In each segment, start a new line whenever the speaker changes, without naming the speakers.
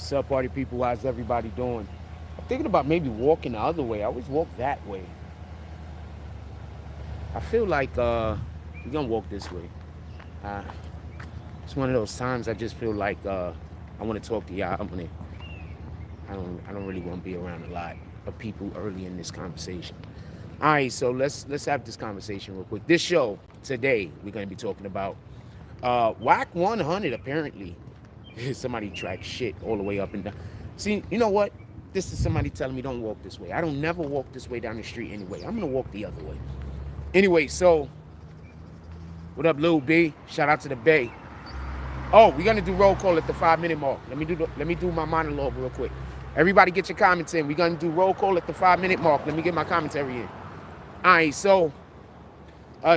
What's up, party people? How's everybody doing? I'm thinking about maybe walking the other way. I always walk that way. I feel like we're gonna walk this way. Uh, it's one of those times I just feel like I want to talk to y'all. I don't really want to be around a lot of people early in this conversation. All right, so let's have this conversation real quick. This show today we're gonna be talking about Wack 100 apparently. Somebody tracked shit all the way up and down. See, you know what? This is somebody telling me don't walk this way. I don't never walk this way down the street anyway. I'm gonna walk the other way. Anyway, so what up, Lil B? Shout out to the Bay. Oh, we're gonna do roll call at the 5-minute mark. Let me do my monologue real quick. Everybody get your comments in. We're gonna do roll call at the 5-minute mark. Let me get my commentary in. All right, so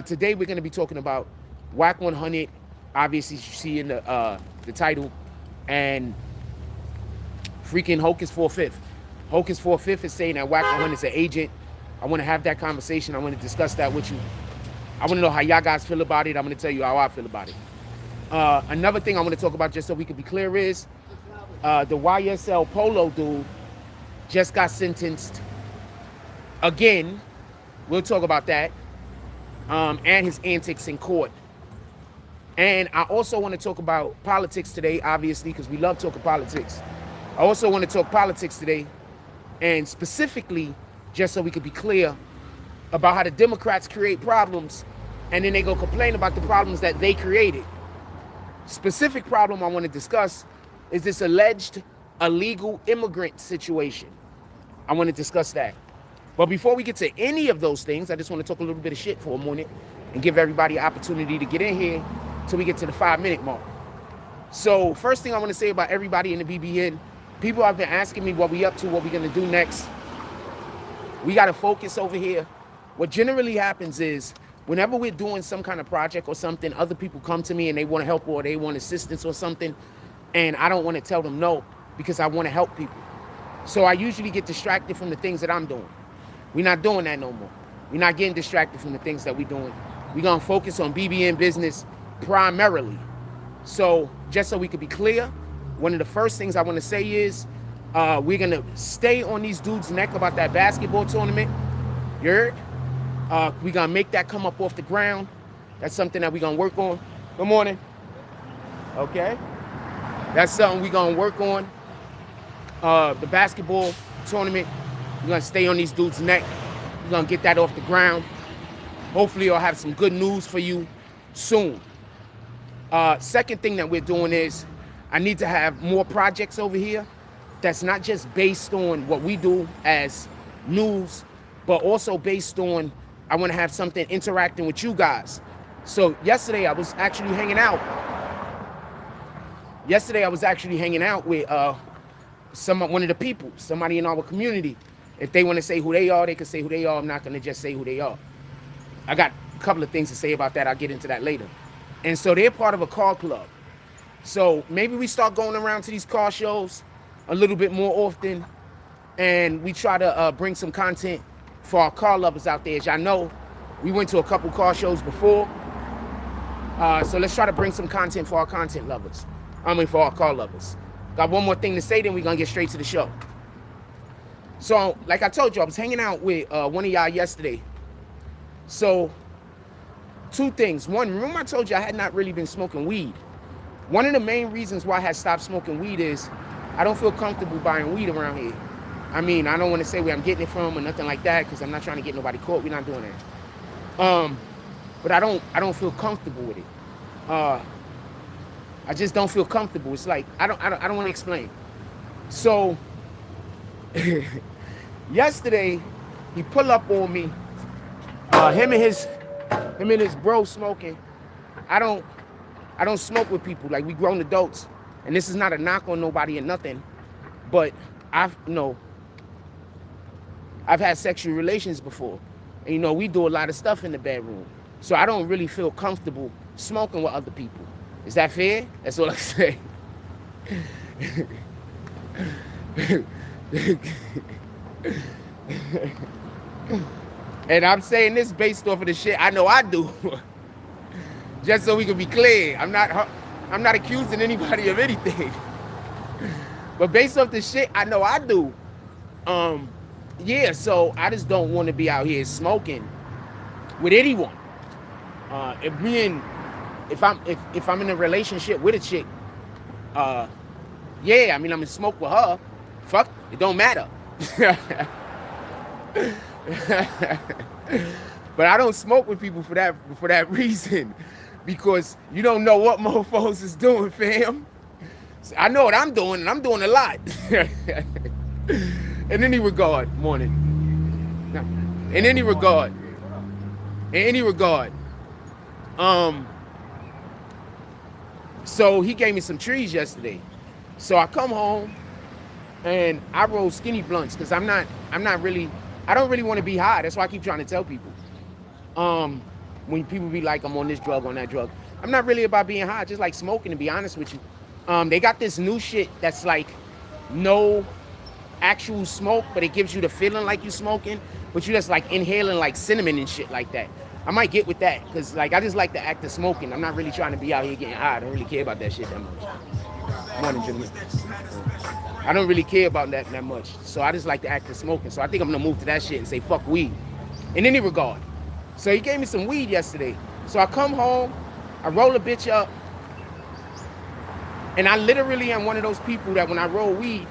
today we're gonna be talking about Wack 100. Obviously, you see in the title, and freaking Hocus 4/5. Hocus 4/5 is saying that Wack 100 is an agent. I want to have that conversation. I want to discuss that with you. I want to know how y'all guys feel about it. I'm going to tell you how I feel about it. Another thing I want to talk about, just so we can be clear, is the YSL Polo dude just got sentenced again. We'll talk about that. And his antics in court. And I also want to talk about politics today, obviously, because we love talking politics. I also want to talk politics today, and specifically, just so we could be clear, about how the Democrats create problems, and then they go complain about the problems that they created. Specific problem I want to discuss is this alleged illegal immigrant situation. I want to discuss that. But before we get to any of those things, I just want to talk a little bit of shit for a moment and give everybody an opportunity to get in here till we get to the 5-minute mark. So first thing I want to say about everybody in the BBN, people have been asking me what we up to, what we're going to do next. We got to focus over here. What generally happens is whenever we're doing some kind of project or something, other people come to me and they want to help or they want assistance or something, and I don't want to tell them no because I want to help people. So I usually get distracted from the things that I'm doing. We're not doing that no more. We're not getting distracted from the things that we're doing. We're going to focus on BBN business primarily. So just so we could be clear, one of the first things I want to say is we're going to stay on these dudes' neck about that basketball tournament. You heard? We're going to make that come up off the ground. That's something that we're going to work on. Good morning. Okay. That's something we're going to work on. The basketball tournament. We're going to stay on these dudes' neck. We're going to get that off the ground. Hopefully I'll have some good news for you soon. Second thing that we're doing is I need to have more projects over here that's not just based on what we do as news, but also based on I want to have something interacting with you guys. So yesterday I was actually hanging out. With one of the people, somebody in our community. If they want to say who they are, they can say who they are. I'm not going to just say who they are. I got a couple of things to say about that. I'll get into that later. And so they're part of a car club. So maybe we start going around to these car shows a little bit more often, and we try to bring some content for our car lovers out there. As y'all know, we went to a couple car shows before. So let's try to bring some content for our content lovers. For our car lovers. Got one more thing to say, then we're going to get straight to the show. So, like I told you, I was hanging out with one of y'all yesterday. So, two things. One, remember I told you I had not really been smoking weed. One of the main reasons why I had stopped smoking weed is I don't feel comfortable buying weed around here. I mean, I don't want to say where I'm getting it from or nothing like that because I'm not trying to get nobody caught. We're not doing that. But I don't feel comfortable with it. I just don't feel comfortable. It's like I don't want to explain. So yesterday he pulled up on me. Him and his bro smoking. I don't smoke with people. Like, we grown adults. And this is not a knock on nobody or nothing. But I've had sexual relations before. And, we do a lot of stuff in the bedroom. So I don't really feel comfortable smoking with other people. Is that fair? That's all I say. And I'm saying this based off of the shit I know I do. Just so we can be clear. I'm not accusing anybody of anything. But based off the shit I know I do, yeah, so I just don't want to be out here smoking with anyone. If I'm in a relationship with a chick, yeah, I mean I'm gonna smoke with her. Fuck, it don't matter. But I don't smoke with people for that reason, because you don't know what mofos is doing, fam. So I know what I'm doing, and I'm doing a lot. In any regard, morning. No. In any regard, so he gave me some trees yesterday. So I come home and I roll skinny blunts because I don't really want to be high. That's why I keep trying to tell people. When people be like, I'm on this drug, on that drug, I'm not really about being high. I just like smoking, to be honest with you. They got this new shit that's like no actual smoke, but it gives you the feeling like you smoking, but you just like inhaling like cinnamon and shit like that. I might get with that because like I just like the act of smoking. I'm not really trying to be out here getting high. I don't really care about that shit that much. Morning, gentlemen. I don't really care about that much. So I just like the act of smoking. So I think I'm gonna move to that shit and say fuck weed. In any regard. So he gave me some weed yesterday. So I come home, I roll a bitch up, and I literally am one of those people that when I roll weed,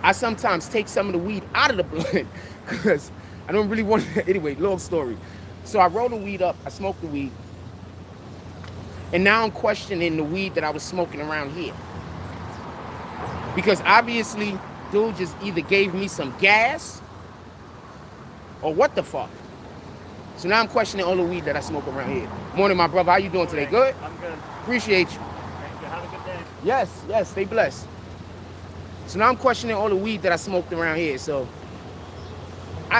I sometimes take some of the weed out of the blunt because I don't really want to. Anyway, long story. So I roll the weed up, I smoke the weed, and now I'm questioning the weed that I was smoking around here. Because obviously, dude just either gave me some gas or what the fuck. So now I'm questioning all the weed that I smoke around here. Morning, my brother. How you doing today? Good?
I'm good.
Appreciate you.
Thank you. Have a good day.
Yes, stay blessed. So now I'm questioning all the weed that I smoked around here. So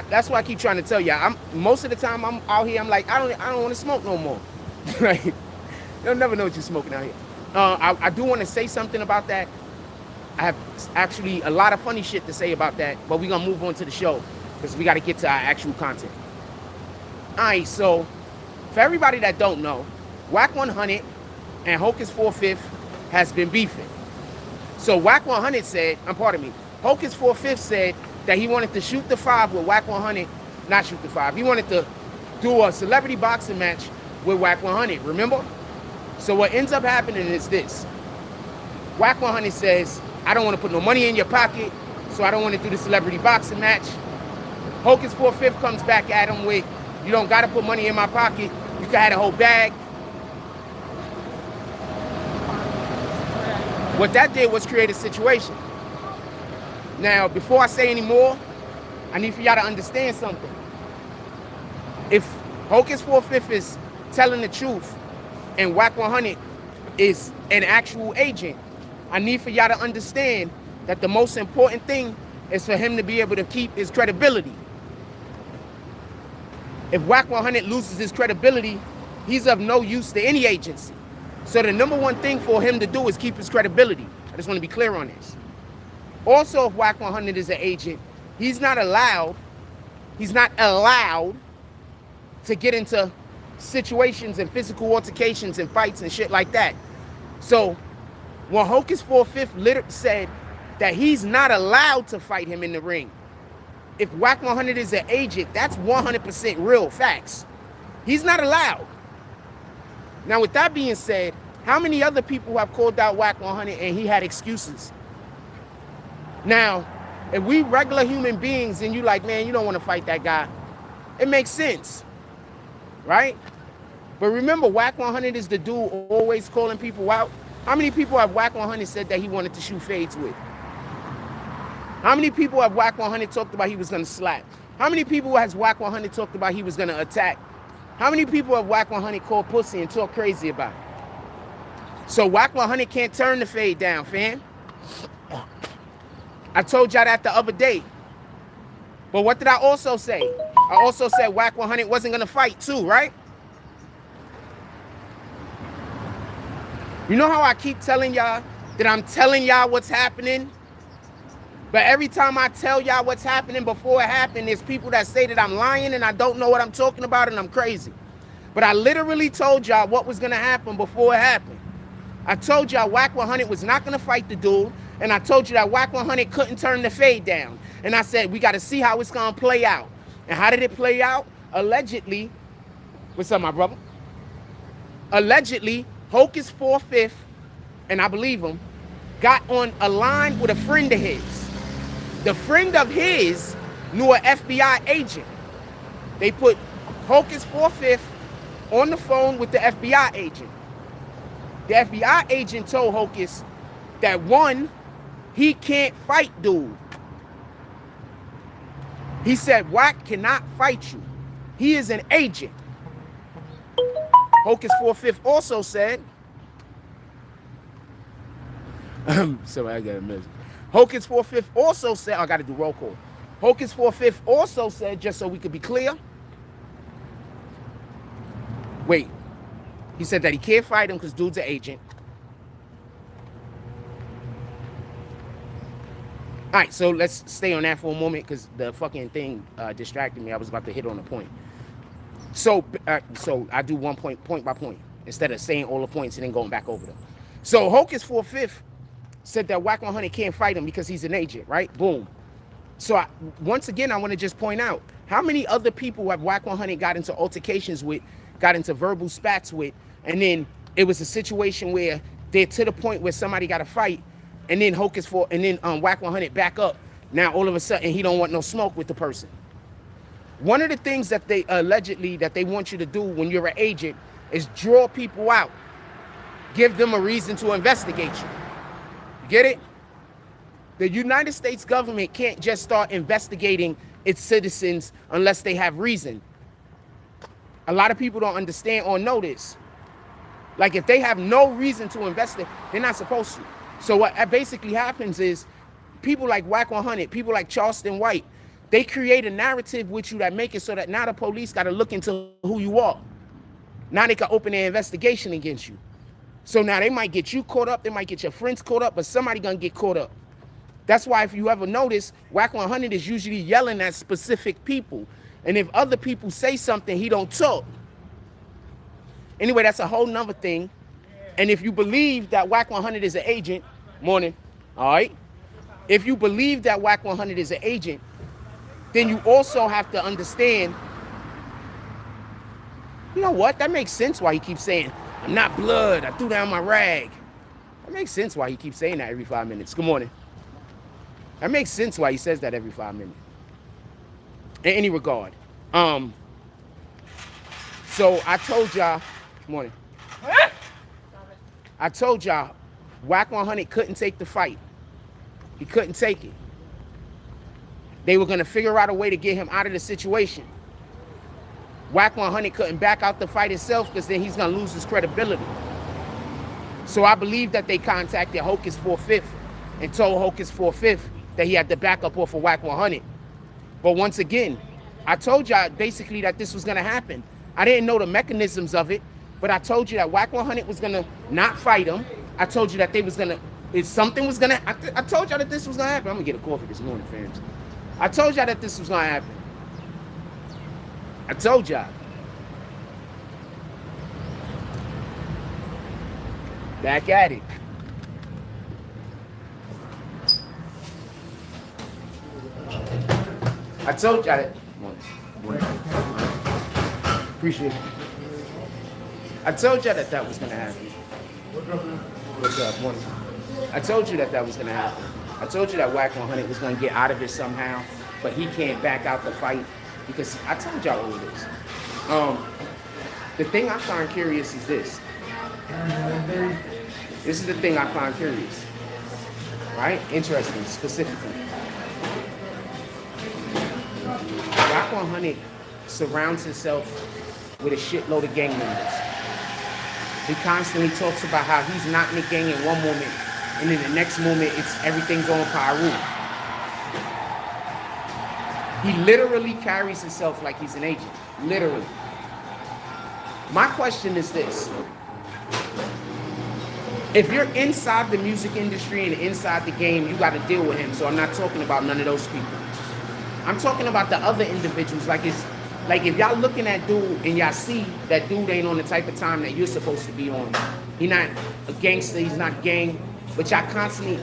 that's why I keep trying to tell y'all. Most of the time I'm out here, I'm like, I don't want to smoke no more. Like, you'll never know what you're smoking out here. I do want to say something about that. I have actually a lot of funny shit to say about that, but we're gonna move on to the show because we got to get to our actual content. All right, so for everybody that don't know, Wack 100 and Hocus 4/5 has been beefing. So Wack 100 said, Hocus 4/5 said that he wanted to shoot the 5 with Wack 100, not shoot the 5. He wanted to do a celebrity boxing match with Wack 100, remember? So what ends up happening is this. Wack 100 says, I don't want to put no money in your pocket, so I don't want to do the celebrity boxing match. Hocus 4/5 comes back at him with, you don't got to put money in my pocket. You can have the whole bag. What that did was create a situation. Now, before I say any more, I need for y'all to understand something. If Hocus 4/5 is telling the truth and Wack 100 is an actual agent, I need for y'all to understand that the most important thing is for him to be able to keep his credibility. If Wack 100 loses his credibility, he's of no use to any agency. So the number one thing for him to do is keep his credibility. I just want to be clear on this. Also, if Wack 100 is an agent, he's not allowed to get into situations and physical altercations and fights and shit like that. So when Hocus 4/5 literally said that he's not allowed to fight him in the ring, if Wack 100 is an agent, that's 100% real facts. He's not allowed. Now, with that being said, how many other people have called out Wack 100 and he had excuses? Now, if we regular human beings and you like, man, you don't want to fight that guy, it makes sense, right? But remember, Wack 100 is the dude always calling people out. How many people have Wack 100 said that he wanted to shoot fades with? How many people have Wack 100 talked about he was going to slap? How many people has Wack 100 talked about he was going to attack? How many people have Wack 100 called pussy and talk crazy about it? So Wack 100 can't turn the fade down, fam. I told y'all that the other day. But what did I also say? I also said Wack 100 wasn't going to fight too, right? You know how I keep telling y'all that I'm telling y'all what's happening? But every time I tell y'all what's happening before it happened, there's people that say that I'm lying and I don't know what I'm talking about and I'm crazy. But I literally told y'all what was going to happen before it happened. I told y'all Wack 100 was not going to fight the dude And I told you that Wack 100 couldn't turn the fade down. And I said, we got to see how it's going to play out. And how did it play out? Allegedly, what's up, my brother? Allegedly, Hocus 4/5, and I believe him, got on a line with a friend of his. The friend of his knew an FBI agent. They put Hocus 4/5 on the phone with the FBI agent. The FBI agent told Hocus that, one, he can't fight dude. He said Wack cannot fight you. He is an agent. Hocus 4/5 also said, so I got a message. Hocus 4/5 also said, I got to do roll call. Hocus 4/5 also said, just so we could be clear, wait, he said that he can't fight him because dude's an agent. All right, so let's stay on that for a moment because the fucking thing distracted me. I was about to hit on a point. So I do one point by point instead of saying all the points and then going back over them. So Hocus 4/5 said that Wack 100 can't fight him because he's an agent, right? Boom. So once again, I want to just point out, how many other people have Wack 100 got into altercations with, got into verbal spats with, and then it was a situation where they're to the point where somebody got to fight, and then Wack 100 back up. Now all of a sudden he don't want no smoke with the person. One of the things that they allegedly that they want you to do when you're an agent is draw people out, give them a reason to investigate you. Get it? The United States government can't just start investigating its citizens unless they have reason. A lot of people don't understand or know this. Like, if they have no reason to investigate, they're not supposed to. So what basically happens is people like Wack 100, people like Charleston White, they create a narrative with you that make it so that now the police got to look into who you are. Now they can open their investigation against you. So now they might get you caught up, they might get your friends caught up, but somebody gonna get caught up. That's why if you ever notice, Wack 100 is usually yelling at specific people. And if other people say something, he don't talk. Anyway, that's a whole nother thing. And if you believe that Wack 100 is an agent, morning, all right? If you believe that Wack 100 is an agent, then you also have to understand, you know what? That makes sense why he keeps saying, I'm not blood, I threw down my rag. That makes sense why he keeps saying that every 5 minutes. Good morning. That makes sense why he says that every 5 minutes. In any regard. So I told y'all, good morning. I told y'all, Wack 100 couldn't take the fight. He couldn't take it. They were going to figure out a way to get him out of the situation. Wack 100 couldn't back out the fight itself because then he's going to lose his credibility. So I believe that they contacted Hocus 4/5 and told Hocus 4/5 that he had to back up off of Wack 100. But once again, I told y'all basically that this was going to happen. I didn't know the mechanisms of it, but I told you that Wack 100 was going to not fight him. I told you that they was going to, if something was going to, I told y'all that this was going to happen. I'm going to get a coffee this morning, fans. I told y'all that this was going to happen. I told y'all. Back at it. I told y'all that. Appreciate it. I told y'all that that was going to happen. What's up? Morning. I told you that that was going to happen. I told you that Wack 100 was going to get out of it somehow, but he can't back out the fight because I told y'all all of this. The thing I find curious is this. This is the thing I find curious. Right? Interesting, specifically. Wack 100 surrounds himself with a shitload of gang members. He constantly talks about how he's not in the gang in one moment, and in the next moment, it's everything's on Paru. He literally carries himself like he's an agent. Literally. My question is this. If you're inside the music industry and inside the game, you got to deal with him. So I'm not talking about none of those people. I'm talking about the other individuals. Like if y'all looking at dude and y'all see that dude ain't on the type of time that you're supposed to be on. He not a gangster. He's not gang. But y'all constantly,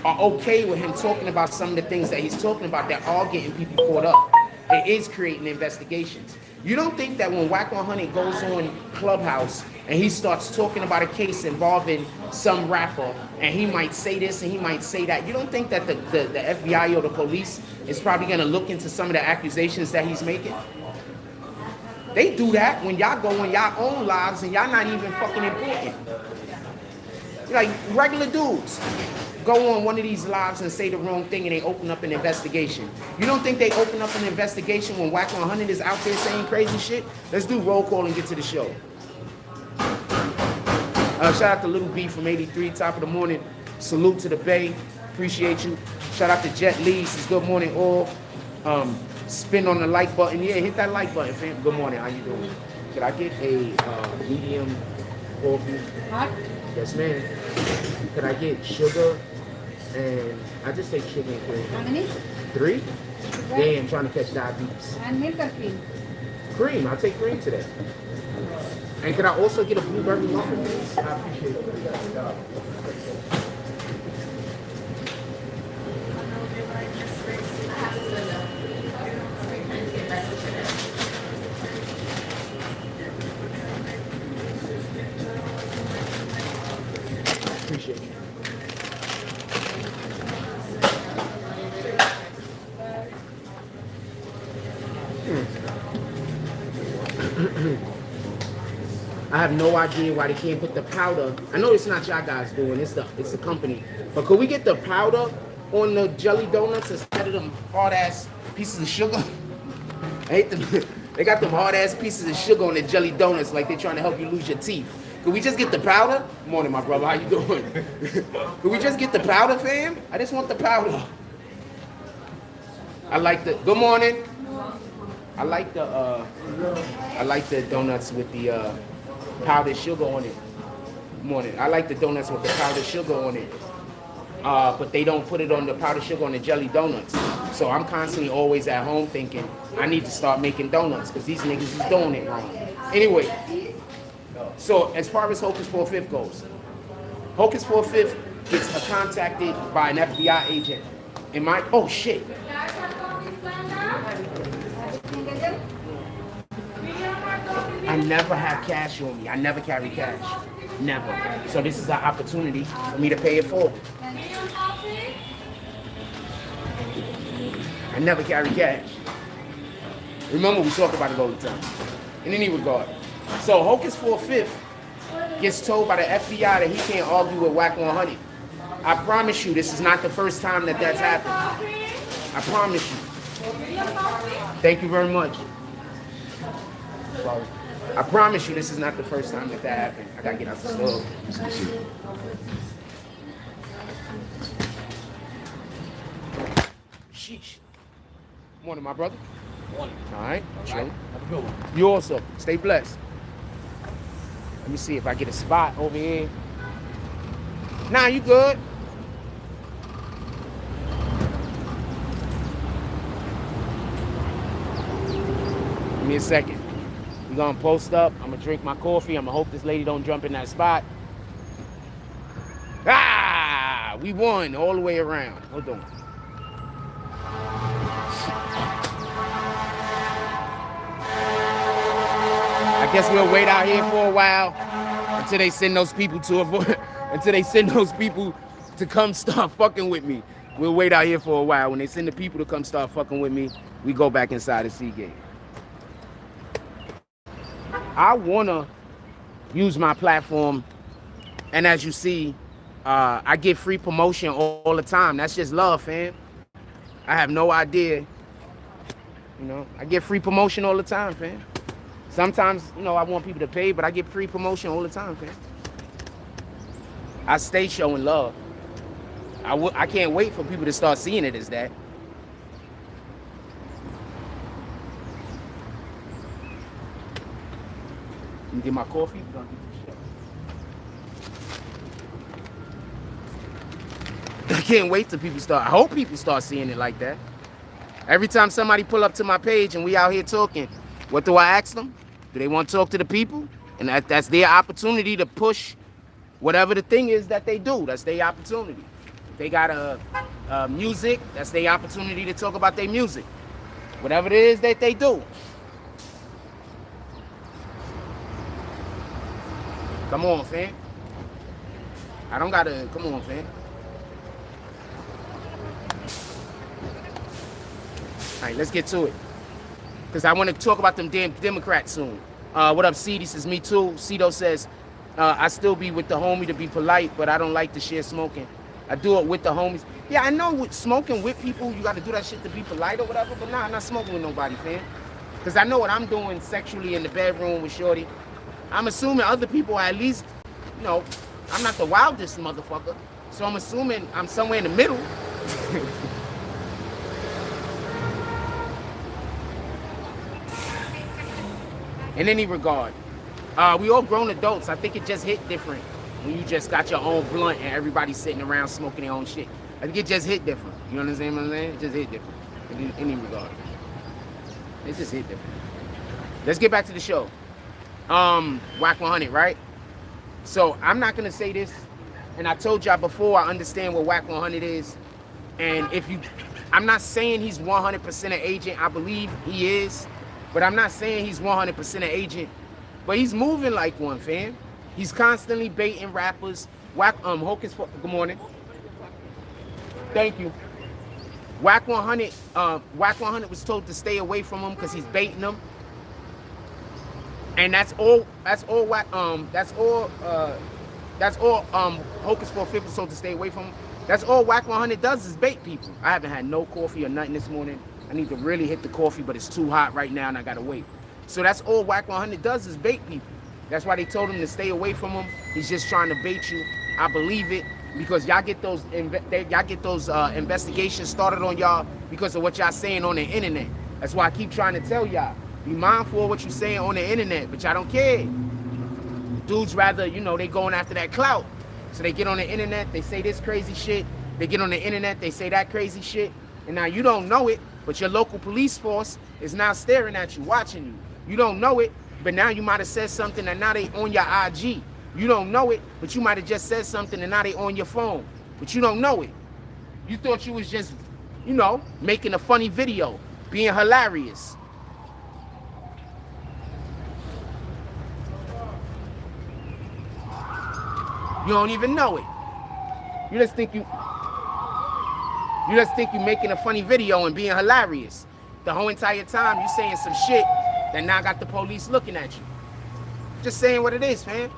are okay with him talking about some of the things that he's talking about that are getting people caught up. It is creating investigations. You don't think that when Wack 100 goes on Clubhouse and he starts talking about a case involving some rapper and he might say this and he might say that, you don't think that the FBI or the police is probably going to look into some of the accusations that he's making? They do that when y'all go on y'all own lives and y'all not even fucking important. Like regular dudes go on one of these lives and say the wrong thing and they open up an investigation. You don't think they open up an investigation when Wack 100 is out there saying crazy shit? Let's do roll call and get to the show. Shout out to Little B from 83, top of the morning. Salute to the Bay. Appreciate you. Shout out to Jet Lee. Says good morning all. Spin on the like button. Yeah, hit that like button, fam. Good morning. How you doing? Could I get a medium coffee? Hot? Yes, ma'am. Could I get sugar and I just take sugar and cream?
How many?
3? Yeah, I'm trying to catch diabetes.
And milk or cream?
Cream. I'll take cream today. And could I also get a blueberry muffin, please? I appreciate it. Appreciate you. I have no idea why they can't put the powder. I know it's not y'all guys doing, it's the company. But could we get the powder on the jelly donuts instead of them hard ass pieces of sugar? I hate them. They got them hard ass pieces of sugar on the jelly donuts like they're trying to help you lose your teeth. Could we just get the powder? Morning, my brother. How you doing? Could we just get the powder, fam? I just want the powder. I like the. Good morning. I like the donuts with the powdered sugar on it. Morning. I like the donuts with the powdered sugar on it. But they don't put it on the powdered sugar on the jelly donuts. So I'm constantly always at home thinking I need to start making donuts because these niggas is doing it wrong. Anyway. So as far as Hocus 4/5 goes, Hocus 4/5 gets contacted by an FBI agent. Oh shit. I never have cash on me. I never carry cash. Never. So this is an opportunity for me to pay it forward. I never carry cash. Remember, we talk about it all the time. In any regard. So Hocus 4/5 gets told by the FBI that he can't argue with Wack 100. I promise you, this is not the first time that that's happened. I promise you. Thank you very much. Sorry. I promise you, this is not the first time that happened. I gotta get out the stove. Sheesh. Morning, my brother. Morning. All right. Chilling. Have a good one. You also. Stay blessed. Let me see if I get a spot over here. Nah, you good. Give me a second. We're gonna post up. I'm gonna drink my coffee. I'm gonna hope this lady don't jump in that spot. Ah, we won all the way around. Hold on. I guess we'll wait out here for a while until they send those people to come start fucking with me. We'll wait out here for a while. When they send the people to come start fucking with me, we go back inside the Seagate. I wanna use my platform, and as you see, I get free promotion all the time. That's just love, fam. I have no idea. You know, I get free promotion all the time, fam. Sometimes, you know, I want people to pay, but I get free promotion all the time, fam. I stay showing love. I can't wait for people to start seeing it as that. Let me get my coffee. I can't wait till people start. I hope people start seeing it like that. Every time somebody pull up to my page and we out here talking, what do I ask them? Do they want to talk to the people? And that's their opportunity to push whatever the thing is that they do. That's their opportunity. they got a music, that's their opportunity to talk about their music. Whatever it is that they do. Come on, fam. I don't gotta, come on, fam. All right, let's get to it. Because I want to talk about them damn Democrats soon. What up, C? This is me too. Cito says, I still be with the homie to be polite, but I don't like to share smoking. I do it with the homies. Yeah, I know with smoking with people, you got to do that shit to be polite or whatever, but nah, I'm not smoking with nobody, fam. Because I know what I'm doing sexually in the bedroom with Shorty. I'm assuming other people are at least, you know, I'm not the wildest motherfucker. So I'm assuming I'm somewhere in the middle. In any regard, we all grown adults. I think it just hit different when you just got your own blunt and everybody sitting around smoking their own shit. I think it just hit different. You know what I'm saying? It just hit different. In any regard, it just hit different. Let's get back to the show. Wack 100, right? So I'm not gonna say this, and I told y'all before, I understand what Wack 100 is, and I'm not saying he's 100% an agent. I believe he is, but I'm not saying he's 100% an agent. But he's moving like one, fam. He's constantly baiting rappers. Hocus, good morning. Thank you. Wack 100 was told to stay away from him because he's baiting them. And that's all Hocus 450 was told to stay away from him. That's all Wack 100 does is bait people. I haven't had no coffee or nothing this morning. I need to really hit the coffee, but it's too hot right now and I gotta wait. So that's all Wack 100 does is bait people. That's why they told him to stay away from him. He's just trying to bait you. I believe it because y'all get those investigations started on y'all because of what y'all saying on the internet. That's why I keep trying to tell y'all. Be mindful of what you're saying on the internet, but y'all don't care. Dudes rather, you know, they going after that clout. So they get on the internet, they say this crazy shit. They get on the internet, they say that crazy shit. And now you don't know it, but your local police force is now staring at you, watching you. You don't know it, but now you might have said something and now they on your IG. You don't know it, but you might have just said something and now they on your phone. But you don't know it. You thought you was just, you know, making a funny video, being hilarious. You don't even know it. You just think you making a funny video and being hilarious. The whole entire time you saying some shit that now got the police looking at you. Just saying what it is, fam.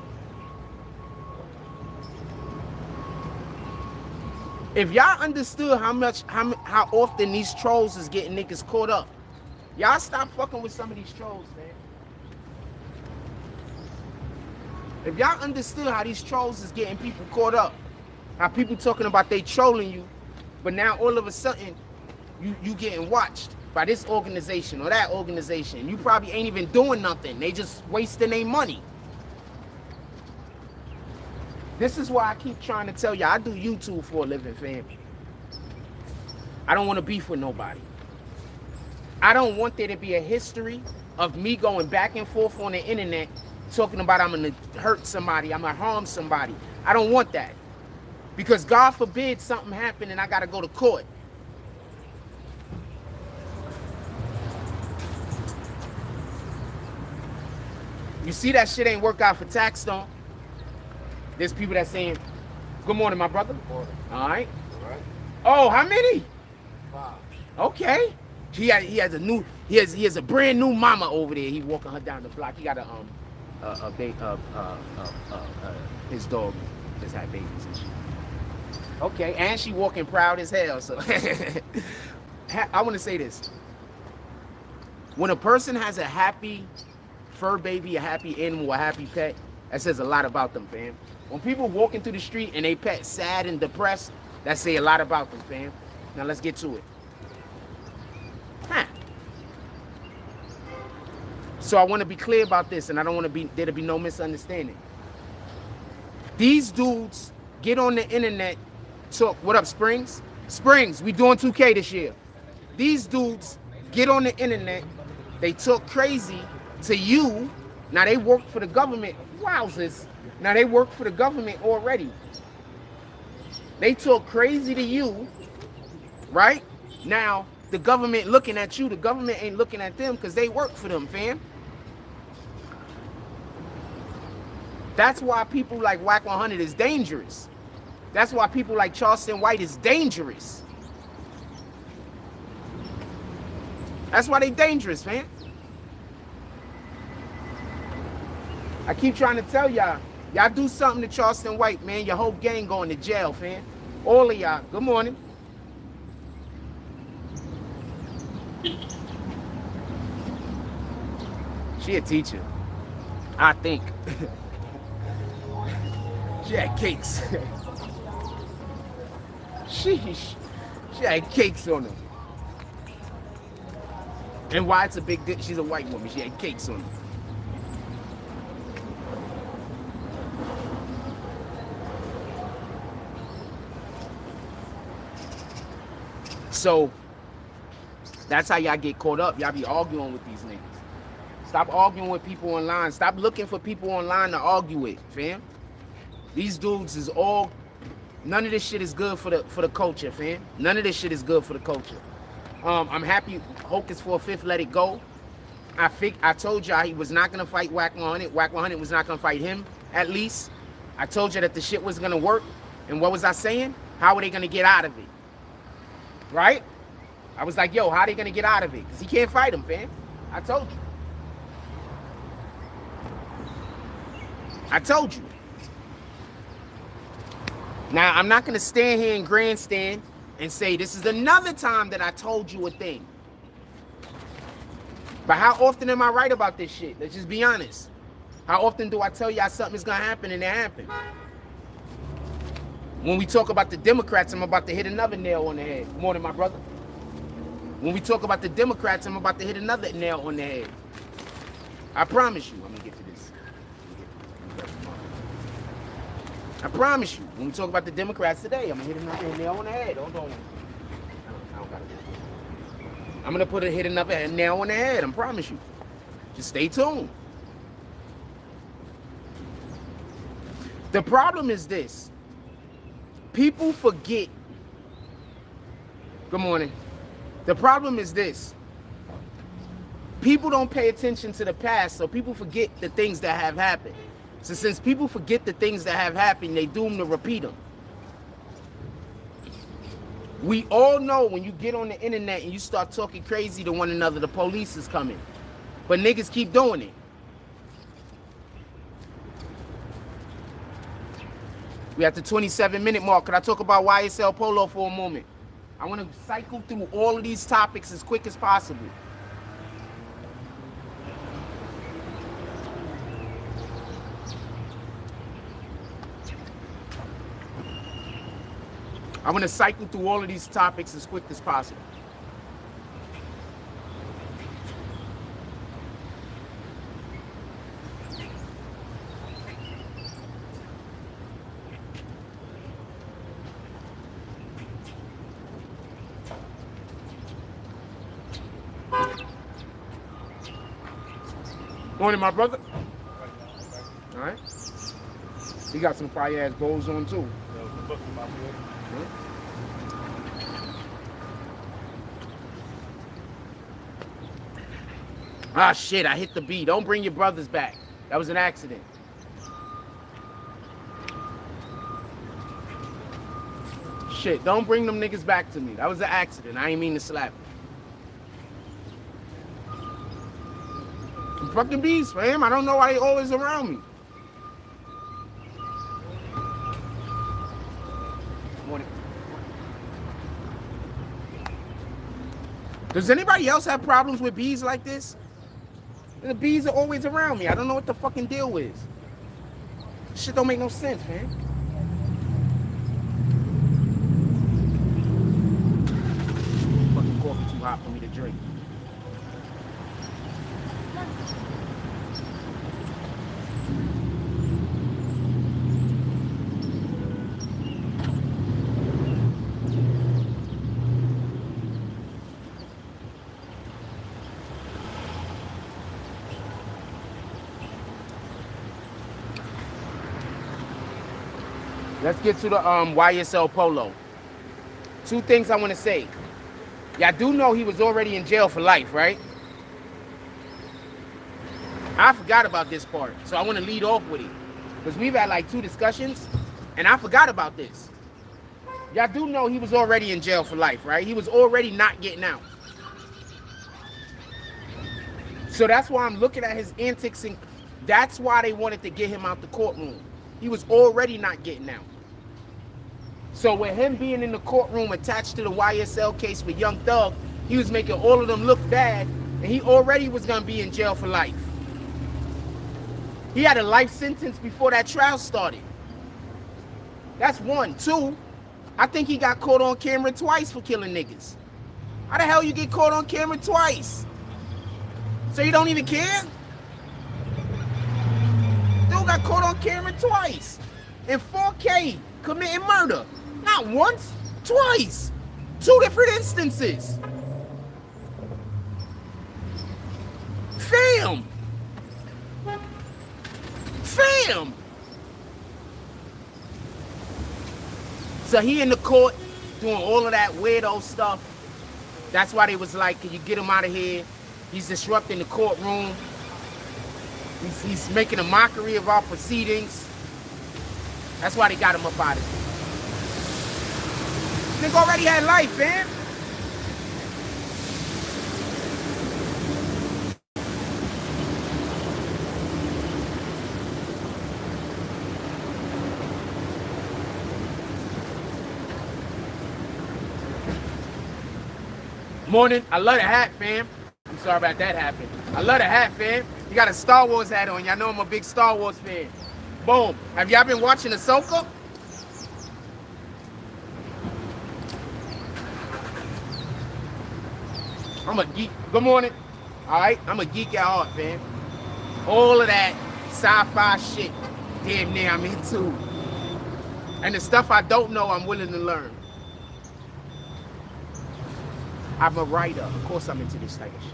If y'all understood how often these trolls is getting niggas caught up, y'all stop fucking with some of these trolls, man. If y'all understood how these trolls is getting people caught up, how people talking about they trolling you, but now all of a sudden you getting watched by this organization or that organization. You probably ain't even doing nothing. They just wasting their money. This is why I keep trying to tell y'all, I do YouTube for a living, fam. I don't want to beef with nobody. I don't want there to be a history of me going back and forth on the internet talking about I'm going to hurt somebody, I'm going to harm somebody. I don't want that. Because God forbid something happen and I got to go to court. You see that shit ain't work out for Taxstone. There's people that saying, good morning, my brother. Good morning. All right. All right. Oh, how many? 5. Okay. He has a brand new mama over there. He walking her down the block. He got his dog just had babies and shit. Okay, and she walking proud as hell. So I want to say this: when a person has a happy fur baby, a happy animal, a happy pet, that says a lot about them, fam. When people walking through the street and they pet sad and depressed, that say a lot about them, fam. Now let's get to it. So I want to be clear about this, and I don't want there to be no misunderstanding. These dudes get on the internet, talk. What up, Springs? Springs, we doing 2K this year. These dudes get on the internet, they talk crazy to you. Now they work for the government. Wowzers. Now they work for the government already. They talk crazy to you, right? Now, the government looking at you, the government ain't looking at them because they work for them, fam. That's why people like Wack 100 is dangerous. That's why people like Charleston White is dangerous. That's why they dangerous, fam. I keep trying to tell y'all, y'all do something to Charleston White, man. Your whole gang going to jail, fam. All of y'all. Good morning. She a teacher, I think. She had cakes. she had cakes on her. And why it's a big deal? She's a white woman. She had cakes on her. So that's how y'all get caught up. Y'all be arguing with these niggas. Stop arguing with people online. Stop looking for people online to argue with, fam. These dudes is all, none of this shit is good for the culture, fam. None of this shit is good for the culture. I'm happy Hocus for a fifth let it go. I told y'all he was not gonna fight Wack 100. Wack 100 was not gonna fight him, at least. I told you that the shit was gonna work. And what was I saying? How are they gonna get out of it? Right? I was like, yo, how are they gonna get out of it? Because he can't fight him, fam. I told you. I told you. Now, I'm not gonna stand here and grandstand and say this is another time that I told you a thing. But how often am I right about this shit? Let's just be honest. How often do I tell y'all something is gonna happen and it happens? When we talk about the Democrats, I'm about to hit another nail on the head. Good morning, my brother. When we talk about the Democrats, I'm about to hit another nail on the head. I promise you. I'm gonna get to this. I promise you. When we talk about the Democrats today, I'm gonna hit another nail on the head. Don't. I don't gotta do it. I'm gonna hit another nail on the head. I promise you. Just stay tuned. The problem is this. People forget. Good morning. The problem is this. People don't pay attention to the past, so people forget the things that have happened. So since people forget the things that have happened, they doomed to repeat them. We all know when you get on the internet and you start talking crazy to one another, the police is coming. But niggas keep doing it. We at the 27-minute mark. Could I talk about YSL Polo for a moment? I want to cycle through all of these topics as quick as possible. I want to cycle through all of these topics as quick as possible. Morning, my brother. All right. He got some fire ass bowls on too. Ah, shit, I hit the B. Don't bring your brothers back. That was an accident. Shit, don't bring them niggas back to me. That was an accident. I ain't mean to slap you. I'm fucking beast, fam. I don't know why they always around me. Morning. Does anybody else have problems with bees like this? The bees are always around me. I don't know what the fucking deal is. Shit don't make no sense, man. Fucking coffee too hot for me to drink. Let's get to the YSL Polo. Two things I want to say. Y'all do know he was already in jail for life, right? I forgot about this part, so I want to lead off with it. Because we've had like 2 discussions, and I forgot about this. Y'all do know he was already in jail for life, right? He was already not getting out. So that's why I'm looking at his antics, and that's why they wanted to get him out the courtroom. He was already not getting out. So with him being in the courtroom attached to the YSL case with Young Thug, he was making all of them look bad, and he already was going to be in jail for life. He had a life sentence before that trial started. That's 1. 2, I think he got caught on camera twice for killing niggas. How the hell you get caught on camera twice? So you don't even care? Dude got caught on camera twice. In 4K, committing murder. Not once, twice. 2 different instances. Fam. So he in the court doing all of that weirdo stuff. That's why they was like, can you get him out of here? He's disrupting the courtroom. He's making a mockery of our proceedings. That's why they got him up out of here. Nigga already had life, man. Morning. I love the hat, fam. I'm sorry about that happening. I love the hat, fam. You got a Star Wars hat on. Y'all know I'm a big Star Wars fan. Boom. Have y'all been watching Ahsoka? I'm a geek. Good morning. All right? I'm a geek at heart, fam. All of that sci-fi shit, damn near I'm into. And the stuff I don't know, I'm willing to learn. I'm a writer. Of course I'm into this type of shit.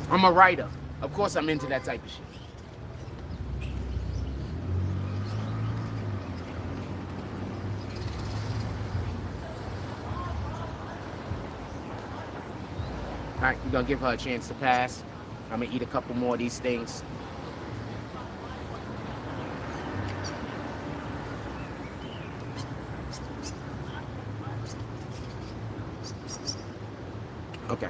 I'm a writer. Of course I'm into that type of shit. All right, we're gonna give her a chance to pass. I'm gonna eat a couple more of these things. Okay.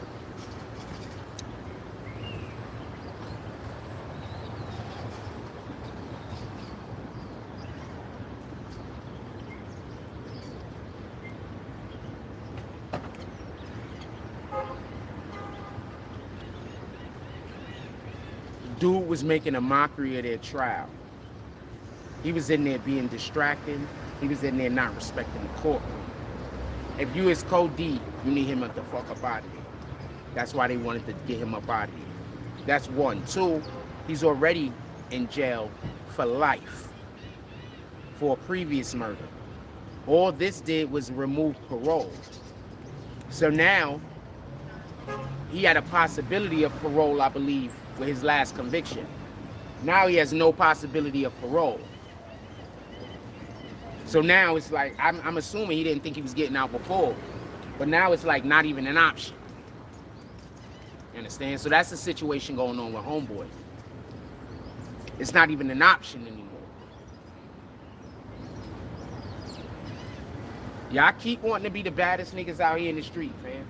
Dude was making a mockery of their trial. He was in there being distracting. He was in there not respecting the courtroom. If you is Code D, you need him the fuck up out of here. That's why they wanted to get him up out of here. That's 1. 2, he's already in jail for life for a previous murder. All this did was remove parole. So now, he had a possibility of parole, I believe, with his last conviction. Now he has no possibility of parole. So now it's like, I'm assuming he didn't think he was getting out before, but now it's like not even an option. You understand? So that's the situation going on with Homeboy. It's not even an option anymore. Y'all keep wanting to be the baddest niggas out here in the street, man.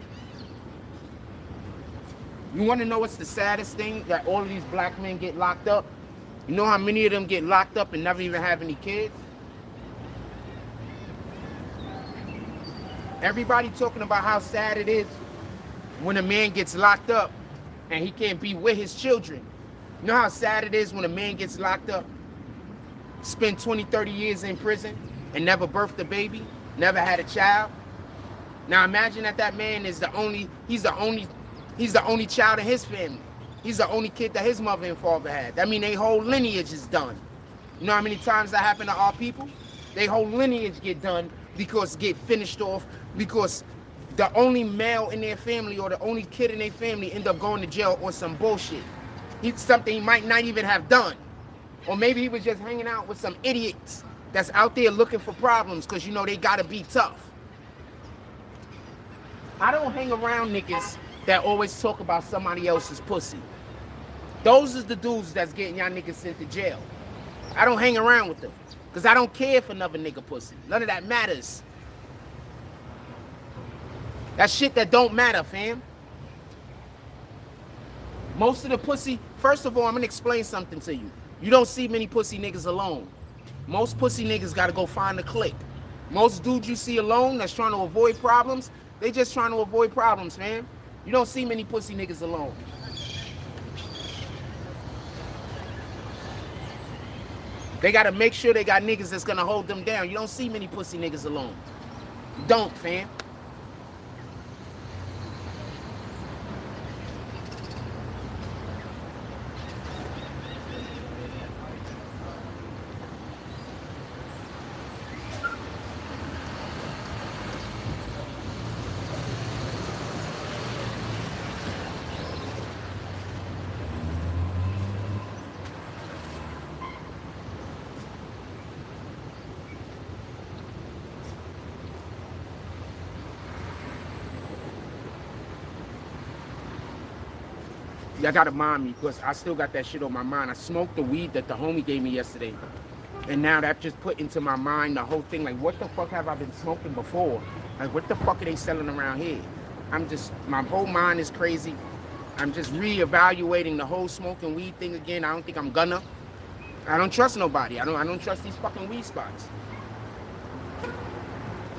You want to know what's the saddest thing? That all of these black men get locked up. You know how many of them get locked up and never even have any kids? Everybody talking about how sad it is when a man gets locked up and he can't be with his children. You know how sad it is when a man gets locked up, spend 20, 30 years in prison and never birthed a baby, never had a child? Now imagine that man is he's the only child in his family. He's the only kid that his mother and father had. That means their whole lineage is done. You know how many times that happen to our people? Their whole lineage get done get finished off because the only male in their family or the only kid in their family end up going to jail or some bullshit. something he might not even have done. Or maybe he was just hanging out with some idiots that's out there looking for problems because, you know, they gotta be tough. I don't hang around niggas that always talk about somebody else's pussy. Those is the dudes that's getting y'all niggas sent to jail. I don't hang around with them because I don't care for another nigga pussy. None of that matters. That shit that don't matter, fam. Most of the pussy, first of all, I'm gonna explain something to you. You don't see many pussy niggas alone. Most pussy niggas gotta go find a clique. Most dudes you see alone that's trying to avoid problems, they just trying to avoid problems, fam. You don't see many pussy niggas alone. They gotta make sure they got niggas that's gonna hold them down. You don't see many pussy niggas alone. You don't, fam. Y'all gotta mind me because I still got that shit on my mind. I smoked the weed that the homie gave me yesterday. And now that just put into my mind the whole thing. Like, what the fuck have I been smoking before? Like, what the fuck are they selling around here? My whole mind is crazy. I'm just reevaluating the whole smoking weed thing again. I don't think I'm gonna. I don't trust nobody. I don't trust these fucking weed spots.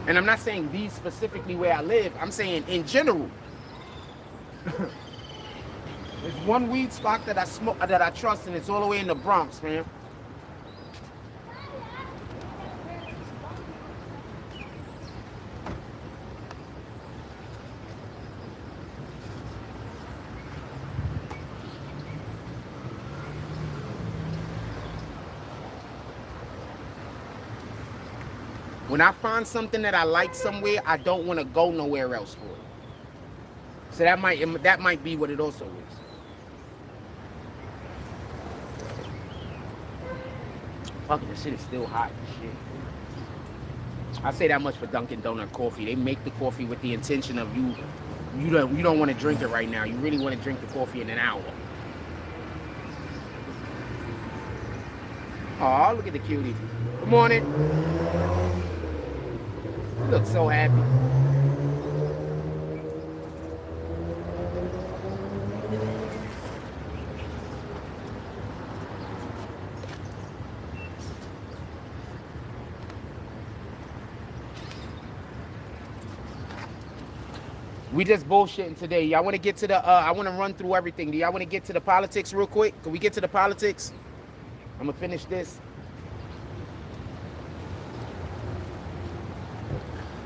And I'm not saying these specifically where I live. I'm saying in general. There's one weed spot that I trust, and it's all the way in the Bronx, man. When I find something that I like somewhere, I don't want to go nowhere else for it. So that might be what it also is. Fucking this shit is still hot and shit. I say that much for Dunkin' Donut coffee. They make the coffee with the intention of you don't want to drink it right now. You really want to drink the coffee in an hour. Oh, look at the cutie. Good morning. You look so happy. We just bullshitting today. Y'all want to get to the, I want to run through everything. Do y'all want to get to the politics real quick? Can we get to the politics? I'm going to finish this.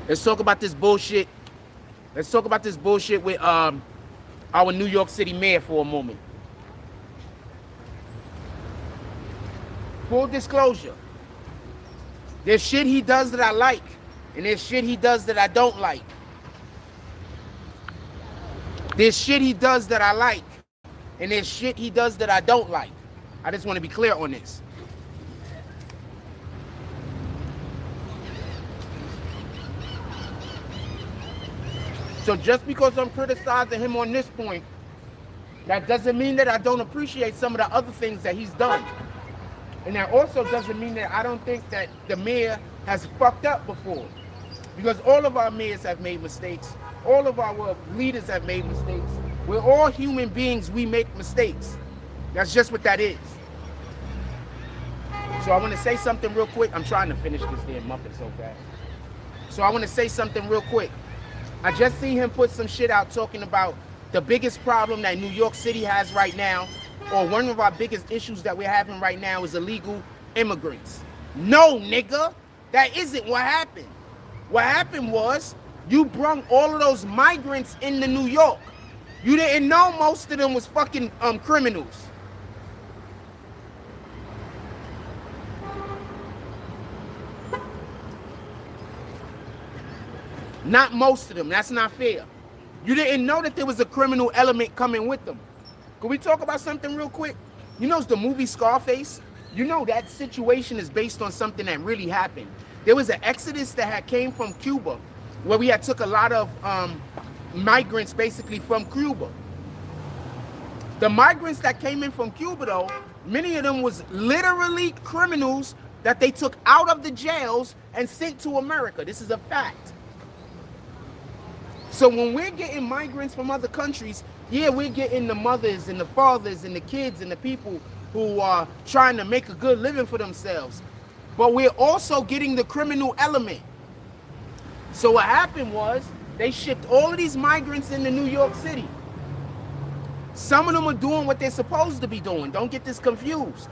Let's talk about this bullshit. Let's talk about this bullshit with our New York City mayor for a moment. Full disclosure. There's shit he does that I like, and there's shit he does that I don't like. There's shit he does that I like, and there's shit he does that I don't like. I just want to be clear on this. So just because I'm criticizing him on this point, that doesn't mean that I don't appreciate some of the other things that he's done. And that also doesn't mean that I don't think that the mayor has fucked up before. Because all of our mayors have made mistakes. All of our leaders have made mistakes. We're all human beings. We make mistakes. That's just what that is. So I want to say something real quick. I'm trying to finish this damn muffin so fast. So I want to say something real quick. I just seen him put some shit out talking about the biggest problem that New York City has right now, or one of our biggest issues that we're having right now, is illegal immigrants. No, nigga, that isn't what happened. What happened was you brung all of those migrants into New York. You didn't know most of them was fucking criminals. Not most of them. That's not fair. You didn't know that there was a criminal element coming with them. Can we talk about something real quick? You know, it's the movie Scarface. You know that situation is based on something that really happened. There was an exodus that had came from Cuba, where we had took a lot of migrants basically from Cuba. The migrants that came in from Cuba, though, many of them was literally criminals that they took out of the jails and sent to America. This is a fact. So when we're getting migrants from other countries, yeah, we're getting the mothers and the fathers and the kids and the people who are trying to make a good living for themselves. But we're also getting the criminal element. So what happened was they shipped all of these migrants into New York City. Some of them are doing what they're supposed to be doing. Don't get this confused.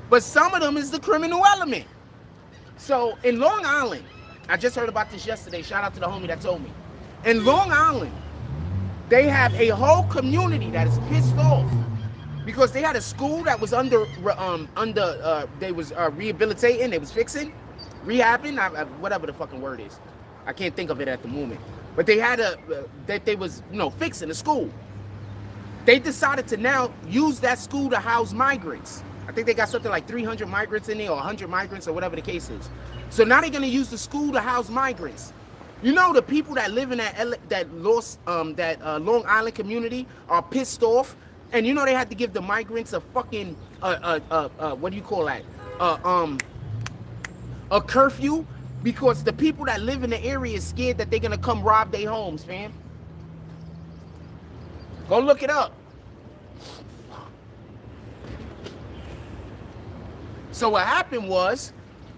But some of them is the criminal element. So in Long Island, I just heard about this yesterday. Shout out to the homie that told me. In Long Island, they have a whole community that is pissed off because they had a school that was they was rehabilitating, they was fixing, rehabbing, whatever the fucking word is. I can't think of it at the moment. But they had they was, fixing the school. They decided to now use that school to house migrants. I think they got something like 300 migrants in there or 100 migrants or whatever the case is. So now they're going to use the school to house migrants. You know, the people that live in that Long Island community are pissed off. And you know they had to give the migrants a fucking, what do you call that? A curfew, because the people that live in the area is scared that they're going to come rob their homes, fam. Go look it up. So what happened was,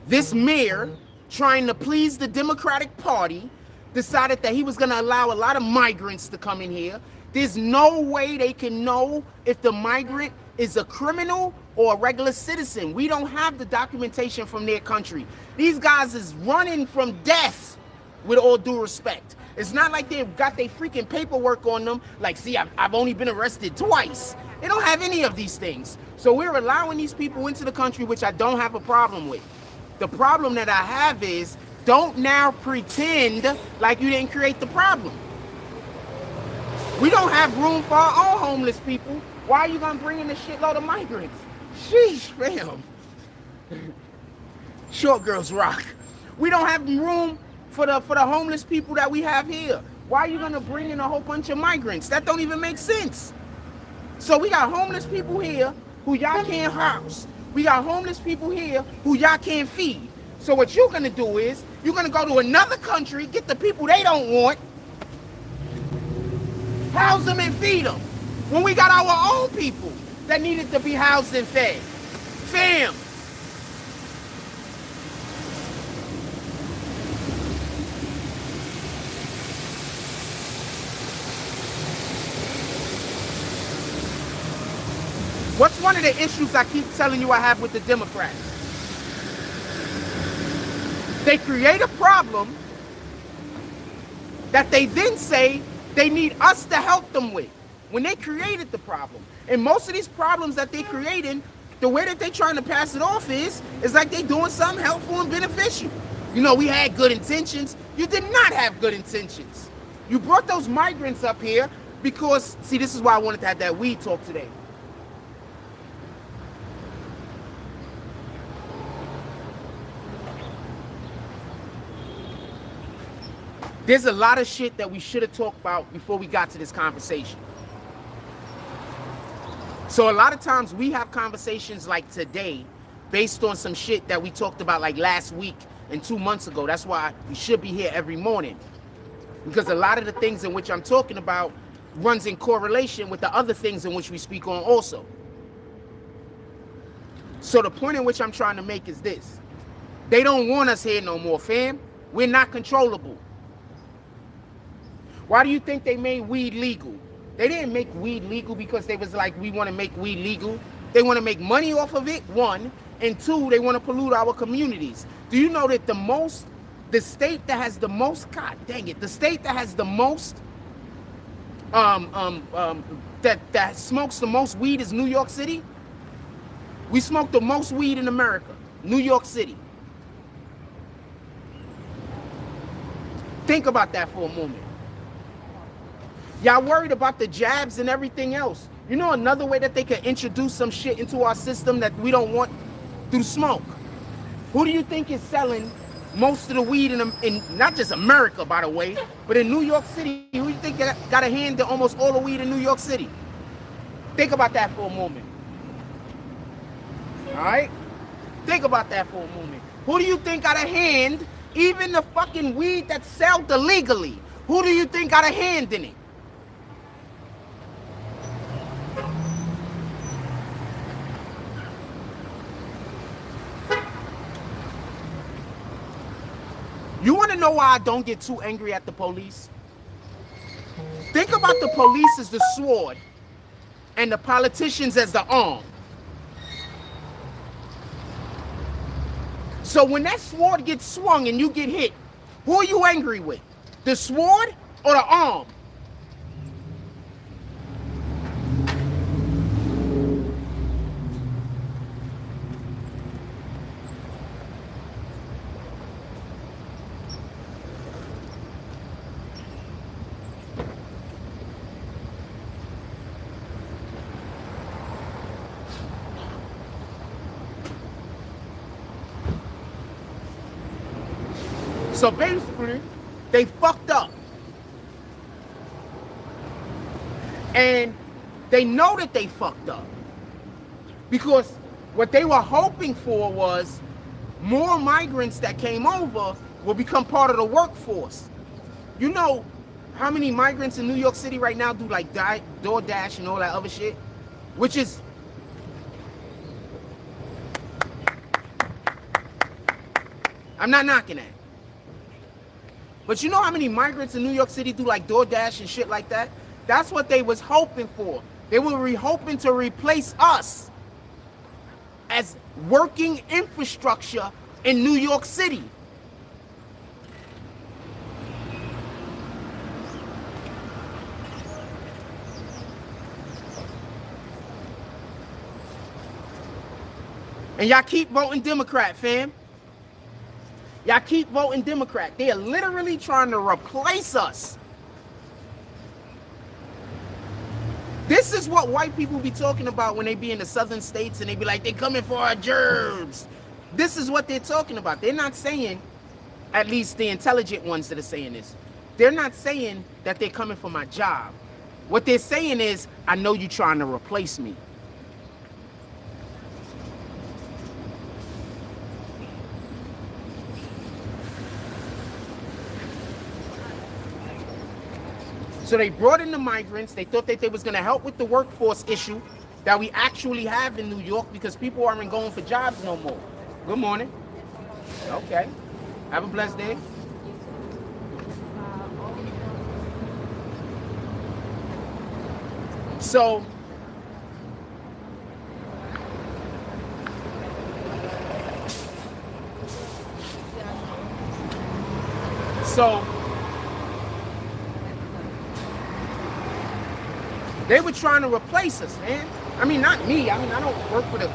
this mayor, trying to please the Democratic Party, decided that he was going to allow a lot of migrants to come in here. There's no way they can know if the migrant is a criminal or a regular citizen. We don't have the documentation from their country. These guys is running from death, with all due respect. It's not like they've got their freaking paperwork on them. Like, see, I've only been arrested twice. They don't have any of these things. So we're allowing these people into the country, which I don't have a problem with. The problem that I have is, don't now pretend like you didn't create the problem. We don't have room for our own homeless people. Why are you gonna bring in a shitload of migrants? Sheesh, fam. Short girls rock. We don't have room for the homeless people that we have here. Why are you gonna bring in a whole bunch of migrants? That don't even make sense. So we got homeless people here who y'all can't house. We got homeless people here who y'all can't feed. So what you're gonna do is, you're gonna go to another country, get the people they don't want, house them and feed them, when we got our own people that needed to be housed and fed. Fam. What's one of the issues I keep telling you I have with the Democrats? They create a problem that they then say they need us to help them with, when they created the problem. And most of these problems that they creating, the way that they trying to pass it off is like they doing something helpful and beneficial. You know, we had good intentions. You did not have good intentions. You brought those migrants up here because, see, this is why I wanted to have that weed talk today. There's a lot of shit that we should have talked about before we got to this conversation. So a lot of times we have conversations like today based on some shit that we talked about like last week and 2 months ago. That's why we should be here every morning. Because a lot of the things in which I'm talking about runs in correlation with the other things in which we speak on also. So the point in which I'm trying to make is this. They don't want us here no more, fam. We're not controllable. Why do you think they made weed legal? They didn't make weed legal because they was like, we want to make weed legal. They want to make money off of it, one. And two, they want to pollute our communities. Do you know that the state that has the most, God dang it, the state that has the most, that smokes the most weed is New York City? We smoke the most weed in America, New York City. Think about that for a moment. Y'all worried about the jabs and everything else. You know another way that they can introduce some shit into our system that we don't want? Through smoke. Who do you think is selling most of the weed in not just America, by the way, but in New York City? Who do you think got a hand to almost all the weed in New York City? Think about that for a moment. All right? Think about that for a moment. Who do you think got a hand, even the fucking weed that's sold illegally? Who do you think got a hand in it? You want to know why I don't get too angry at the police? Think about the police as the sword and the politicians as the arm. So when that sword gets swung and you get hit, who are you angry with? The sword or the arm? So basically, they fucked up. And they know that they fucked up. Because what they were hoping for was more migrants that came over will become part of the workforce. You know how many migrants in New York City right now do like DoorDash and all that other shit? Which is... I'm not knocking that. But you know how many migrants in New York City do like DoorDash and shit like that? That's what they was hoping for. They were hoping to replace us as working infrastructure in New York City. And y'all keep voting Democrat, fam. Y'all keep voting Democrat. They are literally trying to replace us. This is what white people be talking about when they be in the southern states and they be like, they coming for our gerbs. This is what they're talking about. They're not saying, at least the intelligent ones that are saying this, they're not saying that they're coming for my job. What they're saying is, I know you're trying to replace me. So they brought in the migrants. They thought that they was going to help with the workforce issue that we actually have in New York because people aren't going for jobs no more. Good morning. Okay. Have a blessed day. So they were trying to replace us, man. I mean, not me. I mean, I don't work for the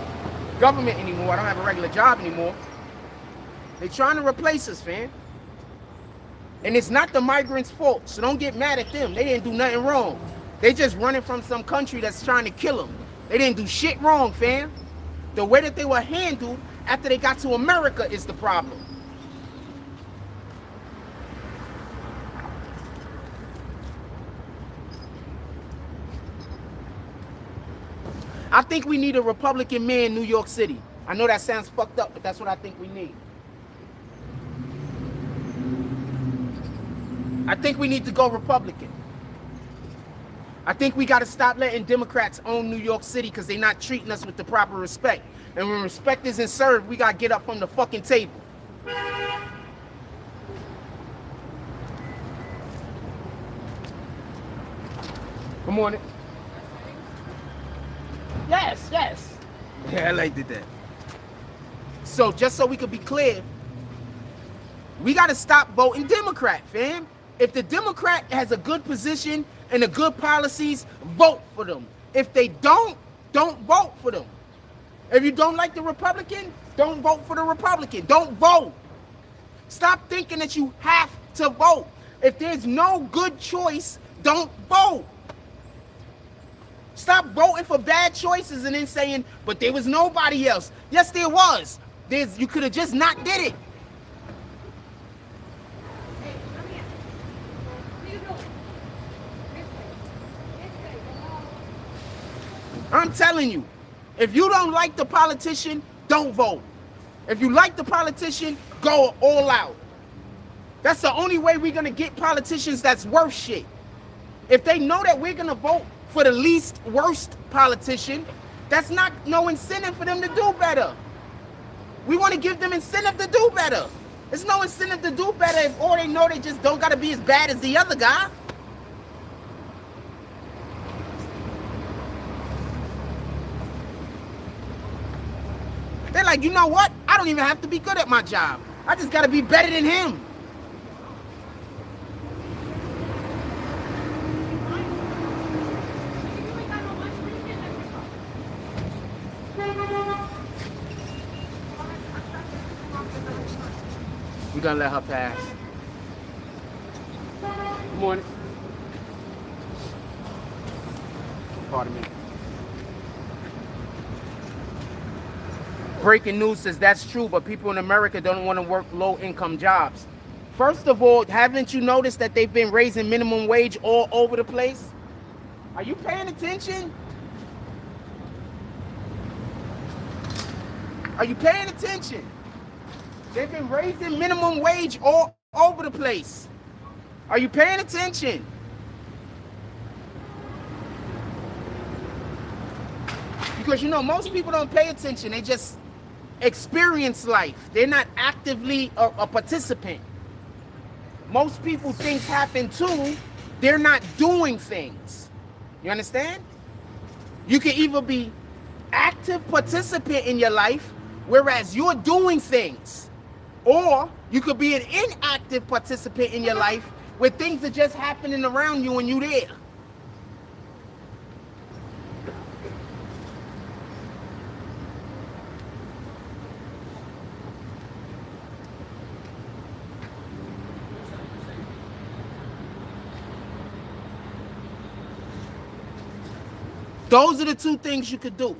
government anymore. I don't have a regular job anymore. They're trying to replace us, fam. And it's not the migrants' fault, so don't get mad at them. They didn't do nothing wrong. They just running from some country that's trying to kill them. They didn't do shit wrong, fam. The way that they were handled after they got to America is the problem. I think we need a Republican mayor in New York City. I know that sounds fucked up, but that's what I think we need. I think we need to go Republican. I think we got to stop letting Democrats own New York City because they're not treating us with the proper respect. And when respect isn't served, we got to get up from the fucking table. Good morning. Yes, yes. Yeah, I liked it that. So just so we could be clear, we got to stop voting Democrat, fam. If the Democrat has a good position and a good policies, vote for them. If they don't vote for them. If you don't like the Republican, don't vote for the Republican. Don't vote. Stop thinking that you have to vote. If there's no good choice, don't vote. Stop voting for bad choices and then saying, but there was nobody else. Yes, there was. You could have just not did it.
Hey, come here. What are you doing? This way.
I'm telling you, if you don't like the politician, don't vote. If you like the politician, go all out. That's the only way we're going to get politicians that's worth shit. If they know that we're going to vote for the least worst politician, that's not no incentive for them to do better. We want to give them incentive to do better. There's no incentive to do better if all they know they just don't got to be as bad as the other guy. They're like, you know what? I don't even have to be good at my job. I just got to be better than him. We're going to let her pass. Good morning. Pardon me. Breaking news says that's true, but people in America don't want to work low-income jobs. First of all, haven't you noticed that they've been raising minimum wage all over the place? Are you paying attention? Are you paying attention? They've been raising minimum wage all over the place. Are you paying attention? Because, you know, most people don't pay attention. They just experience life. They're not actively a participant. Most people, things happen too. They're not doing things. You understand? You can either be active participant in your life, whereas you're doing things. Or you could be an inactive participant in your life where things are just happening around you and you there. Those are the two things you could do.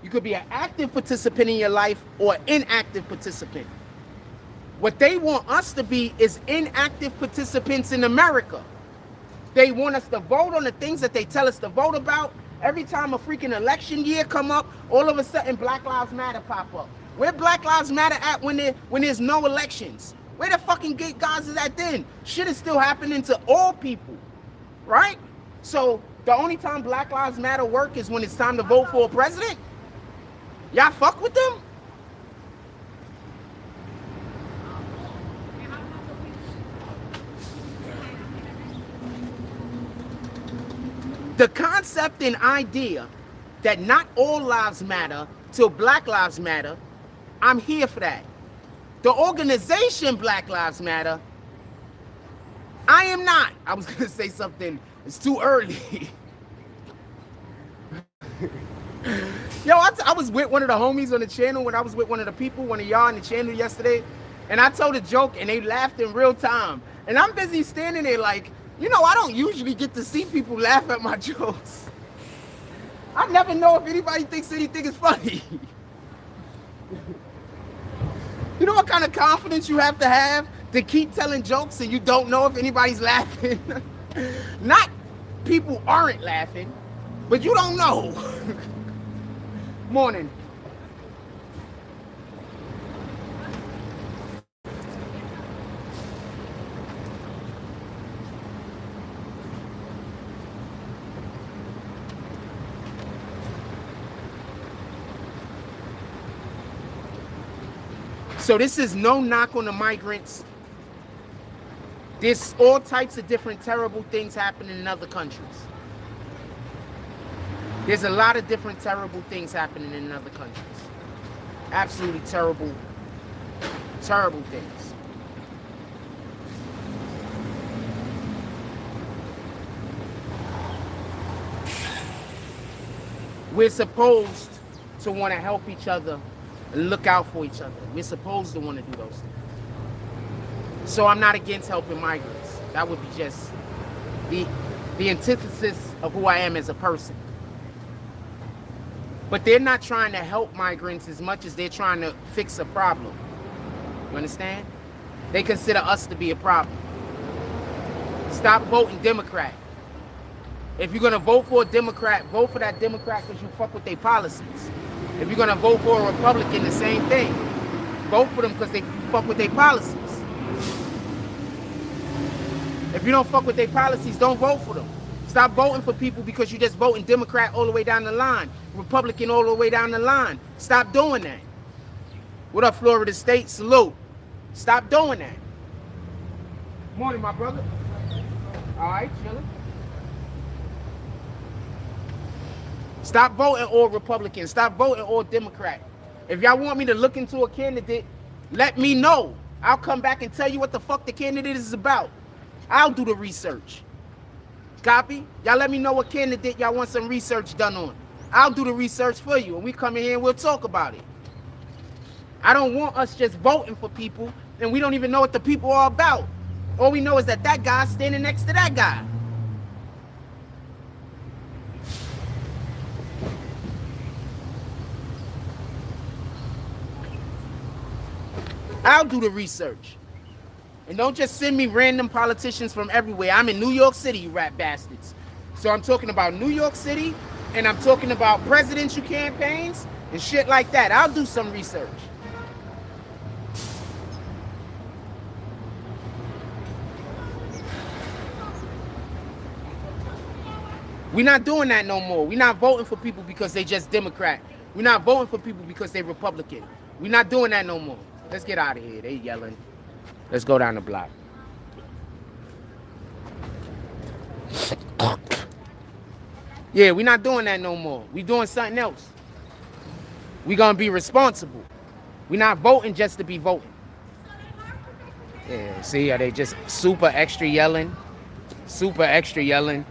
You could be an active participant in your life or inactive participant. What they want us to be is inactive participants in America. They want us to vote on the things that they tell us to vote about. Every time a freaking election year come up, all of a sudden Black Lives Matter pop up. Where Black Lives Matter at when there's no elections? Where the fucking gate guys is at then? Shit is still happening to all people, right? So the only time Black Lives Matter work is when it's time to vote for a president? Y'all fuck with them? The concept and idea that not all lives matter till Black Lives Matter, I'm here for that. The organization Black Lives Matter, I am not. I was going to say something. It's too early. Yo, I was with one of the homies on the channel when I was with one of the people, one of y'all on the channel yesterday, and I told a joke and they laughed in real time. And I'm busy standing there like, you know, I don't usually get to see people laugh at my jokes. I never know if anybody thinks anything is funny. You know what kind of confidence you have to keep telling jokes and you don't know if anybody's laughing? Not people aren't laughing, but you don't know. Morning. So this is no knock on the migrants. There's all types of different terrible things happening in other countries. There's a lot of different terrible things happening in other countries. Absolutely terrible, terrible things. We're supposed to want to help each other and look out for each other. We're supposed to want to do those things. So I'm not against helping migrants. That would be just the the antithesis of who I am as a person. But they're not trying to help migrants as much as they're trying to fix a problem. You understand? They consider us to be a problem. Stop voting Democrat. If you're going to vote for a Democrat, vote for that Democrat because you fuck with their policies. If you're going to vote for a Republican, the same thing. Vote for them because they fuck with their policies. If you don't fuck with their policies, don't vote for them. Stop voting for people because you just voting Democrat all the way down the line, Republican all the way down the line. Stop doing that. What up, Florida State? Salute. Stop doing that. Morning, my brother. All right, chilling. Stop voting all Republican. Stop voting all Democrat. If y'all want me to look into a candidate, let me know. I'll come back and tell you what the fuck the candidate is about. I'll do the research. Copy? Y'all let me know what candidate y'all want some research done on. I'll do the research for you, and we come in here and we'll talk about it. I don't want us just voting for people, and we don't even know what the people are about. All we know is that that guy's standing next to that guy. I'll do the research. And don't just send me random politicians from everywhere. I'm in New York City, you rat bastards. So I'm talking about New York City, and I'm talking about presidential campaigns and shit like that. I'll do some research. We're not doing that no more. We're not voting for people because they just Democrat. We're not voting for people because they Republican. We're not doing that no more. Let's get out of here. They yelling. Let's go down the block. Yeah, we're not doing that no more. We're doing something else. We're going to be responsible. We're not voting just to be voting. Yeah, see, are they just super extra yelling? Super extra yelling.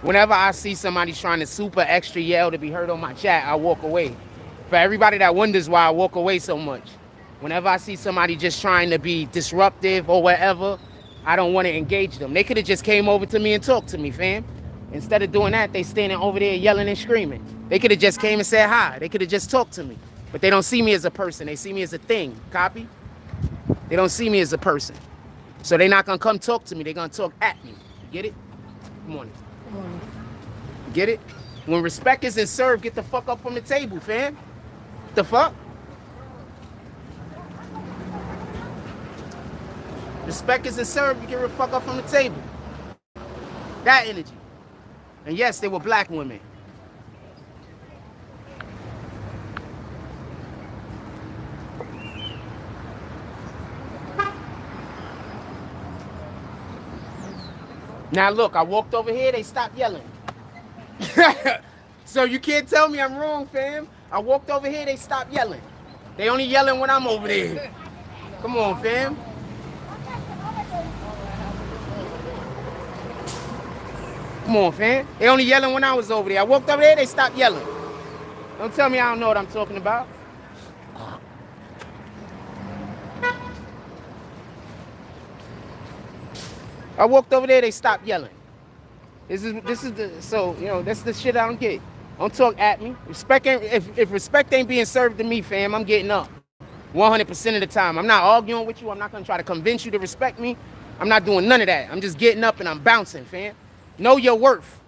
Whenever I see somebody trying to super extra yell to be heard on my chat, I walk away. For everybody that wonders why I walk away so much, whenever I see somebody just trying to be disruptive or whatever, I don't want to engage them. They could have just came over to me and talked to me, fam. Instead of doing that, they standing over there yelling and screaming. They could have just came and said hi. They could have just talked to me. But they don't see me as a person. They see me as a thing. Copy? They don't see me as a person. So they're not going to come talk to me. They're going to talk at me. Get it? Good morning. Good morning. Get it? When respect isn't served, get the fuck up from the table, fam. The fuck? Respect isn't served, you get the fuck up from the table. That energy. And yes, they were black women. Now look, I walked over here, they stopped yelling. So you can't tell me I'm wrong, fam. I walked over here, they stopped yelling. They only yelling when I'm over there. Come on, fam. Come on, fam. They only yelling when I was over there. I walked over there, they stopped yelling. Don't tell me I don't know what I'm talking about. I walked over there, they stopped yelling. This is the, so, you know, that's the shit I don't get. Don't talk at me. Respect ain't, if respect ain't being served to me, fam, I'm getting up. 100% of the time. I'm not arguing with you. I'm not going to try to convince you to respect me. I'm not doing none of that. I'm just getting up and I'm bouncing, fam. Know your worth.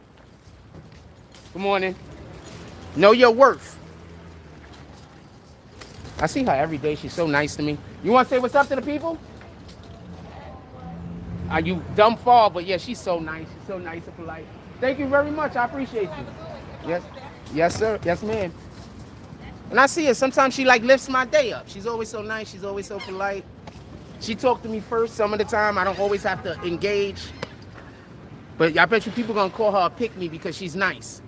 Good morning. Know your worth. I see her every day. She's so nice to me. You want to say what's up to the people? You dumb fall, but yeah, she's so nice. She's so nice and polite. Thank you very much. I appreciate you. Yes. Yes, sir. Yes, ma'am. And I see her. Sometimes she like lifts my day up. She's always so nice. She's always so polite. She talked to me first some of the time. I don't always have to engage. But I bet you people gonna call her a pick-me because she's nice.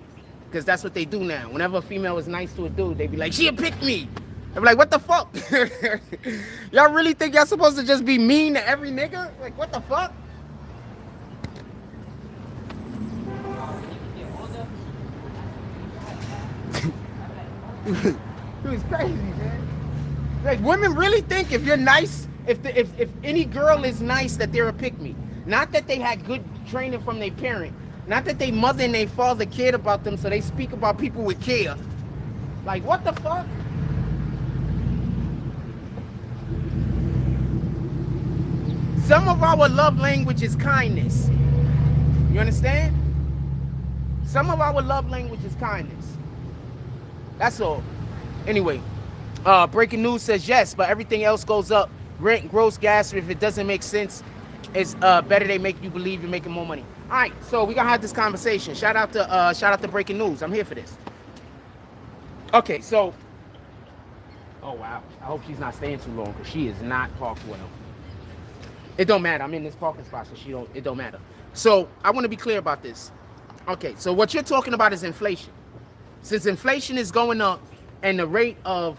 Because that's what they do now. Whenever a female is nice to a dude, they be like, she a pick-me. I be like, what the fuck? Y'all really think y'all supposed to just be mean to every nigga? Like, what the fuck? It was crazy, man. Like, women really think if you're nice, if any girl is nice, that they're a pick-me. Not that they had good training from their parent. Not that they mother and their father cared about them, so they speak about people with care. Like, what the fuck? Some of our love language is kindness. You understand? Some of our love language is kindness. That's all. Anyway, breaking news says yes, but everything else goes up. Rent, gross, gas, if it doesn't make sense, it's better they make you believe you're making more money. All right, so we're gonna have this conversation. Shout out to breaking news. I'm here for this. Okay, so, oh wow, I hope she's not staying too long because she is not parked well. It don't matter. I'm in this parking spot, so it don't matter. So I want to be clear about this. Okay, so what you're talking about is inflation. Since inflation is going up and the rate of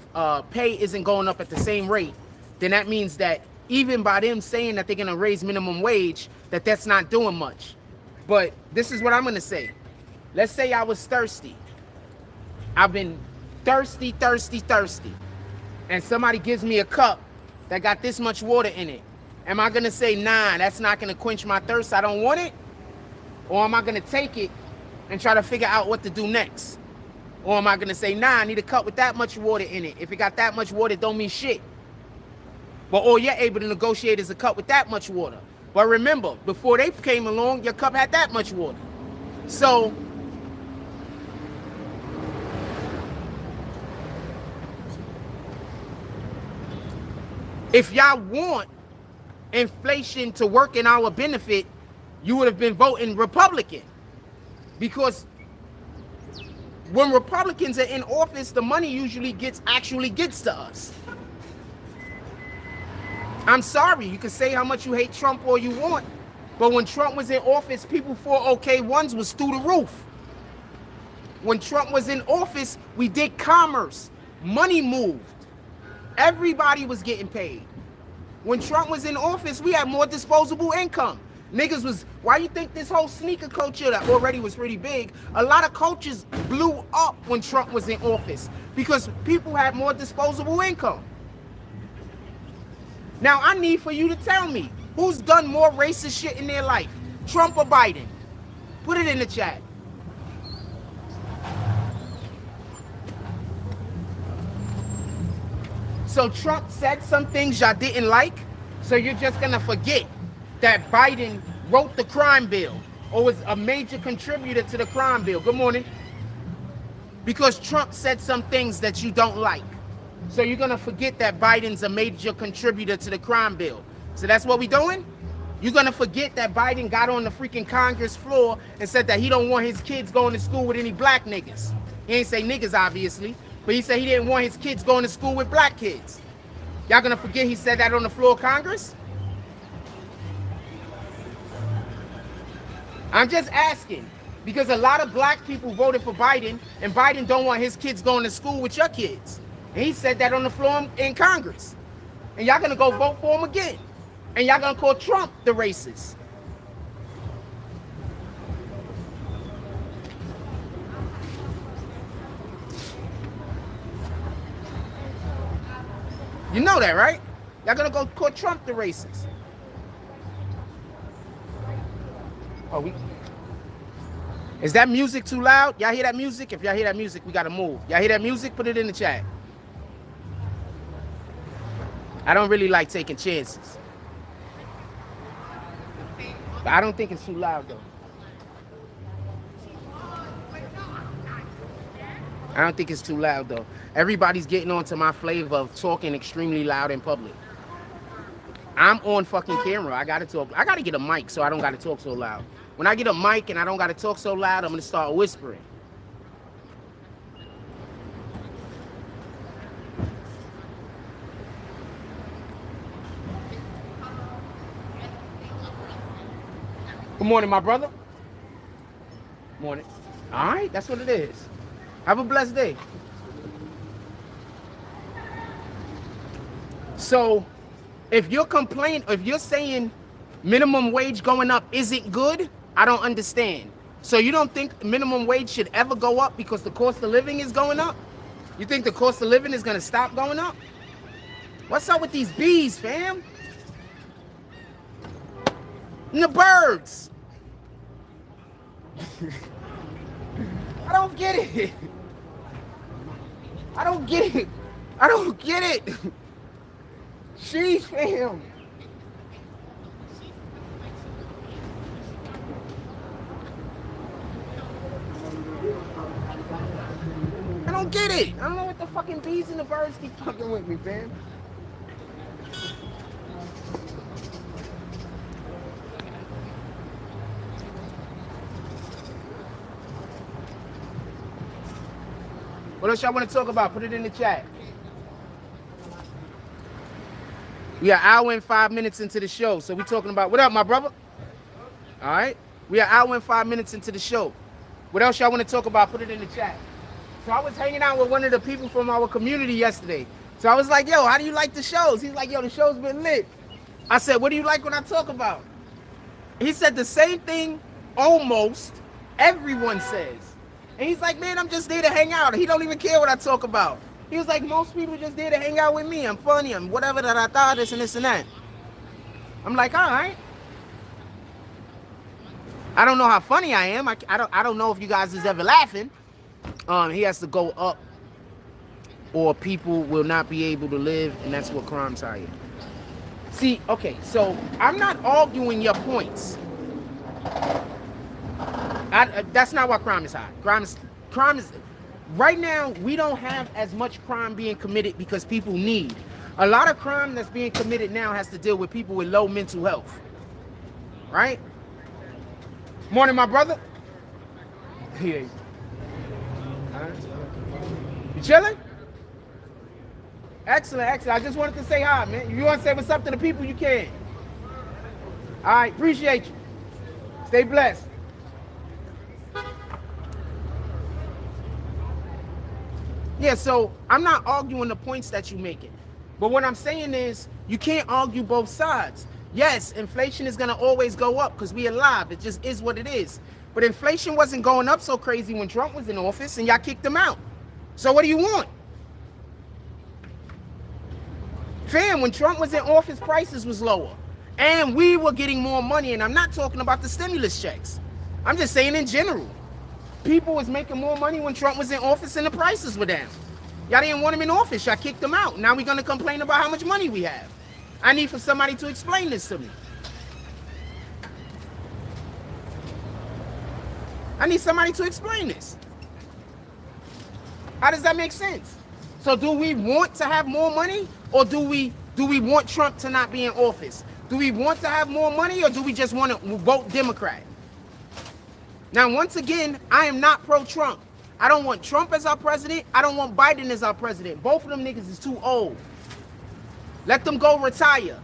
pay isn't going up at the same rate, then that means that even by them saying that they're going to raise minimum wage, that's not doing much. But this is what I'm going to say. Let's say I was thirsty. I've been thirsty. And somebody gives me a cup that got this much water in it. Am I going to say, nah, that's not going to quench my thirst, I don't want it? Or am I going to take it and try to figure out what to do next? Or am I going to say, nah, I need a cup with that much water in it. If it got that much water, it don't mean shit. But all you're able to negotiate is a cup with that much water. But remember, before they came along, your cup had that much water. So, if y'all want inflation to work in our benefit, you would have been voting Republican. Because when Republicans are in office, the money usually actually gets to us. I'm sorry, you can say how much you hate Trump all you want, but when Trump was in office, people 401k was through the roof. When Trump was in office, we did commerce. Money moved. Everybody was getting paid. When Trump was in office, we had more disposable income. Niggas was, why you think this whole sneaker culture that already was pretty big, a lot of cultures blew up when Trump was in office because people had more disposable income. Now, I need for you to tell me, who's done more racist shit in their life? Trump or Biden? Put it in the chat. So Trump said some things y'all didn't like, so you're just gonna forget that Biden wrote the crime bill or was a major contributor to the crime bill. Good morning. Because Trump said some things that you don't like. So you're gonna forget that Biden's a major contributor to the crime bill. So that's what we doing? You're gonna forget that Biden got on the freaking Congress floor and said that he don't want his kids going to school with any black niggas. He ain't say niggas, obviously, but he said he didn't want his kids going to school with black kids. Y'all gonna forget he said that on the floor of Congress? I'm just asking, because a lot of black people voted for Biden, and Biden don't want his kids going to school with your kids. And he said that on the floor in Congress. And y'all gonna go vote for him again. And y'all gonna call Trump the racist. You know that, right? Y'all gonna go call Trump the racist. Oh, is that music too loud? Y'all hear that music? If y'all hear that music, we gotta move. Y'all hear that music? Put it in the chat. I don't really like taking chances. But I don't think it's too loud, though. I don't think it's too loud, though. Everybody's getting onto my flavor of talking extremely loud in public. I'm on fucking camera. I gotta talk. I gotta get a mic so I don't gotta talk so loud. When I get a mic and I don't gotta talk so loud, I'm gonna start whispering. Good morning, my brother. Morning. All right, that's what it is. Have a blessed day. So, if you're saying minimum wage going up isn't good, I don't understand. So you don't think minimum wage should ever go up because the cost of living is going up? You think the cost of living is gonna stop going up? What's up with these bees, fam? And the birds. I don't get it. I don't get it. I don't get it. Sheesh, fam. I don't get it. I don't know what the fucking bees and the birds keep fucking with me, fam. What else y'all want to talk about? Put it in the chat. We are an hour and 5 minutes into the show. So we talking about, what up, my brother? All right. We are an hour and 5 minutes into the show. What else y'all want to talk about? Put it in the chat. So I was hanging out with one of the people from our community yesterday. So I was like, yo, how do you like the shows? He's like, yo, the show's been lit. I said, what do you like when I talk about? He said the same thing almost everyone says. And he's like, man, I'm just there to hang out. He don't even care what I talk about. He was like, most people just there to hang out with me. I'm funny. I'm whatever that I thought, this and this and that. I'm like, all right. I don't know how funny I am. I don't know if you guys is ever laughing. He has to go up or people will not be able to live, and that's what crime's higher. See, okay, so I'm not arguing your points. That's not why crime is high. Crime is right now, we don't have as much crime being committed because people need. A lot of crime that's being committed now has to deal with people with low mental health. Right? Morning, my brother. Yeah. You chilling? Excellent, excellent. I just wanted to say hi, man. If you want to say what's up to the people, you can. All right, appreciate you. Stay blessed. Yeah, so I'm not arguing the points that you're making. But what I'm saying is you can't argue both sides. Yes, inflation is going to always go up because we're alive. It just is what it is. But inflation wasn't going up so crazy when Trump was in office and y'all kicked him out. So what do you want? Fam, when Trump was in office, prices was lower. And we were getting more money. And I'm not talking about the stimulus checks. I'm just saying in general. People was making more money when Trump was in office and the prices were down. Y'all didn't want him in office. Y'all kicked him out. Now we're going to complain about how much money we have. I need for somebody to explain this to me. I need somebody to explain this. How does that make sense? So do we want to have more money or do we want Trump to not be in office? Do we want to have more money or do we just want to vote Democrat? Now, once again, I am not pro-Trump. I don't want Trump as our president. I don't want Biden as our president. Both of them niggas is too old. Let them go retire.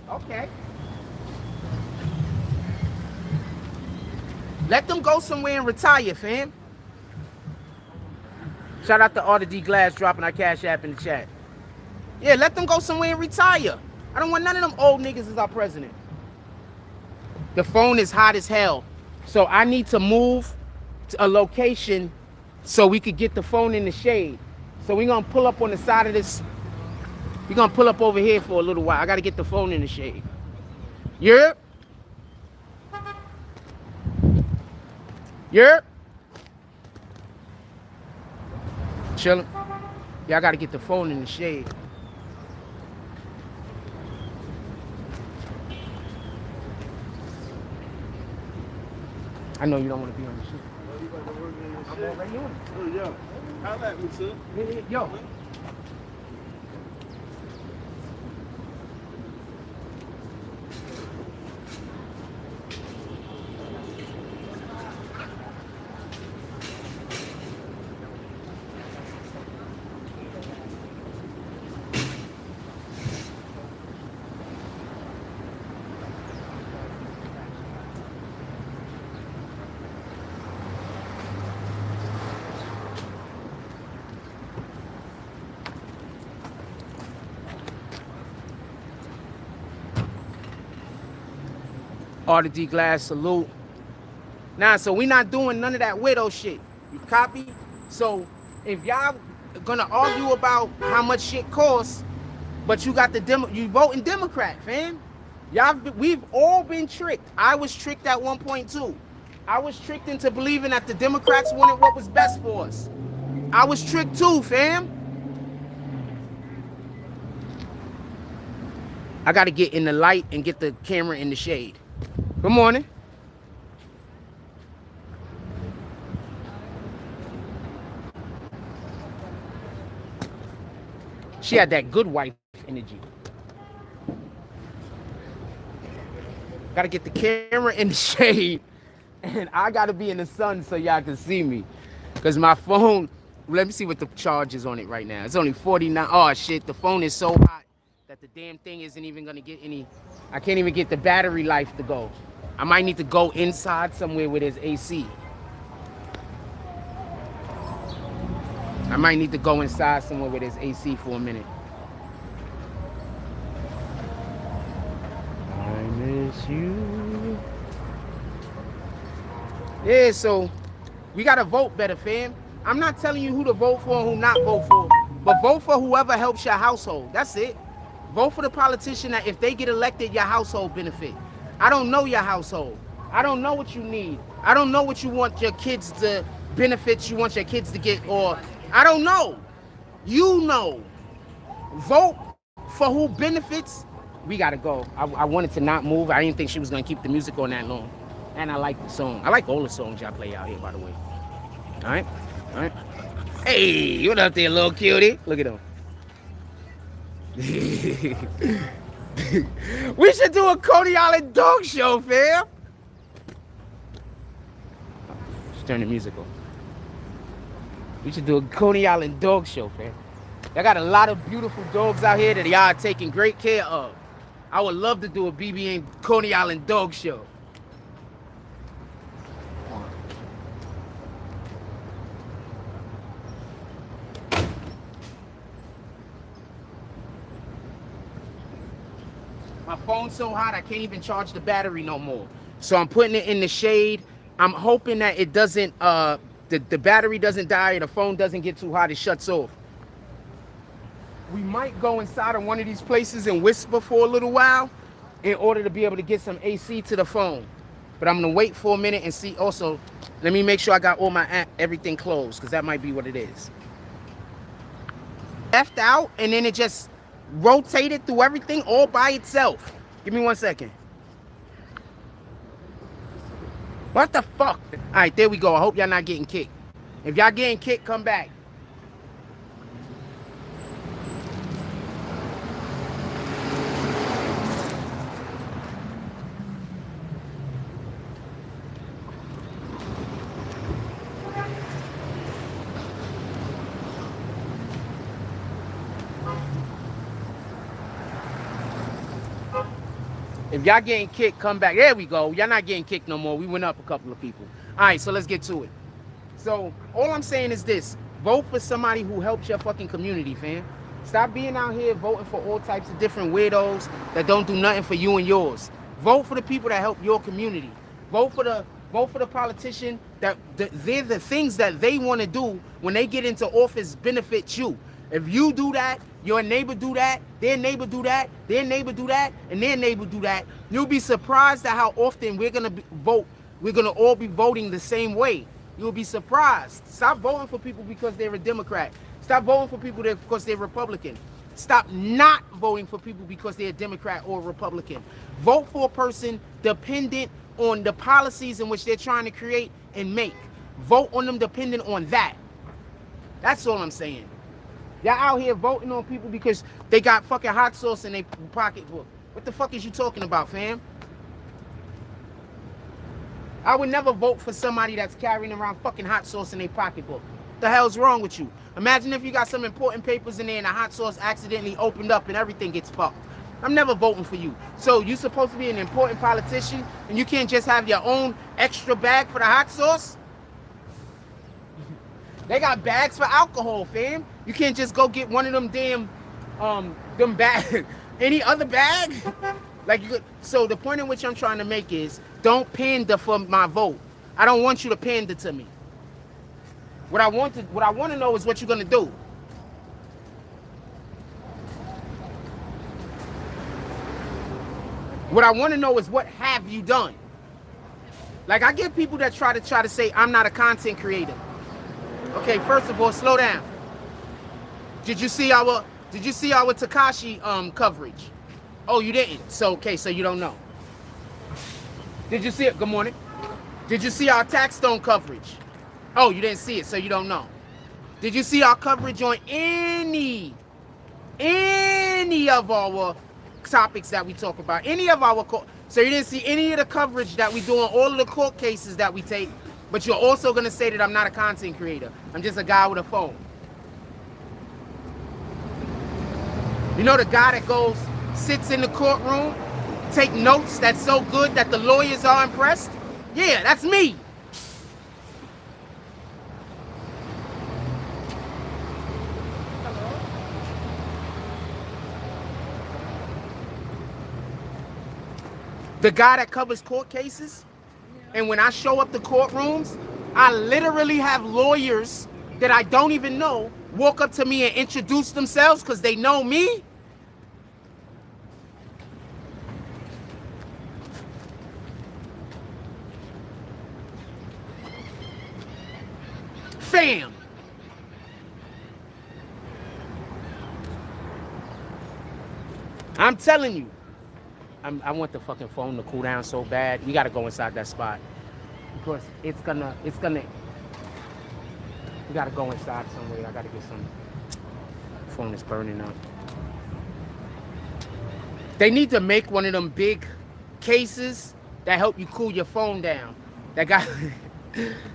Okay. Let them go somewhere and retire, fam. Shout out to Arthur D. Glass dropping our Cash App in the chat. Yeah, let them go somewhere and retire. I don't want none of them old niggas as our president. The phone is hot as hell. So I need to move to a location so we could get the phone in the shade. So we're going to pull up on the side of this. We're going to pull up over here for a little while. I got to get the phone in the shade. Yep. Yep. Chilling. Yeah, I got to get the phone in the shade. I know you don't want to be on the shit.
Oh, you about to work in
I'm
shit?
already on it.
Oh, yeah. Holla at me, son.
Yo. Arthur D. Glass, salute. Nah, so we not doing none of that widow shit. You copy? So if y'all gonna argue about how much shit costs, but you got you voting Democrat, fam. We've all been tricked. I was tricked at 1.2. I was tricked into believing that the Democrats wanted what was best for us. I was tricked too, fam. I got to get in the light and get the camera in the shade. Good morning. She had that good wife energy. Got to get the camera in the shade. And I got to be in the sun so y'all can see me. Because my phone, let me see what the charge is on it right now. It's only 49. Oh, shit. The phone is so hot that the damn thing isn't even going to get any. I can't even get the battery life to go. I might need to go inside somewhere where there's AC. I might need to go inside somewhere where there's AC for a minute. I miss you. Yeah, so we gotta vote better, fam. I'm not telling you who to vote for and who not vote for, but vote for whoever helps your household. That's it. Vote for the politician that if they get elected, your household benefit. I don't know your household. I don't know what you need. I don't know what you want your kids to benefits you want your kids to get, or I don't know. You know. Vote for who benefits. We gotta go. I wanted to not move. I didn't think she was gonna keep the music on that long. And I like the song. I like all the songs y'all play out here, by the way. All right? All right? Hey, what up there, little cutie? Look at him. We should do a Coney Island dog show, fam. Just turn the music on. We should do a Coney Island dog show, fam. Y'all got a lot of beautiful dogs out here that y'all are taking great care of. I would love to do a BBN Coney Island dog show. My phone's so hot I can't even charge the battery no more. So I'm putting it in the shade. I'm hoping that it doesn't, the battery doesn't die or the phone doesn't get too hot, it shuts off. We might go inside of one of these places and whisper for a little while in order to be able to get some AC to the phone. But I'm gonna wait for a minute and see. Also, let me make sure I got all my everything closed, because that might be what it is. Left out and then it just rotated through everything all by itself. Give me 1 second. What the fuck? All right, there we go. I hope y'all not getting kicked. If y'all getting kicked, come back. If y'all getting kicked, come back. There we go. Y'all not getting kicked no more. We went up a couple of people. All right, so let's get to it. So all I'm saying is this. Vote for somebody who helps your fucking community, fam. Stop being out here voting for all types of different weirdos that don't do nothing for you and yours. Vote for the people that help your community. Vote for the politician that they're the things that they want to do when they get into office benefit you. If you do that, your neighbor do that, their neighbor do that, their neighbor do that, and their neighbor do that, you'll be surprised at how often we're going to vote. We're going to all be voting the same way. You'll be surprised. Stop voting for people because they're a Democrat. Stop voting for people because they're Republican. Stop not voting for people because they're a Democrat or a Republican. Vote for a person dependent on the policies in which they're trying to create and make. Vote on them dependent on that. That's all I'm saying. Y'all out here voting on people because they got fucking hot sauce in their pocketbook. What the fuck is you talking about, fam? I would never vote for somebody that's carrying around fucking hot sauce in their pocketbook. What the hell's wrong with you? Imagine if you got some important papers in there and the hot sauce accidentally opened up and everything gets fucked. I'm never voting for you. So you're supposed to be an important politician and you can't just have your own extra bag for the hot sauce? They got bags for alcohol, fam. You can't just go get one of them damn, them bags. Any other bag? Like, so the point in which I'm trying to make is, don't pander for my vote. I don't want you to pander to me. What I want to know is what you're gonna do. What I want to know is what have you done? Like, I get people that try to say I'm not a content creator. Okay, first of all, slow down. Did you see our Tekashi coverage? Oh, you didn't. So okay, so you don't know. Did you see it? Good morning. Did you see our tax stone coverage? Oh, you didn't see it, so you don't know. Did you see our coverage on any of our topics that we talk about? Any of our court? So you didn't see any of the coverage that we do on all of the court cases that we take, but you're also gonna say that I'm not a content creator. I'm just a guy with a phone. You know the guy that goes, sits in the courtroom, take notes that's so good that the lawyers are impressed? Yeah, that's me. The guy that covers court cases, and when I show up to courtrooms, I literally have lawyers that I don't even know walk up to me and introduce themselves because they know me. Fam. I'm telling you. I want the fucking phone to cool down so bad. We gotta go inside that spot. Because it's gonna, we gotta go inside somewhere. I gotta get some, phone is burning up. They need to make one of them big cases that help you cool your phone down. That got,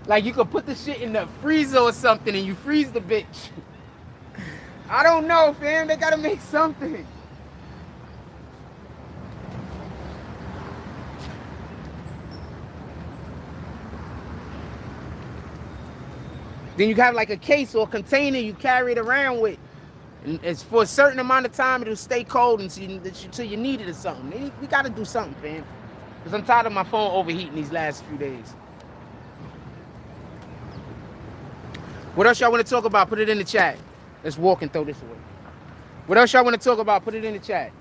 like you could put the shit in the freezer or something and you freeze the bitch. I don't know, fam. They gotta make something. Then you have like a case or a container you carry it around with. And it's for a certain amount of time, it'll stay cold until you need it or something. We gotta do something, fam. Because I'm tired of my phone overheating these last few days. What else y'all want to talk about? Put it in the chat. Let's walk and throw this away. What else y'all want to talk about? Put it in the chat.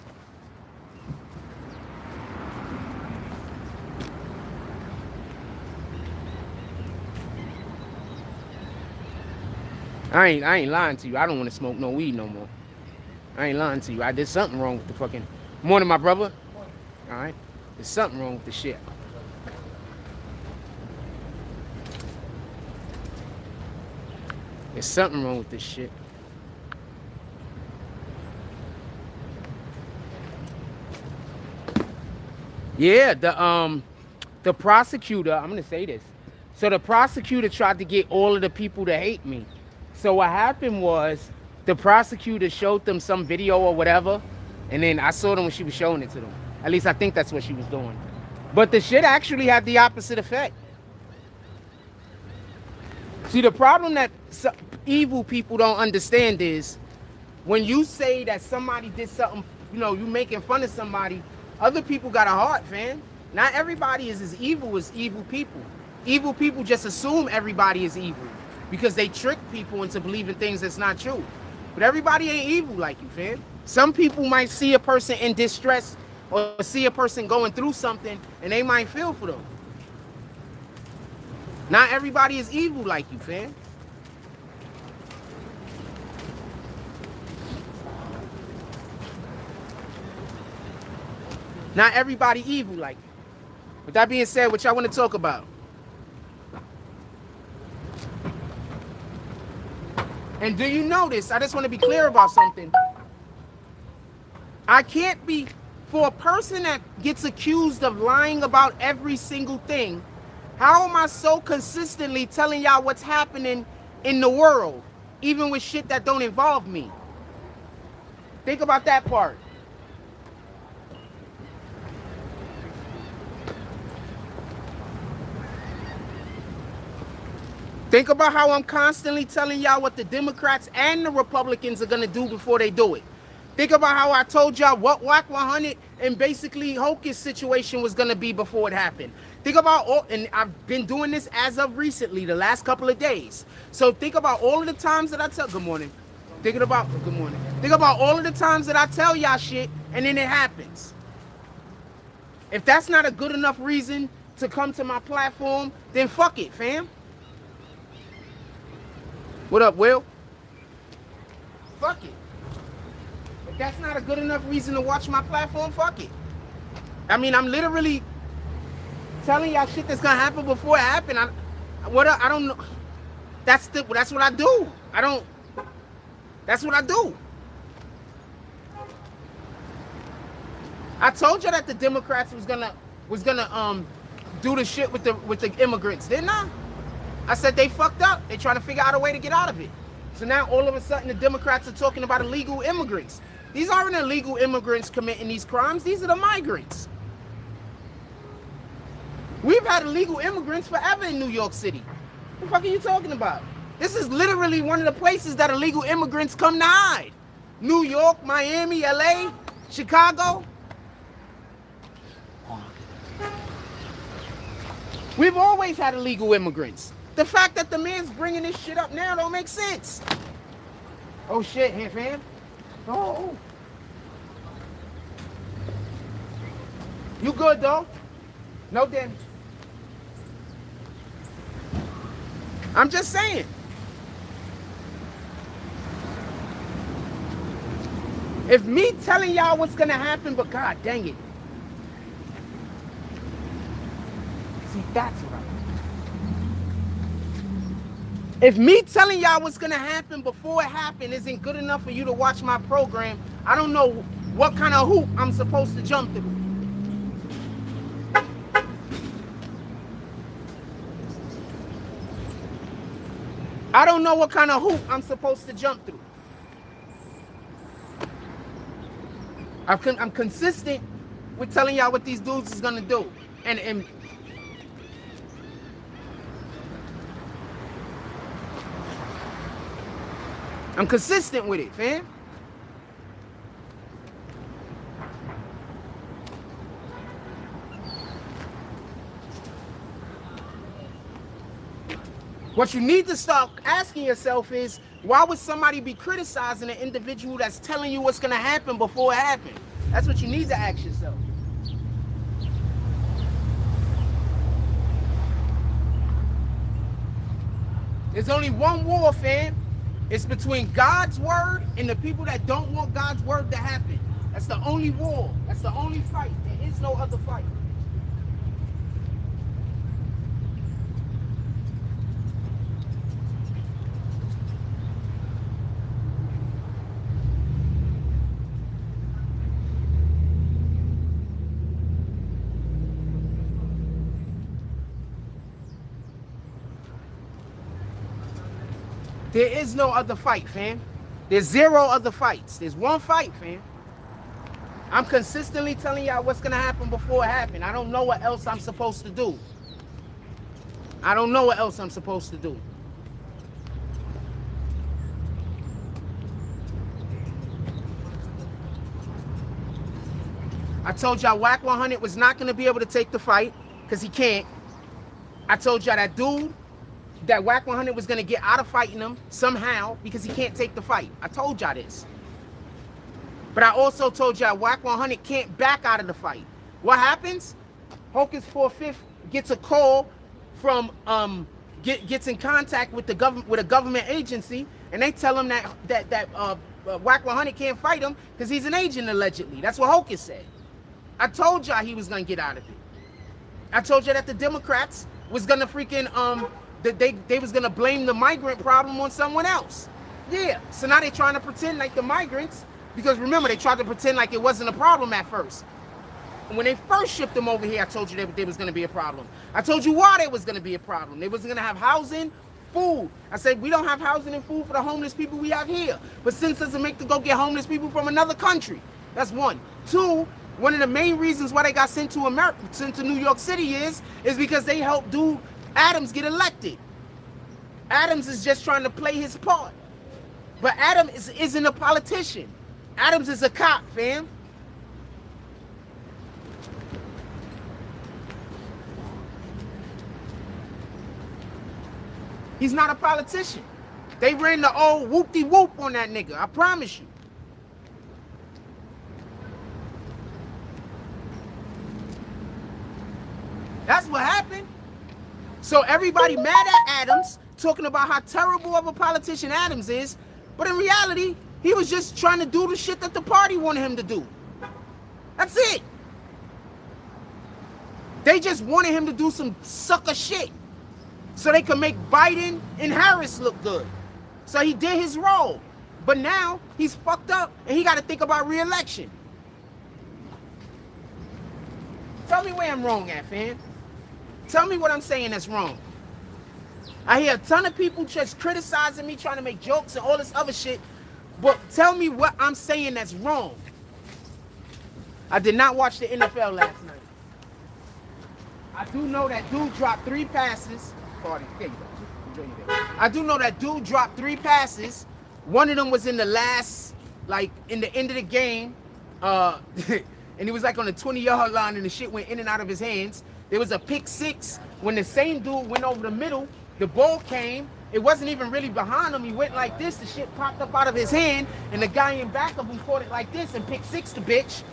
I ain't lying to you. I don't want to smoke no weed no more. I ain't lying to you. I did something wrong with the fucking... Morning, my brother. All right. There's something wrong with the shit. There's something wrong with this shit. Yeah, the prosecutor, I'm gonna say this. So the prosecutor tried to get all of the people to hate me. So what happened was the prosecutor showed them some video or whatever, and then I saw them when she was showing it to them. At least I think that's what she was doing. But the shit actually had the opposite effect. See, the problem that evil people don't understand is when you say that somebody did something, you know, you making fun of somebody, other people got a heart, fam. Not everybody is as evil as evil people. Evil people just assume everybody is evil because they trick people into believing things that's not true. But everybody ain't evil like you, fam. Some people might see a person in distress or see a person going through something and they might feel for them. Not everybody is evil like you, fam. Not everybody evil like you. With that being said, what y'all want to talk about? And do you notice, I just want to be clear about something. I can't be, for a person that gets accused of lying about every single thing, how am I so consistently telling y'all what's happening in the world, even with shit that don't involve me? Think about that part. Think about how I'm constantly telling y'all what the Democrats and the Republicans are going to do before they do it. Think about how I told y'all what Wack 100 and basically Hocus situation was going to be before it happened. Think about all, and I've been doing this as of recently, the last couple of days. So think about all of the times that I tell, good morning. Think about all of the times that I tell y'all shit and then it happens. If that's not a good enough reason to come to my platform, then fuck it, fam. What up, Will? Fuck it. If that's not a good enough reason to watch my platform, fuck it. I mean, I'm literally telling y'all shit that's gonna happen before it happened. I don't know. That's what I do. That's what I do. I told you that the Democrats was gonna do the shit with the immigrants, didn't I? I said they fucked up. They trying to figure out a way to get out of it. So now all of a sudden the Democrats are talking about illegal immigrants. These aren't illegal immigrants committing these crimes. These are the migrants. We've had illegal immigrants forever in New York City. What the fuck are you talking about? This is literally one of the places that illegal immigrants come to hide. New York, Miami, LA, Chicago. We've always had illegal immigrants. The fact that the man's bringing this shit up now don't make sense. Oh shit, here, fam. Oh. You good though? No damage. I'm just saying. If me telling y'all what's gonna happen, but god dang it. See, that's right. If me telling y'all what's gonna happen before it happened isn't good enough for you to watch my program, I don't know what kind of hoop I'm supposed to jump through. I don't know what kind of hoop I'm supposed to jump through. I'm consistent with telling y'all what these dudes is gonna do. And I'm consistent with it, fam. What you need to start asking yourself is, why would somebody be criticizing an individual that's telling you what's gonna happen before it happens? That's what you need to ask yourself. There's only one war, fam. It's between God's word and the people that don't want God's word to happen. That's the only war. That's the only fight. There is no other fight. There is no other fight, fam. There's zero other fights. There's one fight, fam. I'm consistently telling y'all what's gonna happen before it happens. I don't know what else I'm supposed to do. I don't know what else I'm supposed to do. I told y'all Wack 100 was not gonna be able to take the fight because he can't. I told y'all that dude, that Wack 100 was gonna get out of fighting him somehow because he can't take the fight. I told y'all this. But I also told y'all Wack 100 can't back out of the fight. What happens? Hocus 4/5 gets a call from gets in contact with the government, with a government agency, and they tell him that Wack 100 can't fight him because he's an agent allegedly. That's what Hocus said. I told y'all he was gonna get out of it. I told you that the Democrats was gonna freaking that they was gonna blame the migrant problem on someone else. Yeah, so now they're trying to pretend like the migrants, because remember, they tried to pretend like it wasn't a problem at first. And when they first shipped them over here, I told you that there was gonna be a problem. I told you why there was gonna be a problem. They wasn't gonna have housing, food. I said, we don't have housing and food for the homeless people we have here. But since doesn't make to go get homeless people from another country. That's one. Two, one of the main reasons why they got sent to America, sent to New York City is because they helped dude Adams get elected. Adams is just trying to play his part. But Adams isn't a politician. Adams is a cop, fam. He's not a politician. They ran the old whoop-de-whoop on that nigga, I promise you. That's what happened. So everybody mad at Adams, talking about how terrible of a politician Adams is, but in reality, he was just trying to do the shit that the party wanted him to do. That's it. They just wanted him to do some sucker shit so they could make Biden and Harris look good. So he did his role. But now he's fucked up and he got to think about re-election. Tell me where I'm wrong at, fam. Tell me what I'm saying that's wrong. I hear a ton of people just criticizing me, trying to make jokes and all this other shit. But tell me what I'm saying that's wrong. I did not watch the NFL last night. I do know that dude dropped 3 passes. Party, there you go. Enjoy your day. I do know that dude dropped 3 passes. One of them was in the last, like, in the end of the game. And he was like on the 20-yard line and the shit went in and out of his hands. There was a pick 6 when the same dude went over the middle. The ball came. It wasn't even really behind him. He went like this. The shit popped up out of his hand. And the guy in back of him caught it like this and picked 6 the bitch.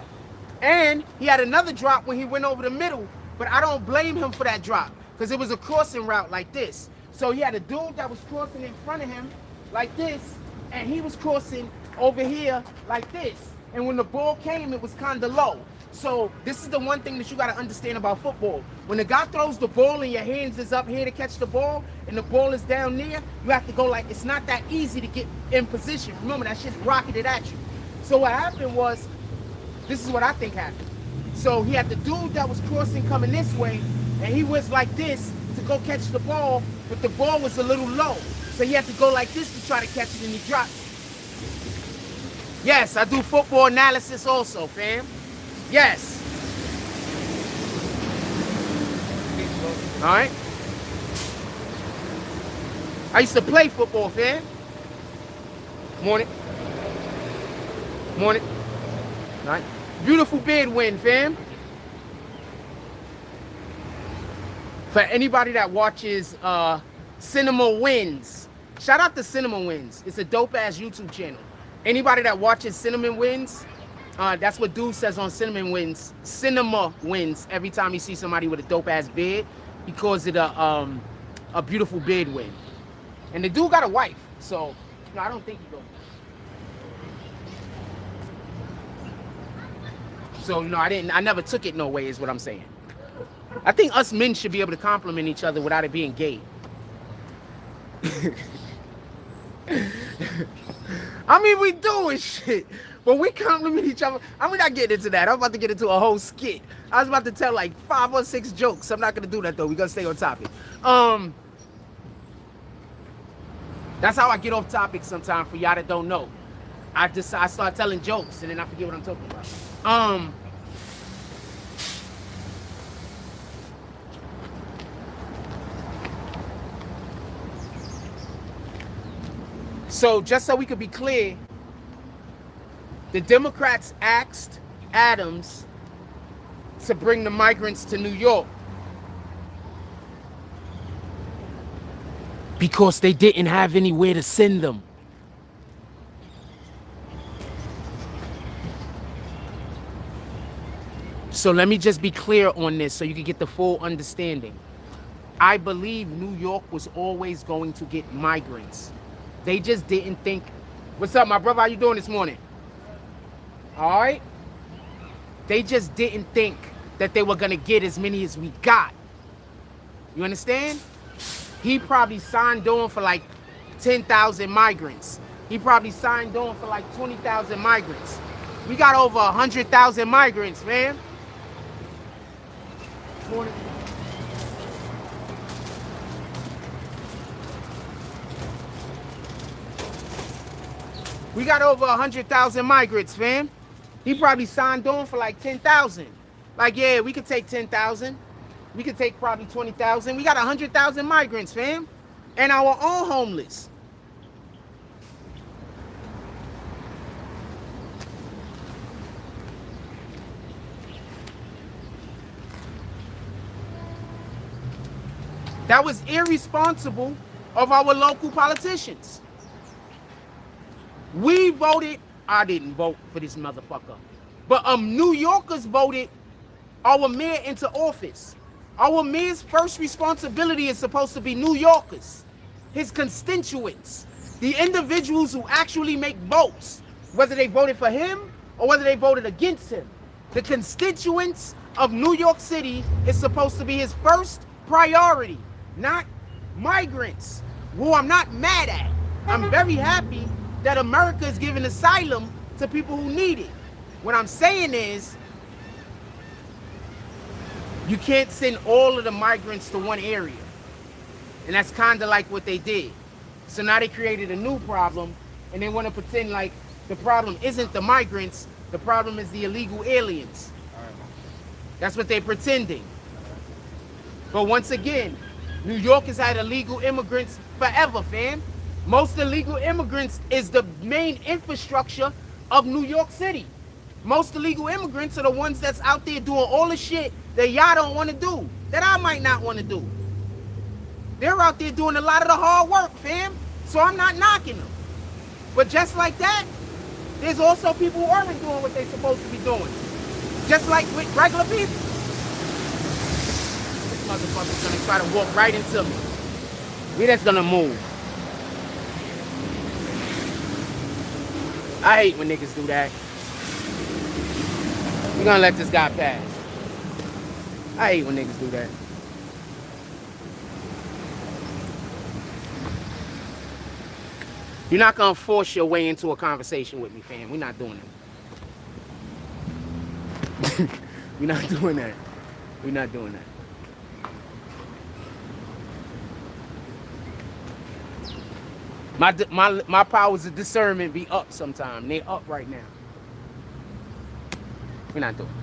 And he had another drop when he went over the middle. But I don't blame him for that drop because it was a crossing route like this. So he had a dude that was crossing in front of him like this. And he was crossing over here like this. And when the ball came, it was kind of low. So this is the one thing that you got to understand about football. When the guy throws the ball and your hands is up here to catch the ball and the ball is down there, you have to go like, it's not that easy to get in position. Remember, that shit's rocketed at you. So what happened was, this is what I think happened. So he had the dude that was crossing coming this way, and he was like this to go catch the ball, but the ball was a little low. So he had to go like this to try to catch it, and he dropped it. Yes, I do football analysis also, fam. Yes. All right. I used to play football, fam. Morning. Morning. All right. Beautiful bid win, fam. For anybody that watches Cinema Wins, shout out to Cinema Wins. It's a dope-ass YouTube channel. Anybody that watches Cinnamon Wins, that's what dude says on Cinnamon Wins. Cinema Wins. Every time he sees somebody with a dope-ass bid, he calls it a beautiful bid win. And the dude got a wife, so I don't think he goes. So I never took it no way, is what I'm saying. I think us men should be able to compliment each other without it being gay. I mean, we doing shit, but we compliment each other. I'm not getting into that. I'm about to get into a whole skit. I was about to tell like 5 or 6 jokes. I'm not gonna do that though. We're gonna stay on topic. That's how I get off topic sometimes. For y'all that don't know, I start telling jokes and then I forget what I'm talking about. So just so we could be clear, the Democrats asked Adams to bring the migrants to New York because they didn't have anywhere to send them. So let me just be clear on this so you can get the full understanding. I believe New York was always going to get migrants. They just didn't think. What's up, my brother? How you doing this morning? All right. They just didn't think that they were going to get as many as we got. You understand? He probably signed on for like 10,000 migrants. He probably signed on for like 20,000 migrants. We got over 100,000 migrants, man. Morning. We got over 100,000 migrants, fam. He probably signed on for like 10,000. Like, yeah, we could take 10,000. We could take probably 20,000. We got 100,000 migrants, fam. And our own homeless. That was irresponsible of our local politicians. We voted, I didn't vote for this motherfucker, but New Yorkers voted our mayor into office. Our mayor's first responsibility is supposed to be New Yorkers, his constituents, the individuals who actually make votes, whether they voted for him or whether they voted against him. The constituents of New York City is supposed to be his first priority, not migrants, who I'm not mad at. I'm very happy that America is giving asylum to people who need it. What I'm saying is, you can't send all of the migrants to one area. And that's kind of like what they did. So now they created a new problem, and they want to pretend like the problem isn't the migrants, the problem is the illegal aliens. That's what they're pretending. But once again, New York has had illegal immigrants forever, fam. Most illegal immigrants is the main infrastructure of New York City. Most illegal immigrants are the ones that's out there doing all the shit that y'all don't want to do, that I might not want to do. They're out there doing a lot of the hard work, fam. So I'm not knocking them. But just like that, there's also people who aren't doing what they're supposed to be doing. Just like with regular people. This motherfucker's gonna try to walk right into me. We just gonna move. I hate when niggas do that. We're gonna let this guy pass. I hate when niggas do that. You're not gonna force your way into a conversation with me, fam. We're not doing that. We're not doing that. We're not doing that. My powers of discernment be up sometime. They up right now. We're not doing it.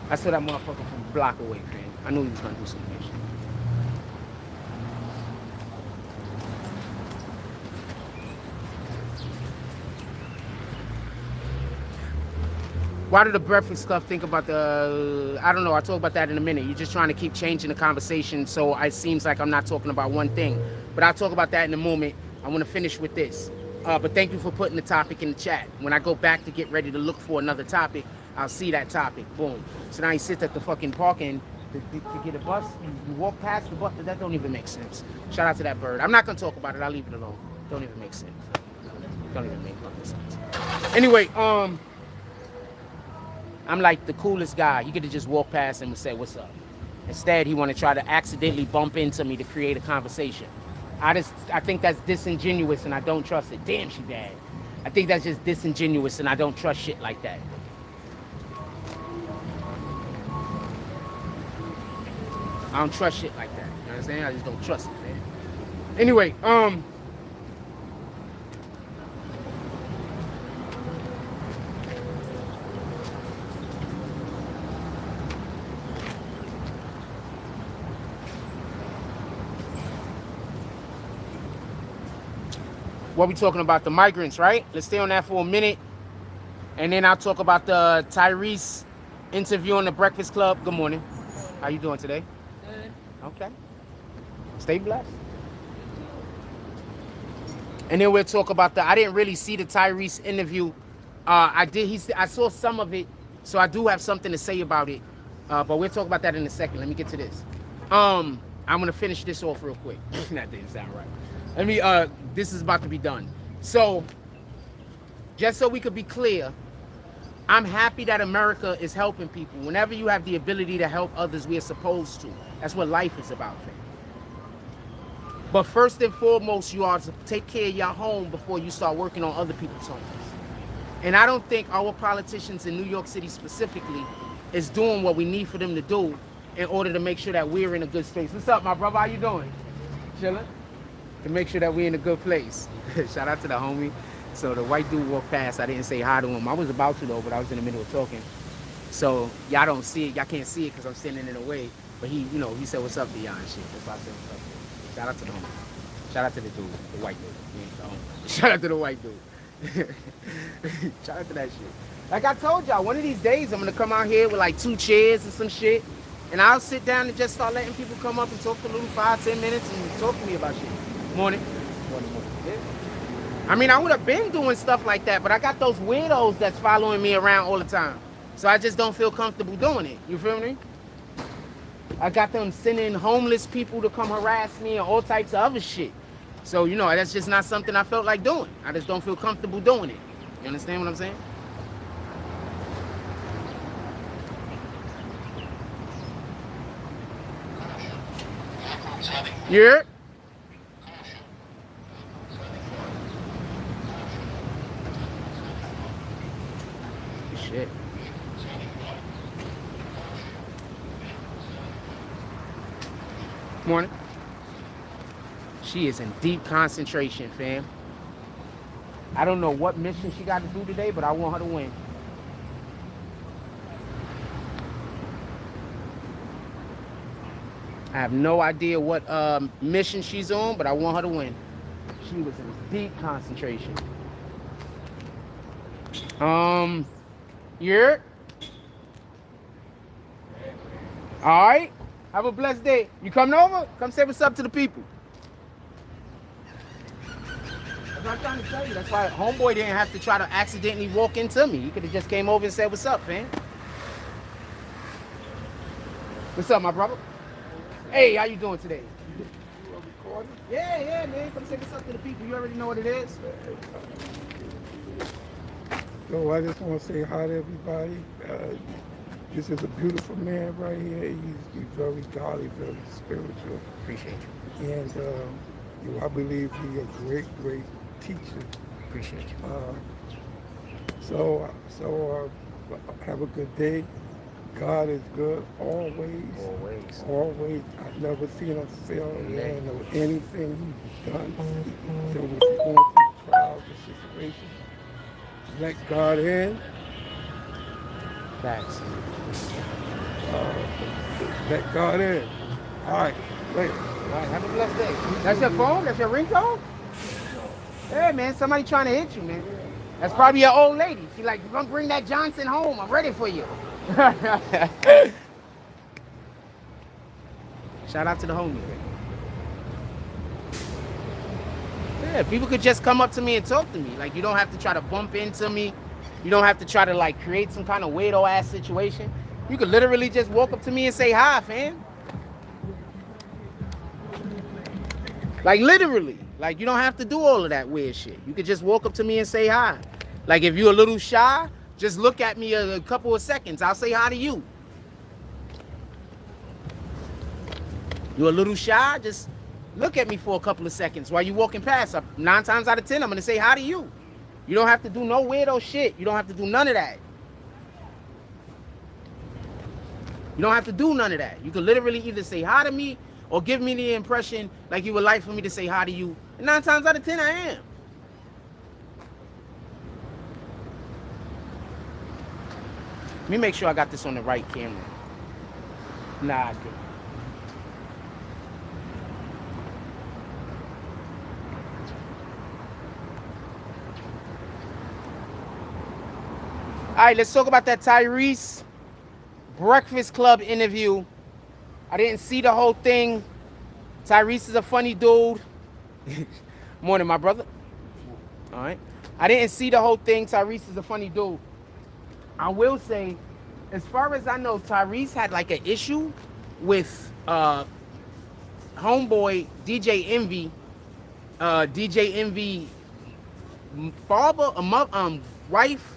I saw that motherfucker from a block away, man. I knew he was gonna do some shit. Why did the Breakfast Club think about the, I don't know, I'll talk about that in a minute. You're just trying to keep changing the conversation, so it seems like I'm not talking about one thing. But I'll talk about that in a moment. I want to finish with this. But thank you for putting the topic in the chat. When I go back to get ready to look for another topic, I'll see that topic. Boom. So now you sit at the fucking parking to get a bus, and you walk past the bus. That don't even make sense. Shout out to that bird. I'm not going to talk about it. I'll leave it alone. Don't even make sense. Don't even make fucking sense. Anyway, I'm like the coolest guy. You get to just walk past him and say, what's up? Instead, he want to try to accidentally bump into me to create a conversation. I think that's disingenuous and I don't trust it. Damn, she bad. I think that's just disingenuous and I don't trust shit like that. I don't trust shit like that. You understand? I just don't trust it, man. Anyway, what we talking about? The migrants, right? Let's stay on that for a minute. And then I'll talk about the Tyrese interview on the Breakfast Club. Good morning. How you doing today?
Good.
Okay. Stay blessed. And then we'll talk about I didn't really see the Tyrese interview. I saw some of it, so I do have something to say about it. But we'll talk about that in a second. Let me get to this. I'm gonna finish this off real quick. That didn't sound right. Let me, this is about to be done. So, just so we could be clear, I'm happy that America is helping people. Whenever you have the ability to help others, we are supposed to. That's what life is about, fam. But first and foremost, you are to take care of your home before you start working on other people's homes. And I don't think our politicians in New York City specifically is doing what we need for them to do in order to make sure that we're in a good space. What's up, my brother? How you doing? Chilling? To make sure that we're in a good place. Shout out to the homie. So the white dude walked past. I didn't say hi to him. I was about to though, but I was in the middle of talking. So y'all don't see it. Y'all can't see it because I'm standing in the way. But he, you know, he said, what's up to y'all and shit. That's why I said what's up to him. Shout out to the homie. Shout out to the dude, the white dude. He ain't the homie. Shout out to the white dude. Shout out to that shit. Like I told y'all, one of these days I'm gonna come out here with like 2 chairs and some shit. And I'll sit down and just start letting people come up and talk for a little 5-10 minutes and talk to me about shit. Morning. Morning. Yeah. I mean, I would have been doing stuff like that, but I got those weirdos that's following me around all the time. So I just don't feel comfortable doing it. You feel me? I got them sending homeless people to come harass me and all types of other shit. So, you know, that's just not something I felt like doing. I just don't feel comfortable doing it. You understand what I'm saying? Yeah. Shit. Morning. She is in deep concentration, fam. I don't know what mission she got to do today, but I want her to win. I have no idea what mission she's on, but I want her to win. She was in deep concentration. Yeah. All right. Have a blessed day. You coming over? Come say what's up to the people. That's what I'm trying to tell you. That's why homeboy didn't have to try to accidentally walk into me. He could have just came over and said what's up, fam. What's up, my brother? Hey, how you doing today?
You are recording?
Yeah, man. Come say what's up to the people. You already know what it is.
So I just want to say hi to everybody. This is a beautiful man right here. He's very godly, very spiritual.
Appreciate you.
And I believe he's a great, great teacher.
Appreciate you.
So have a good day. God is good always.
Always.
Always. I've never seen him fail
Amen.
or anything he's done. So if you're going through trials or situations, let God in.
Facts.
Let God in. All right. Later.
All right, have a blessed day. That's your phone? That's your ringtone? Hey, man, somebody trying to hit you, man. That's probably your old lady. She like, come bring that Johnson home. I'm ready for you. Shout out to the homie. Yeah, people could just come up to me and talk to me. Like, you don't have to try to bump into me. You don't have to try to, like, create some kind of weirdo-ass situation. You could literally just walk up to me and say hi, fam. Like, literally. Like, you don't have to do all of that weird shit. You could just walk up to me and say hi. Like, if you're a little shy, just look at me a couple of seconds. I'll say hi to you. You're a little shy, just look at me for a couple of seconds while you're walking past. 9 times out of 10, I'm going to say hi to you. You don't have to do no weirdo shit. You don't have to do none of that. You don't have to do none of that. You can literally either say hi to me or give me the impression like you would like for me to say hi to you. And 9 times out of 10, I am. Let me make sure I got this on the right camera. Nah, I didn't. All right, let's talk about that Tyrese Breakfast Club interview. I didn't see the whole thing. Tyrese is a funny dude. Morning, my brother. All right. I didn't see the whole thing. Tyrese is a funny dude. I will say, as far as I know, Tyrese had like an issue with homeboy DJ Envy. DJ Envy father, wife.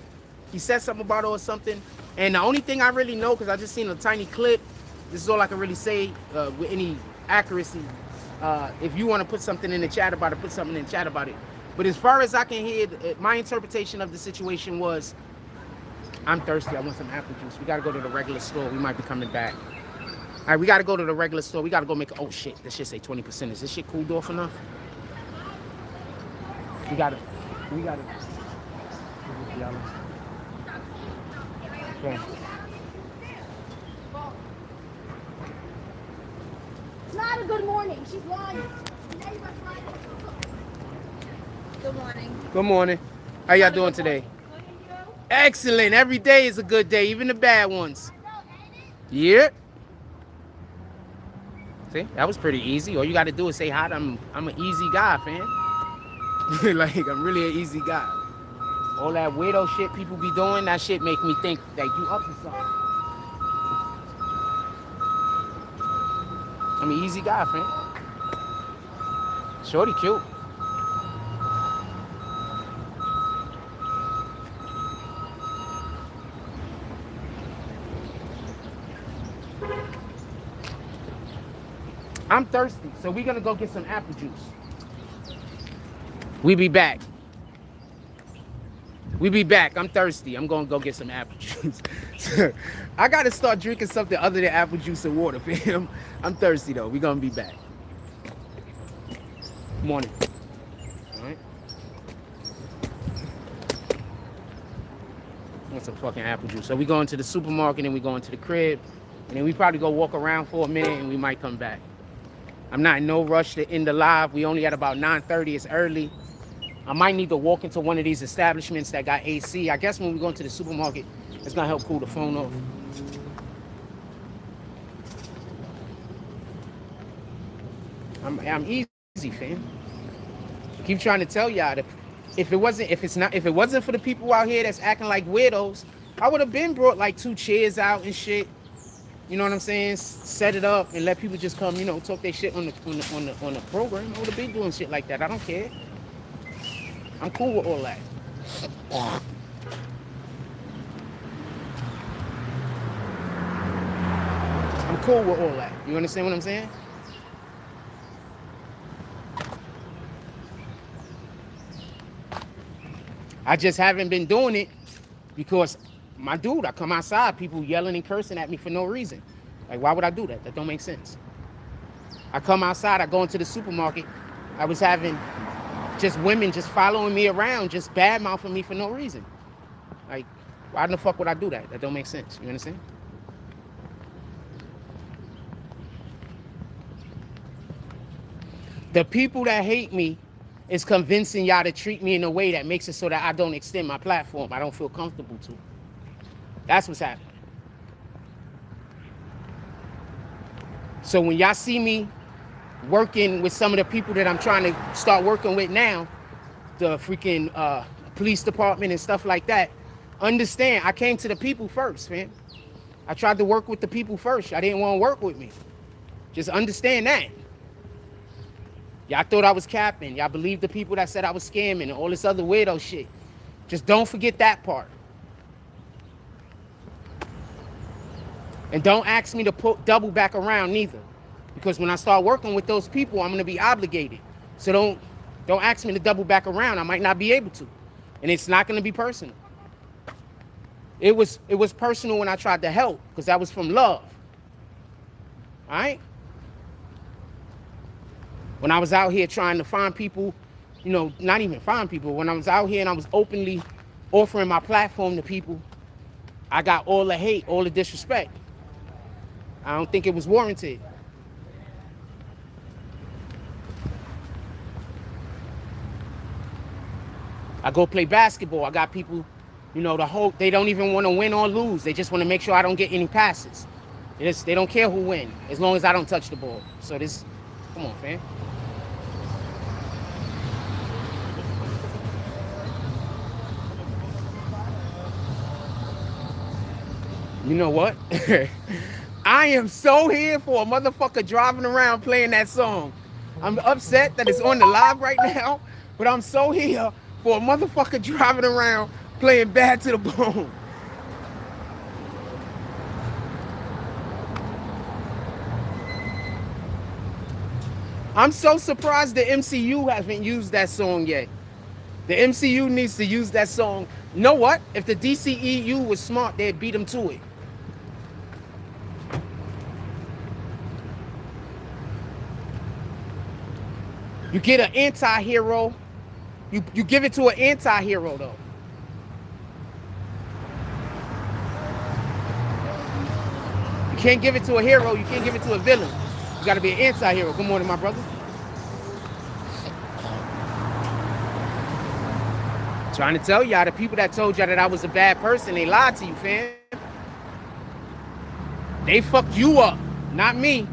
He said something about her or something. And the only thing I really know, because I just seen a tiny clip, this is all I can really say with any accuracy. If you want to put something in the chat about it, put something in the chat about it. But as far as I can hear, my interpretation of the situation was, I'm thirsty. I want some apple juice. We got to go to the regular store. We might be coming back. All right, we got to go to the regular store. We got to go make, oh shit, this shit say 20%. Is this shit cooled off enough? We got to. Okay.
It's not a good morning. She's lying. Good morning.
Good morning. How y'all doing today? Excellent. Every day is a good day, even the bad ones. Yeah. See, that was pretty easy. All you got to do is say hi. I'm an easy guy, fam. Like, I'm really an easy guy. All that weirdo shit people be doing, that shit make me think that you up to something. I'm an easy guy, fam. Shorty cute. I'm thirsty, so we're gonna go get some apple juice. We be back. We be back. I'm thirsty. I'm gonna go get some apple juice. I gotta start drinking something other than apple juice and water, fam. I'm thirsty though. We gonna be back. Morning. All right. Want some fucking apple juice. So we going to the supermarket and we going to the crib, and then we probably go walk around for a minute and we might come back. I'm not in no rush to end the live. We only at about 9:30. It's early. I might need to walk into one of these establishments that got AC. I guess when we go into the supermarket, it's gonna help cool the phone off. I'm easy, fam. Keep trying to tell y'all that if it wasn't for the people out here that's acting like weirdos, I would have been brought like 2 chairs out and shit. You know what I'm saying? Set it up and let people just come, you know, talk their shit on the program. I would have been doing shit like that. I don't care. I'm cool with all that. I'm cool with all that. You understand what I'm saying? I just haven't been doing it because, my dude, I come outside, people yelling and cursing at me for no reason. Like, why would I do that? That don't make sense. I come outside, I go into the supermarket. I was having just women just following me around, just bad-mouthing me for no reason. Like, why the fuck would I do that? That don't make sense. You understand? The people that hate me is convincing y'all to treat me in a way that makes it so that I don't extend my platform. I don't feel comfortable to. That's what's happening. So when y'all see me working with some of the people that I'm trying to start working with now, the freaking police department and stuff like that, understand I came to the people first, man. I tried to work with the people first. Y'all didn't want to work with me. Just understand that. Y'all thought I was capping. Y'all believed the people that said I was scamming and all this other weirdo shit. Just don't forget that part. And don't ask me to double back around neither. Because when I start working with those people, I'm going to be obligated. So don't ask me to double back around. I might not be able to. And it's not going to be personal. It was personal when I tried to help because that was from love. All right? When I was out here trying to find people, you know, not even find people. When I was out here and I was openly offering my platform to people, I got all the hate, all the disrespect. I don't think it was warranted. I go play basketball. I got people, you know, they don't even want to win or lose. They just want to make sure I don't get any passes. They don't care who wins as long as I don't touch the ball. So come on, fam. You know what? I am so here for a motherfucker driving around playing that song. I'm upset that it's on the live right now, but I'm so here for a motherfucker driving around playing Bad to the Bone. I'm so surprised the MCU haven't used that song yet. The MCU needs to use that song. You know what? If the DCEU was smart, they'd beat them to it. You get an anti-hero. You give it to an anti-hero, though. You can't give it to a hero. You can't give it to a villain. You got to be an anti-hero. Good morning, my brother. Trying to tell y'all, the people that told y'all that I was a bad person, they lied to you, fam. They fucked you up, not me.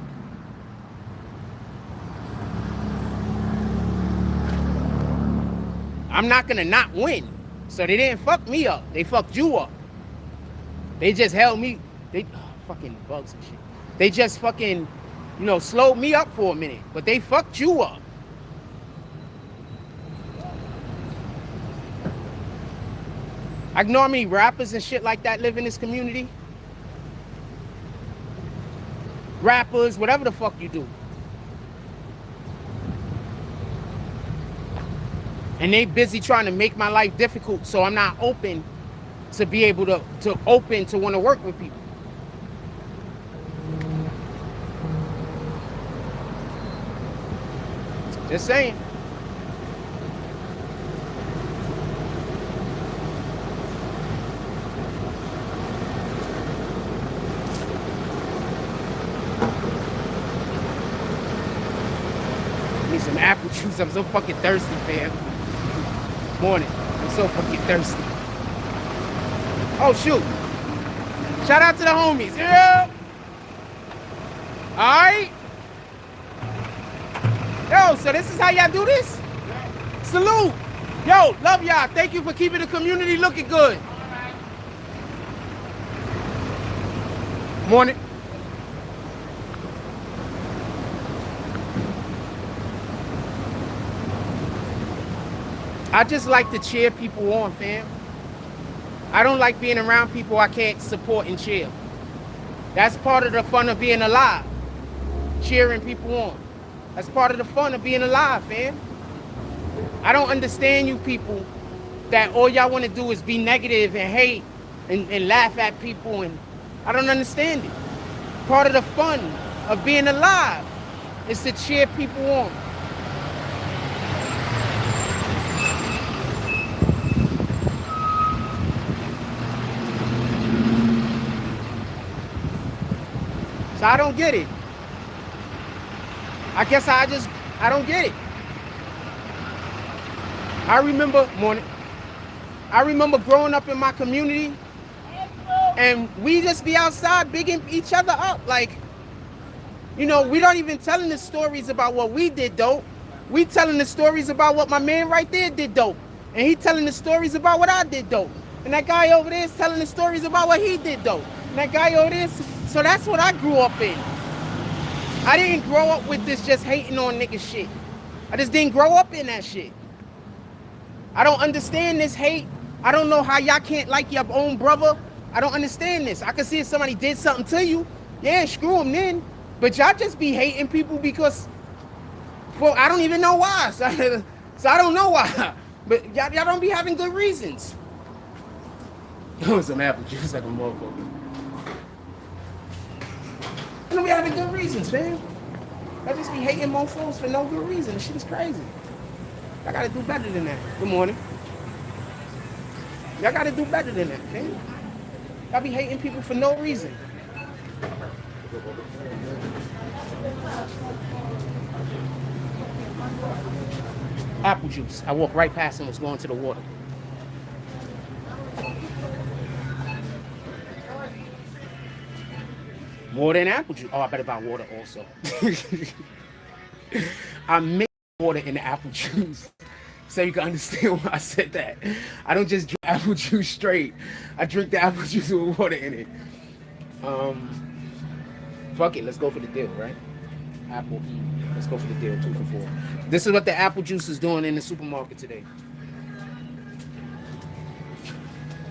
I'm not gonna not win. So they didn't fuck me up. They fucked you up. They just held me. Fucking bugs and shit. They just fucking you know, slowed me up for a minute, but they fucked you up. I know how many rappers and shit like that live in this community. Rappers, whatever the fuck you do. And they busy trying to make my life difficult, so I'm not open to be able to open to want to work with people. Just saying. Need some apple juice. I'm so fucking thirsty, fam. Morning. I'm so fucking thirsty. Oh, shoot. Shout out to the homies. Yeah. All right. Yo, so this is how y'all do this? Salute. Yo, love y'all. Thank you for keeping the community looking good. Morning. I just like to cheer people on, fam. I don't like being around people I can't support and cheer. That's part of the fun of being alive. Cheering people on. That's part of the fun of being alive, fam. I don't understand you people that all y'all want to do is be negative and hate and laugh at people, and I don't understand it. Part of the fun of being alive is to cheer people on. So I don't get it. I guess I don't get it. I remember growing up in my community, and we just be outside bigging each other up. Like, you know, we don't even telling the stories about what we did dope. We telling the stories about what my man right there did dope. And he telling the stories about what I did dope. And that guy over there is telling the stories about what he did dope. And that guy over there, so that's what I grew up in. I didn't grow up with this just hating on nigga shit. I just didn't grow up in that shit. I don't understand this hate. I don't know how y'all can't like your own brother. I don't understand this. I can see if somebody did something to you. Yeah, screw them then. But y'all just be hating people because, well, I don't even know why. So I don't know why. But y'all don't be having good reasons. Some apple juice like a motherfucker. I don't be having good reasons, man. I just be hating motherfuckers for no good reason. This shit is crazy. I gotta do better than that. Good morning. Y'all gotta do better than that, man. Y'all be hating people for no reason. Apple juice. I walked right past him, was going to the water. Water and apple juice. Oh, I better buy water also. I mix water in the apple juice so you can understand why I said that. I don't just drink apple juice straight. I drink the apple juice with water in it. Fuck it, let's go for the deal, right? Apple E. Let's go for the deal, 2 for 4. This is what the apple juice is doing in the supermarket today.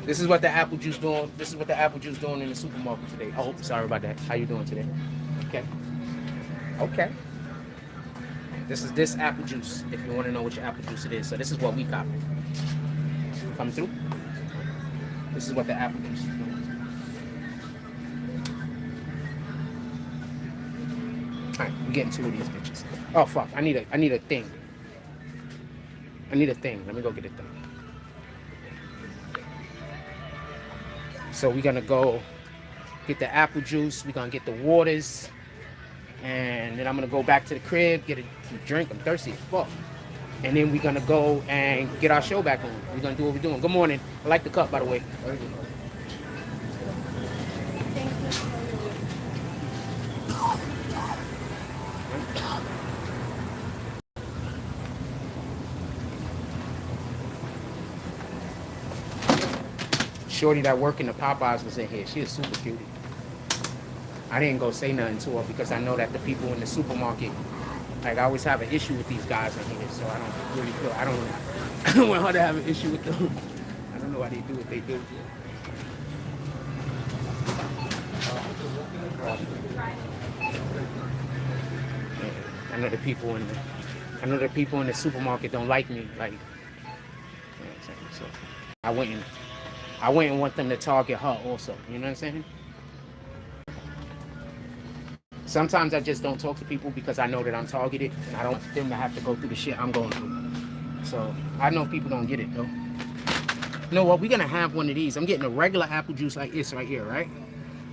This is what the apple juice doing. This is what the apple juice doing in the supermarket today. Oh, sorry about that. How you doing today? Okay. Okay. This is this apple juice. If you want to know which apple juice it is, so this is what we copy. Coming through. This is what the apple juice is doing. All right, we're getting 2 of these bitches. Oh fuck! I need a thing. I need a thing. Let me go get a thing. So we're gonna go get the apple juice. We're gonna get the waters, and then I'm gonna go back to the crib, get a drink. I'm thirsty as fuck. And then we're gonna go and get our show back on. We're gonna do what we're doing. Good morning. I like the cup, by the way. Shorty that work in the Popeyes was in here. She is super cutie. I didn't go say nothing to her because I know that the people in the supermarket, like, I always have an issue with these guys in here, so I don't really feel, I don't want her to have an issue with them. I don't know why they do what they do. I know the people in the supermarket don't like me, like, you know what I'm saying? So I wouldn't want them to target her also, you know what I'm saying? Sometimes I just don't talk to people because I know that I'm targeted and I don't want them to have to go through the shit I'm going through. So I know people don't get it though. You know what? We're gonna have one of these. I'm getting a regular apple juice like this right here, right?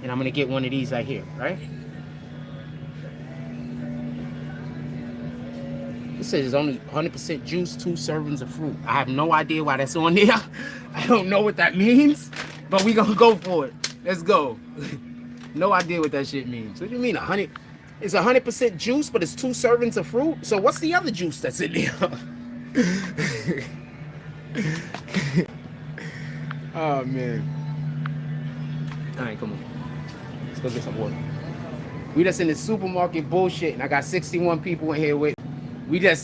And I'm gonna get one of these right here, right? It says it's only 100% juice, 2 servings of fruit. I have no idea why that's on there. I don't know what that means, but we gonna go for it. Let's go. No idea what that shit means. What do you mean 100? It's 100% juice, but it's 2 servings of fruit. So what's the other juice that's in there? Oh man. All right, come on. Let's go get some water. We just in the supermarket bullshit, and I got 61 people in here with. We are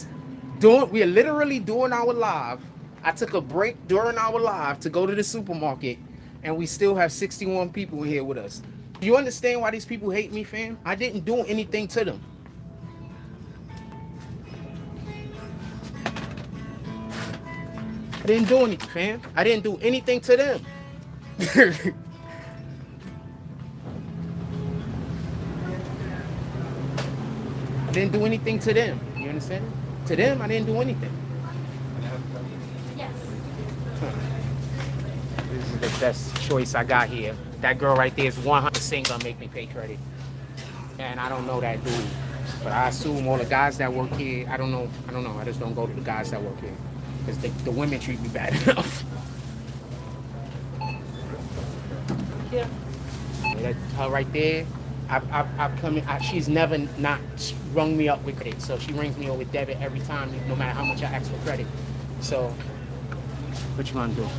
literally doing our live. I took a break during our live to go to the supermarket, and we still have 61 people in here with us. Do you understand why these people hate me, fam? I didn't do anything to them. I didn't do anything, fam. I didn't do anything to them. I didn't do anything to them. You understand? To them, I didn't do anything.
Yes.
This is the best choice I got here. That girl right there is 100% gonna make me pay credit. And I don't know that dude. But I assume all the guys that work here, I don't know. I just don't go to the guys that work here. Because the women treat me bad enough. Yeah. That, her right there, I've come in, she's never not rung me up with credit. So she rings me up with debit every time, no matter how much I ask for credit. So, what you gonna do?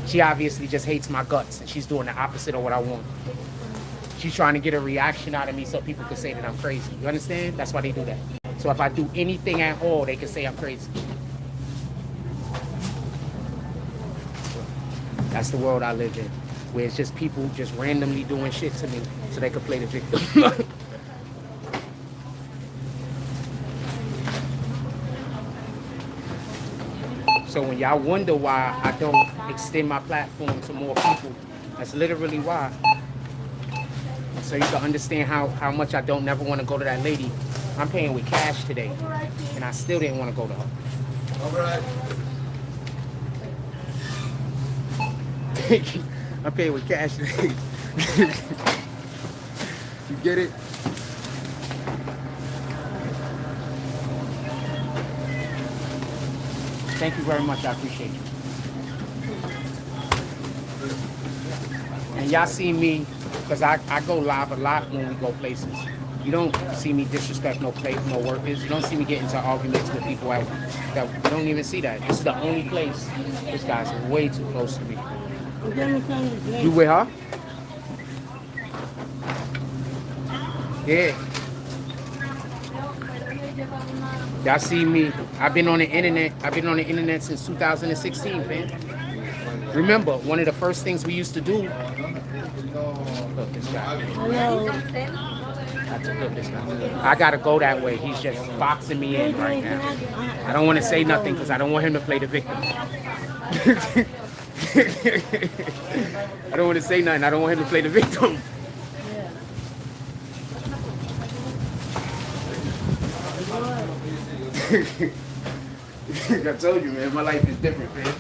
She obviously just hates my guts, and she's doing the opposite of what I want. She's trying to get a reaction out of me so people can say that I'm crazy. You understand? That's why they do that. So if I do anything at all, they can say I'm crazy. That's the world I live in, where it's just people just randomly doing shit to me so they can play the victim. So when y'all wonder why I don't extend my platform to more people, that's literally why. So you can understand how much I don't never want to go to that lady. I'm paying with cash today, and I still didn't want to go to her. All right. I'm paying with cash today. You get it? Thank you very much. I appreciate you. And y'all see me, because I go live a lot when we go places. You don't see me disrespect no workers. You don't see me get into arguments with people that you don't even see that. This is the only place. This guy's way too close to me. You with her? Yeah. Y'all see me. I've been on the internet since 2016, man. Remember, one of the first things we used to do. Look, this guy.
Hello.
Look, this guy. I gotta go that way. He's just boxing me in right now. I don't want to say nothing because I don't want him to play the victim. I don't want to say nothing. I don't want him to play the victim. I told you, man, my life is different, man.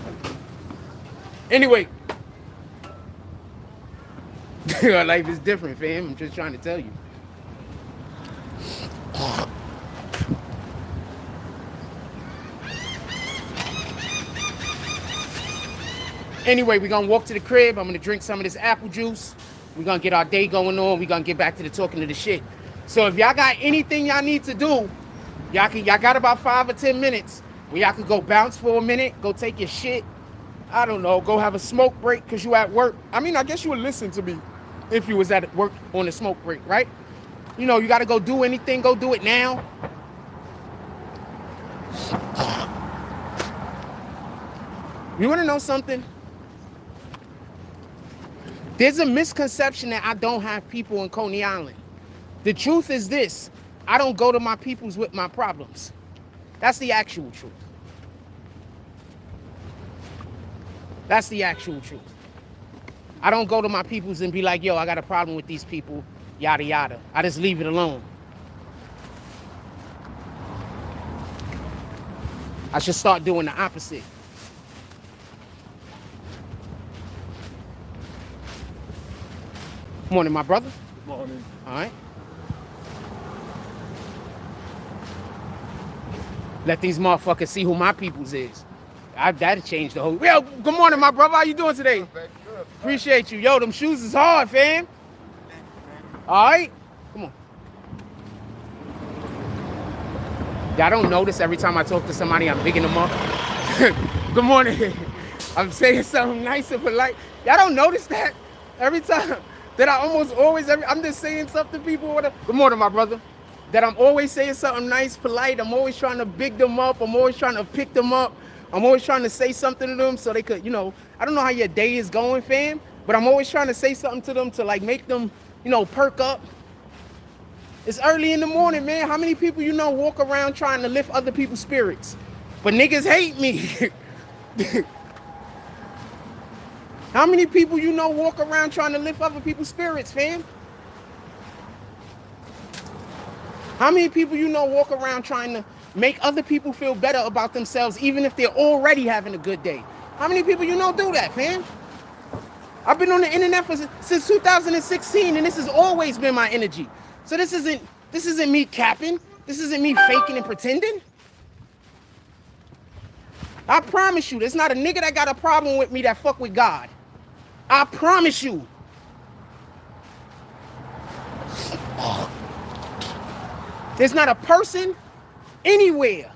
Anyway, my life is different, fam. I'm just trying to tell you. Anyway, we're going to walk to the crib. I'm going to drink some of this apple juice. We're going to get our day going on. We're going to get back to the talking of the shit. So if y'all got anything y'all need to do, y'all got about 5 or 10 minutes where y'all could go bounce for a minute, go take your shit. I don't know, go have a smoke break because you at work. I mean, I guess you would listen to me. if you was at work on a smoke break, right? You know, you got to go do anything, go do it now. You want to know something? There's a misconception that I don't have people in Coney Island. The truth is this: I don't go to my peoples with my problems. That's the actual truth. That's the actual truth. I don't go to my peoples and be like, yo, I got a problem with these people, yada, yada. I just leave it alone. I should start doing the opposite. Morning, my brother.
Morning.
All right. Let these motherfuckers see who my peoples is. That'll change the whole... Yo, good morning, my brother. How you doing today?
Good.
Appreciate you. Yo, them shoes is hard, fam. All right? Come on. Y'all don't notice every time I talk to somebody, I'm bigging them up. Good morning. I'm saying something nice and polite. Y'all don't notice that every time that I almost always... I'm just saying something to people. Whatever. Good morning, my brother. That I'm always saying something nice, polite. I'm always trying to big them up. I'm always trying to pick them up. I'm always trying to say something to them so they could, you know, I don't know how your day is going, fam, but I'm always trying to say something to them to, like, make them, you know, perk up. It's early in the morning, man. How many people you know walk around trying to lift other people's spirits? But niggas hate me. How many people you know walk around trying to lift other people's spirits, fam? How many people you know walk around trying to make other people feel better about themselves even if they're already having a good day? How many people you know do that, fam? I've been on the internet since 2016 and this has always been my energy. So this isn't me capping. This isn't me faking and pretending. I promise you, there's not a nigga that got a problem with me that fuck with God. I promise you. There's not a person anywhere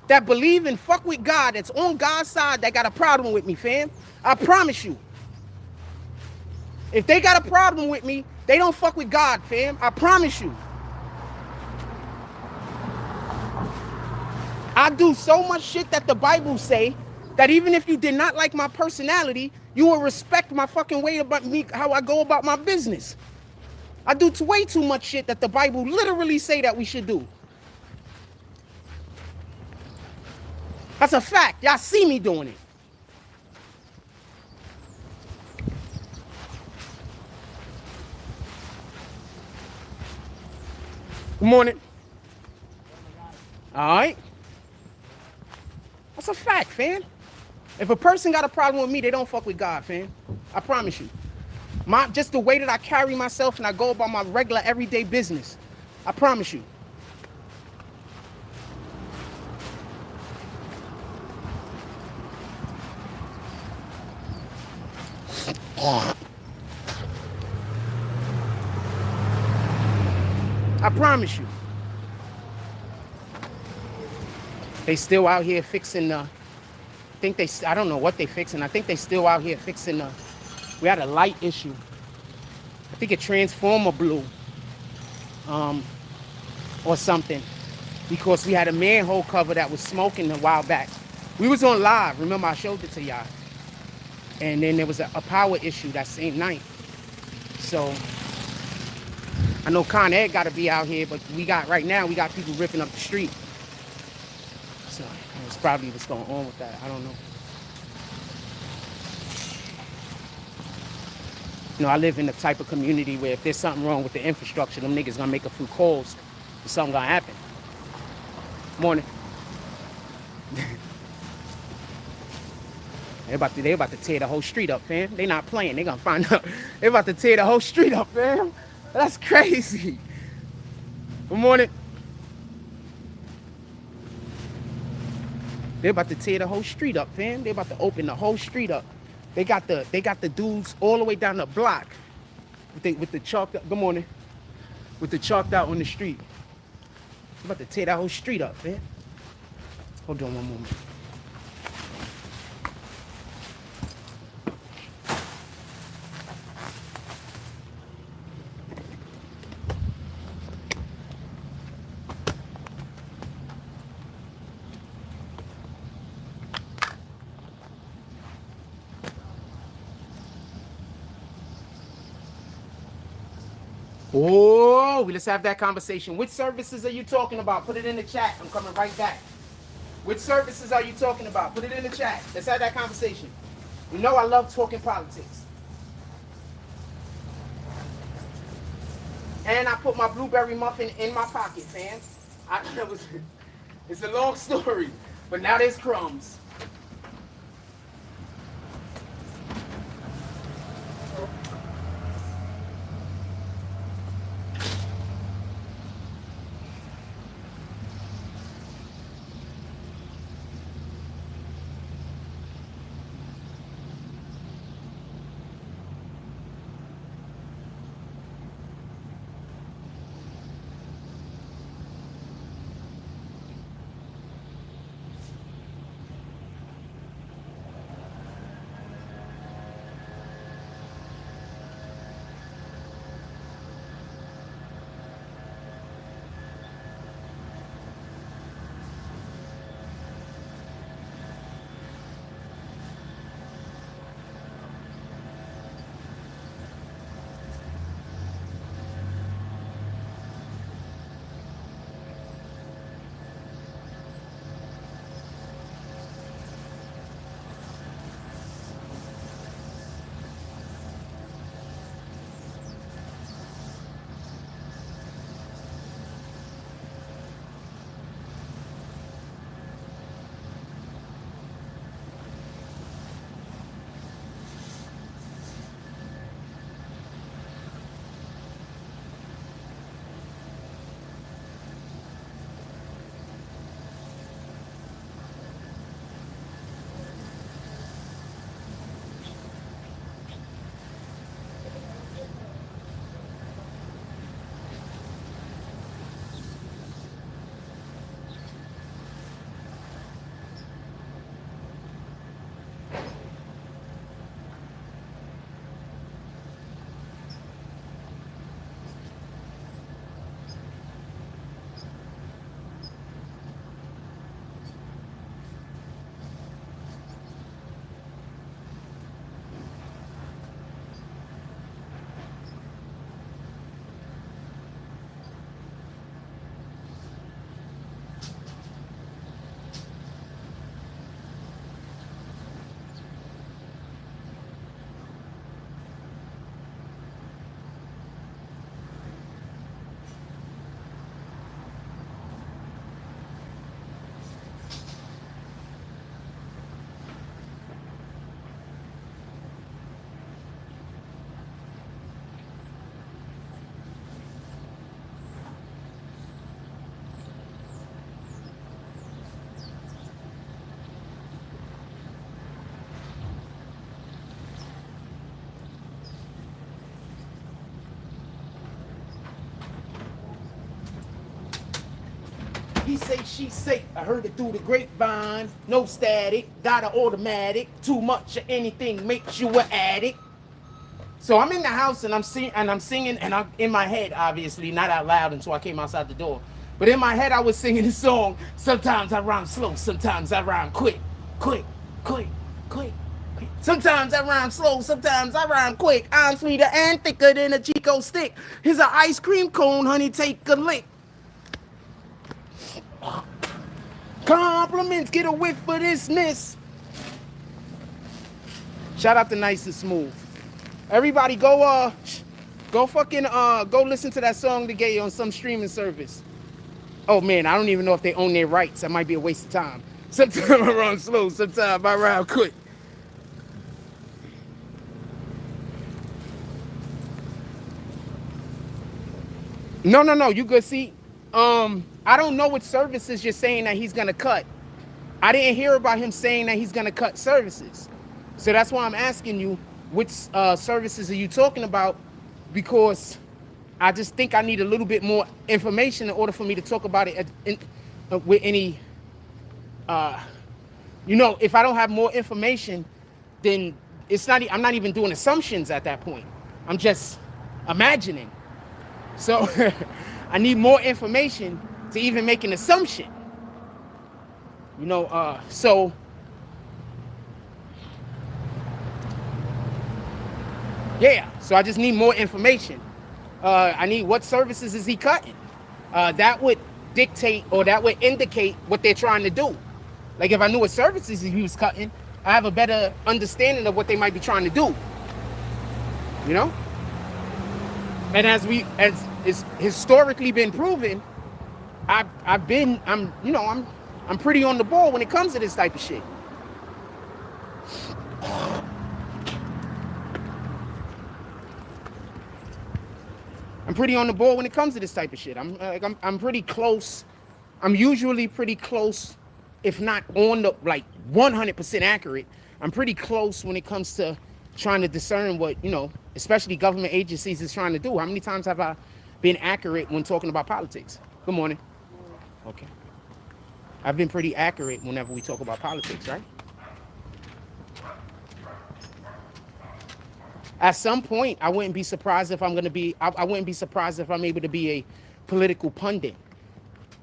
that believe and fuck with God that's on God's side that got a problem with me, fam. I promise you. If they got a problem with me, they don't fuck with God, fam. I promise you. I do so much shit that the Bible say that even if you did not like my personality, you will respect my fucking way about me, how I go about my business. I do way too much shit that the Bible literally say that we should do. That's a fact. Y'all see me doing it. Good morning. All right. That's a fact, fam. If a person got a problem with me, they don't fuck with God, fam. I promise you. Just the way that I carry myself and I go about my regular everyday business. I promise you. I promise you. They still out here fixing I don't know what they fixing. I think they still out here fixing we had a light issue. I think a transformer blew. Or something. Because we had a manhole cover that was smoking a while back. We was on live. Remember, I showed it to y'all. And then there was a power issue that same night. So I know Con Ed got to be out here, but right now we got people ripping up the street. So that's probably what's going on with that. I don't know. You know, I live in the type of community where if there's something wrong with the infrastructure, them niggas gonna make a few calls and something gonna happen. Morning. They about to tear the whole street up, fam. They not playing. They gonna find out. They about to tear the whole street up, fam. That's crazy. Good morning. They about to tear the whole street up, fam. They about to open the whole street up. They got the dudes all the way down the block with the chalked up. Good morning. With the chalked out on the street. They about to tear that whole street up, man. Hold on one moment. Oh, let's have that conversation. Which services are you talking about? Put it in the chat. I'm coming right back. Which services are you talking about? Put it in the chat. Let's have that conversation. You know I love talking politics. And I put my blueberry muffin in my pocket, fam. It's a long story, but now there's crumbs. He say, she say, I heard it through the grapevine. No static, got an automatic. Too much of anything makes you an addict. So I'm in the house and I'm singing, and I'm in my head, obviously, not out loud until I came outside the door. But in my head, I was singing this song. Sometimes I rhyme slow, sometimes I rhyme quick, quick, quick, quick. Sometimes I rhyme slow, sometimes I rhyme quick. I'm sweeter and thicker than a Chico stick. Here's an ice cream cone, honey, take a lick. Compliments, get a whiff for this, miss. Shout out to Nice and Smooth. Everybody go fucking go listen to that song they gave you on some streaming service. Oh man, I don't even know if they own their rights. That might be a waste of time. Sometimes I run slow, sometimes I run quick. No, you good. See, I don't know what services you're saying that he's gonna cut. I didn't hear about him saying that he's gonna cut services. So that's why I'm asking you, which services are you talking about? Because I just think I need a little bit more information in order for me to talk about it with any, if I don't have more information, then I'm not even doing assumptions at that point. I'm just imagining. So I need more information to even make an assumption. So yeah, so I just need more information. I need what services is he cutting? That would dictate or that would indicate what they're trying to do. Like if I knew what services he was cutting, I have a better understanding of what they might be trying to do. You know? And as it's historically been proven, I'm pretty on the ball when it comes to this type of shit. I'm pretty on the ball when it comes to this type of shit. I'm pretty close. I'm usually pretty close, if not on the like 100% accurate. I'm pretty close when it comes to trying to discern what, especially government agencies is trying to do. How many times have I been accurate when talking about politics? Good morning. Okay. I've been pretty accurate whenever we talk about politics, right? At some point, I wouldn't be surprised if I wouldn't be surprised if I'm able to be a political pundit.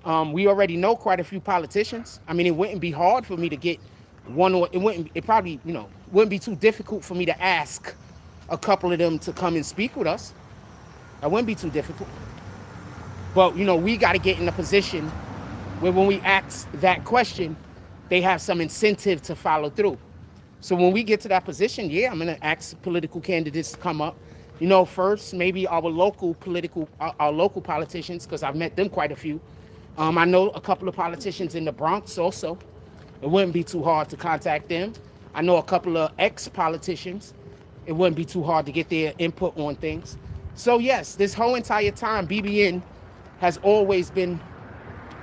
We already know quite a few politicians. I mean, it wouldn't be hard for me to get one, or it probably, wouldn't be too difficult for me to ask a couple of them to come and speak with us. That wouldn't be too difficult. But, we got to get in a position where when we ask that question, they have some incentive to follow through. So when we get to that position, yeah, I'm going to ask political candidates to come up. First, maybe our local politicians, because I've met them quite a few. I know a couple of politicians in the Bronx also. It wouldn't be too hard to contact them. I know a couple of ex-politicians. It wouldn't be too hard to get their input on things. So yes, this whole entire time, BBN has always been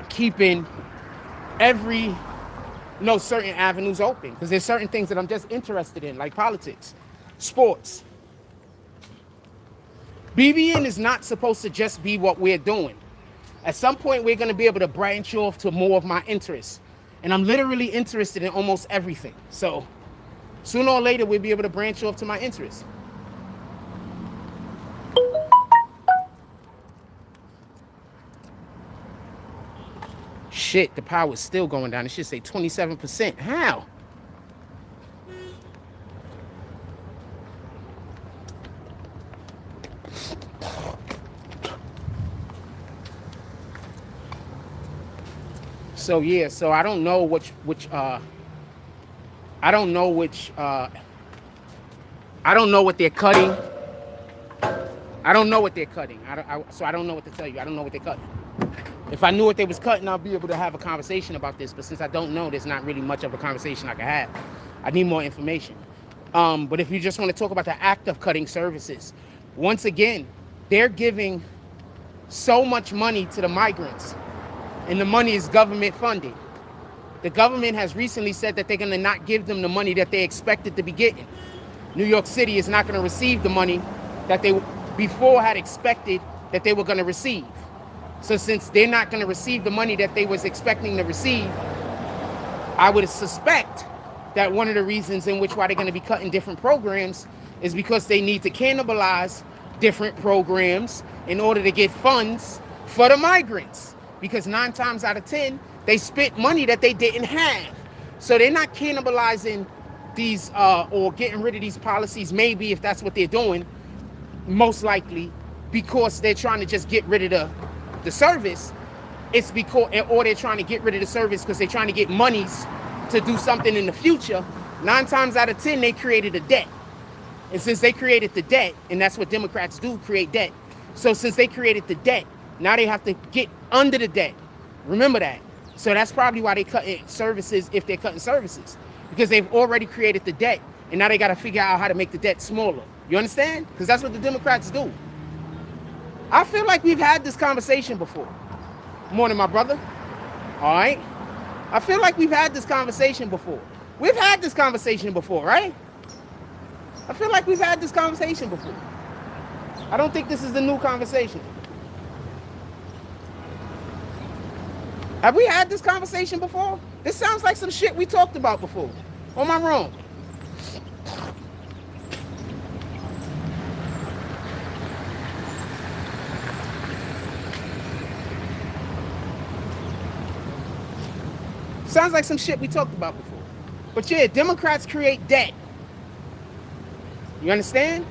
keeping every certain avenues open, because there's certain things that I'm just interested in, like politics, sports. BBN is not supposed to just be what we're doing. At some point, we're going to be able to branch off to more of my interests. And I'm literally interested in almost everything. So sooner or later, we'll be able to branch off to my interests. Shit, the power's still going down. It should say 27%. How? So yeah, so I don't know I don't know what they're cutting. I don't know what they're cutting. So I don't know what to tell you. I don't know what they're cutting. If I knew what they was cutting, I'll be able to have a conversation about this. But since I don't know, there's not really much of a conversation I can have. I need more information. But if you just want to talk about the act of cutting services, once again, they're giving so much money to the migrants, and the money is government funded. The government has recently said that they're going to not give them the money that they expected to be getting. New York City is not going to receive the money that they before had expected that they were going to receive. So since they're not going to receive the money that they was expecting to receive, I would suspect that one of the reasons in which why they're going to be cutting different programs is because they need to cannibalize different programs in order to get funds for the migrants. Because 9 times out of 10, they spent money that they didn't have. So they're not cannibalizing these or getting rid of these policies, maybe if that's what they're doing, most likely because they're trying to just get rid of the service. It's because, or they're trying to get rid of the service because they're trying to get monies to do something in the future. 9 times out of 10, they created a debt. And since they created the debt, and that's what Democrats do, create debt. So since they created the debt, now they have to get under the debt. Remember that. So that's probably why they cut services if they're cutting services. Because they've already created the debt, and now they got to figure out how to make the debt smaller. You understand? Because that's what the Democrats do. I feel like we've had this conversation before. Morning, my brother. All right? I feel like we've had this conversation before. We've had this conversation before, right? I feel like we've had this conversation before. I don't think this is a new conversation. Have we had this conversation before? This sounds like some shit we talked about before. Or am I wrong? Sounds like some shit we talked about before. But yeah, Democrats create debt. You understand?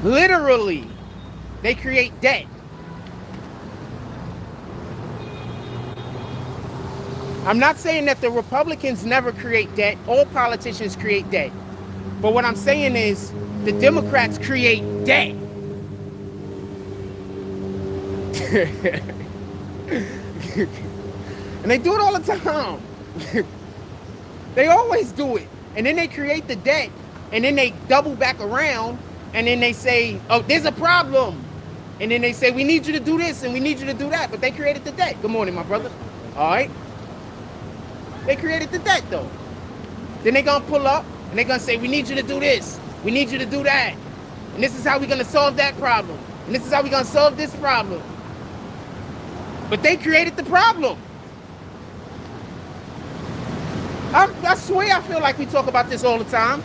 Literally, they create debt. I'm not saying that the Republicans never create debt. All politicians create debt. But what I'm saying is the Democrats create debt. And they do it all the time. They always do it. And then they create the debt. And then they double back around. And then they say, oh, there's a problem. And then they say, we need you to do this and we need you to do that. But they created the debt. Good morning, my brother. All right. They created the debt, though. Then they're going to pull up and they're going to say, we need you to do this. We need you to do that. And this is how we're going to solve that problem. And this is how we're going to solve this problem. But they created the problem. I swear I feel like we talk about this all the time.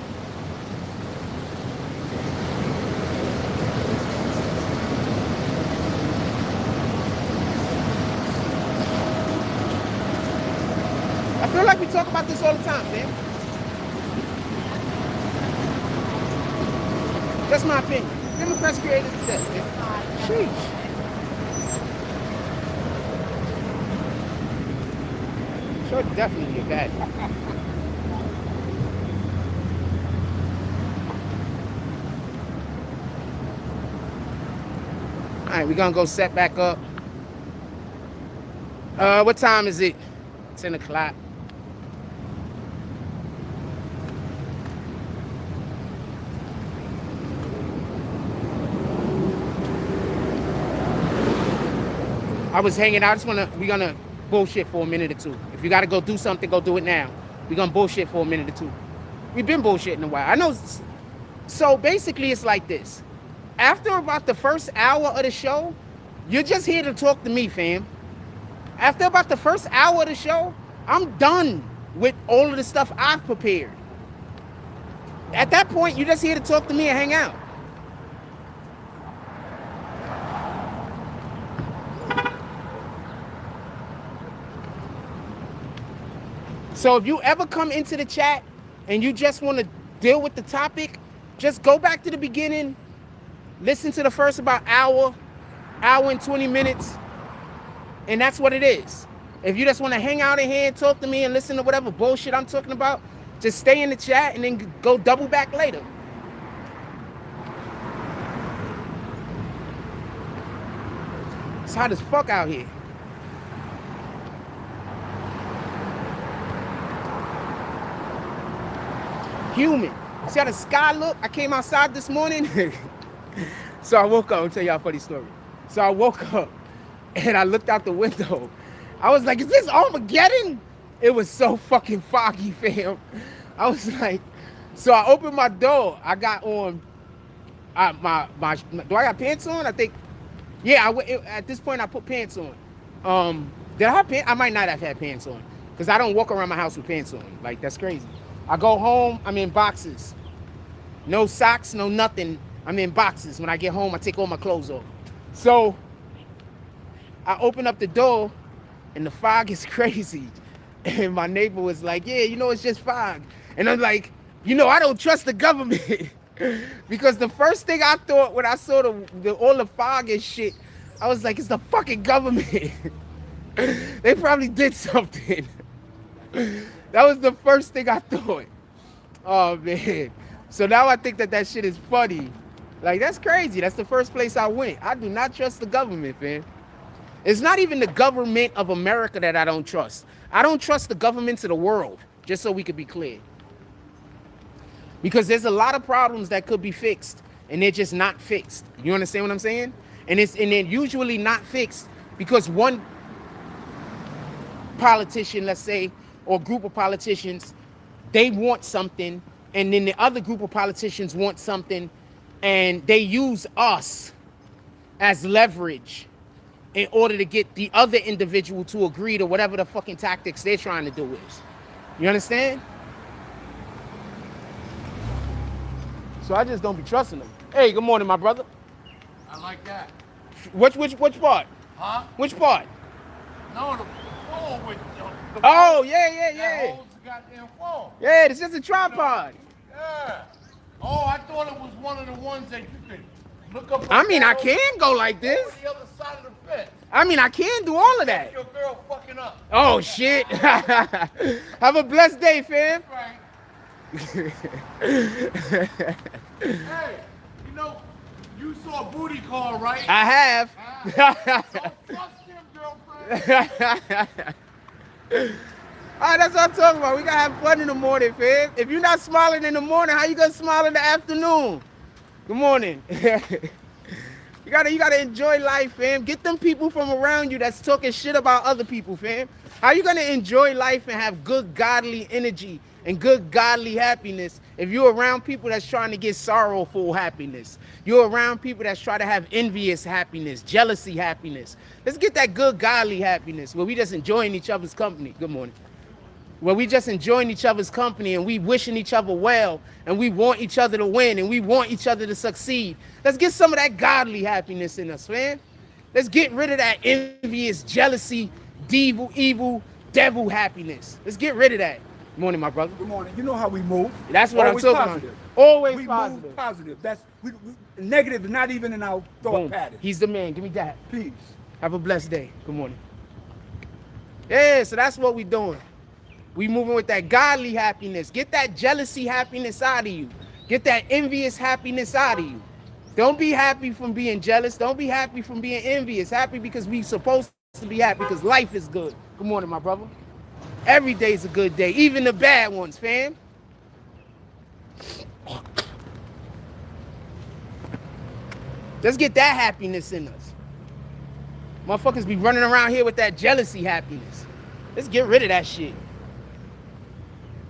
I feel like we talk about this all the time, man. That's my opinion. Democrats created the debt, man. Sheesh. Sure, definitely get that. All right, we're gonna go set back up. What time is it? 10 o'clock. I was hanging out. We're gonna bullshit for a minute or two. If you gotta go do something, go do it now. We're gonna bullshit for a minute or two. We've been bullshitting a while. I know. So basically, it's like this. After about the first hour of the show, you're just here to talk to me, fam. After about the first hour of the show, I'm done with all of the stuff I've prepared. At that point, you're just here to talk to me and hang out. So if you ever come into the chat and you just want to deal with the topic, just go back to the beginning, listen to the first about hour and 20 minutes, and that's what it is. If you just want to hang out in here and talk to me and listen to whatever bullshit I'm talking about, just stay in the chat and then go double back later. It's hot as fuck out here. Humid. See how the sky look? I came outside this morning. So I woke up. I'll tell y'all a funny story. So I woke up and I looked out the window. I was like, is this Armageddon? It was so fucking foggy, fam. I was like, so I opened my door. I got on do I got pants on? I think, yeah, at this point I put pants on. Did I have pants? I might not have had pants on because I don't walk around my house with pants on. Like, that's crazy. I go home, I'm in boxes. No socks, no nothing. I'm in boxes. When I get home, I take all my clothes off. So I open up the door and the fog is crazy. And my neighbor was like, yeah, you know, it's just fog. And I'm like, you know, I don't trust the government. Because the first thing I thought when I saw all the fog and shit, I was like, it's the fucking government. They probably did something. That was the first thing I thought. Oh, man. So now I think that shit is funny. Like, that's crazy. That's the first place I went. I do not trust the government, man. It's not even the government of America that I don't trust. I don't trust the governments of the world, just so we could be clear. Because there's a lot of problems that could be fixed, and they're just not fixed. You understand what I'm saying? And they're usually not fixed because one politician, let's say, or group of politicians, they want something, and then the other group of politicians want something, and they use us as leverage in order to get the other individual to agree to whatever the fucking tactics they're trying to do is. You understand? So I just don't be trusting them. Hey, good morning, my brother.
I like that.
Which part?
Huh?
Which part?
No, the phone with the
Oh, yeah.
That holds the goddamn phone.
Yeah, it's just a tripod.
Yeah. Oh, I thought it was one of the ones that you could Look up.
I mean, I can go like this.
Over the other side of the fence.
I mean, I can do all of that.
Your girl fucking up.
Oh, shit. Have a blessed day, fam.
Right. Hey, you know, you saw a booty call, right?
I have.
Don't trust him, girlfriend.
All right, that's what I'm talking about. We gotta have fun in the morning, fam. If you're not smiling in the morning, how you gonna smile in the afternoon? Good morning. You gotta enjoy life, fam. Get them people from around you that's talking shit about other people, fam. How you gonna enjoy life and have good godly energy and good godly happiness if you're around people that's trying to get sorrowful happiness? You're around people that's trying to have envious happiness, jealousy happiness. Let's get that good godly happiness where we just enjoying each other's company. Good morning. Where we just enjoying each other's company and we wishing each other well and we want each other to win and we want each other to succeed. Let's get some of that godly happiness in us, man. Let's get rid of that envious, jealousy, evil, devil happiness. Let's get rid of that. Good morning, my brother.
Good morning. You know how we move.
That's what
Always
I'm talking
positive.
about. Always
We
positive.
move positive. That's negative is not even in our thought
Boom.
pattern.
He's the man. Give me that.
Peace.
Have a blessed day. Good morning. Yeah, so that's what we doing. We moving with that godly happiness. Get that jealousy happiness out of you. Get that envious happiness out of you. Don't be happy from being jealous. Don't be happy from being envious. Happy because we supposed to be happy because life is good. Good morning, my brother. Every day's a good day, even the bad ones, fam. Let's get that happiness in us. Motherfuckers be running around here with that jealousy happiness. Let's get rid of that shit.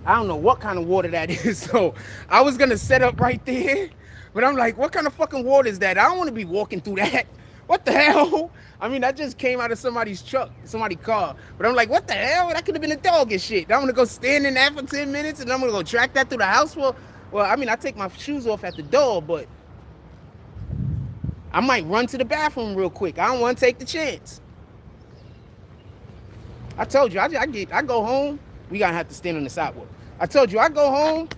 I don't know what kind of water that is, so I was gonna set up right there, but I'm like, what kind of fucking water is that? I don't want to be walking through that. What the hell? I mean, that just came out of somebody's truck, somebody's car, but I'm like, what the hell? That could have been a dog and shit. I'm gonna go stand in that for 10 minutes and I'm gonna go track that through the house for, well, I mean, I take my shoes off at the door, but I might run to the bathroom real quick. I don't want to take the chance. I told you, I go home. We gotta have to stand on the sidewalk. I told you, I go home.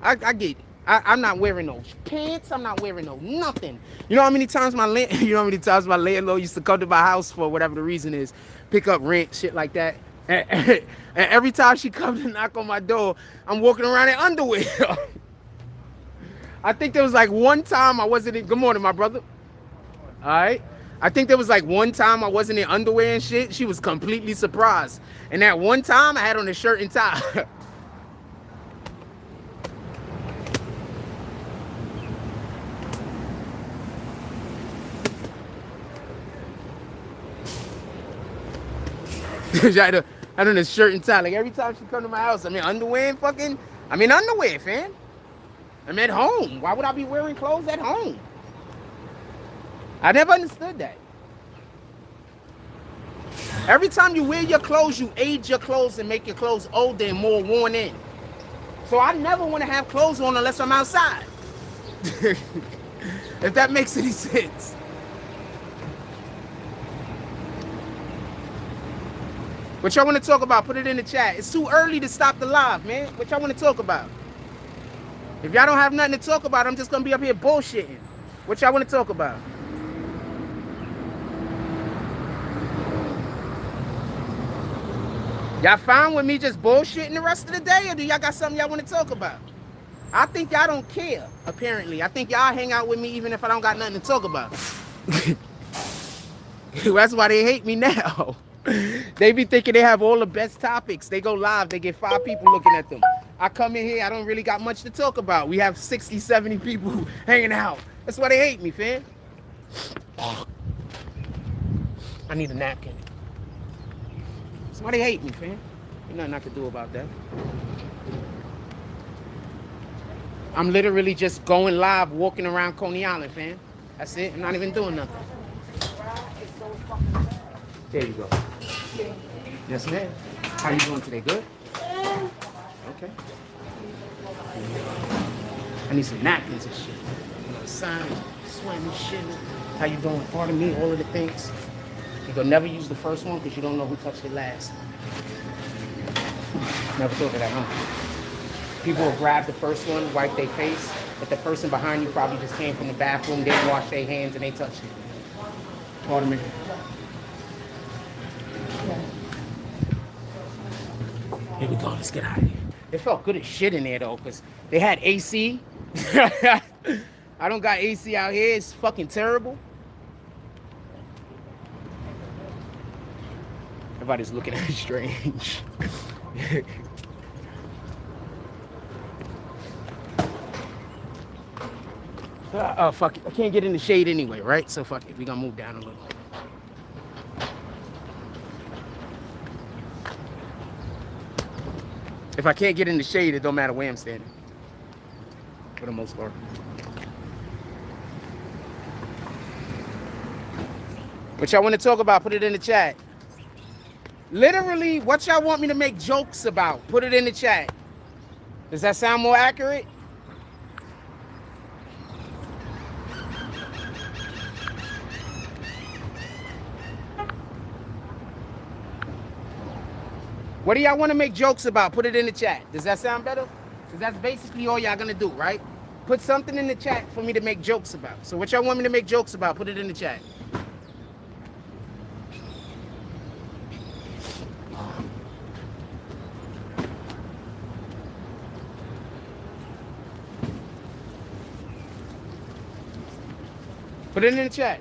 I'm not wearing no pants. I'm not wearing no nothing. You know how many times my landlord used to come to my house for whatever the reason is, pick up rent, shit like that. And every time she comes to knock on my door, I'm walking around in underwear. I think there was like one time I wasn't in. Good morning, my brother. All right. I think there was like one time I wasn't in underwear and shit. She was completely surprised. And that one time I had on a shirt and tie. I had on a shirt and tie. Like every time she come to my house, I'm in underwear and fucking. I'm in underwear, fam. I'm at home. Why would I be wearing clothes at home? I never understood that. Every time you wear your clothes, you age your clothes and make your clothes older and more worn in. So I never want to have clothes on unless I'm outside. If that makes any sense. What y'all want to talk about? Put it in the chat. It's too early to stop the live, man. What y'all want to talk about? If y'all don't have nothing to talk about, I'm just going to be up here bullshitting. What y'all want to talk about? Y'all fine with me just bullshitting the rest of the day, or do y'all got something y'all want to talk about? I think y'all don't care, apparently. I think y'all hang out with me even if I don't got nothing to talk about. That's why they hate me now. They be thinking they have all the best topics. They go live, they get 5 people looking at them. I come in here, I don't really got much to talk about. We have 60, 70 people hanging out. That's why they hate me, fam. I need a napkin. That's why they hate me, fam. Ain't nothing I can do about that. I'm literally just going live, walking around Coney Island, fam. That's it. I'm not even doing nothing. There you go. Yes, ma'am. How you doing today? Good? Okay. I need some napkins and shit. You know, signs, sweating and shit. How you doing? Pardon me, all of the things. You can never use the first one because you don't know who touched it last. Never thought of that, huh? People will grab the first one, wipe their face, but the person behind you probably just came from the bathroom, didn't wash their hands, and they touched it. Pardon me. Here we go. Let's get out of here. It felt good as shit in there though, because they had AC. I don't got AC out here. It's fucking terrible. Everybody's looking at me strange. Fuck it. I can't get in the shade anyway, right? So fuck it. We gonna move down a little. If I can't get in the shade, it don't matter where I'm standing. For the most part. What y'all want to talk about, put it in the chat. Literally, what y'all want me to make jokes about, put it in the chat. Does that sound more accurate? What do y'all want to make jokes about? Put it in the chat. Does that sound better? Because that's basically all y'all gonna do, right? Put something in the chat for me to make jokes about. So what y'all want me to make jokes about? Put it in the chat. Put it in the chat.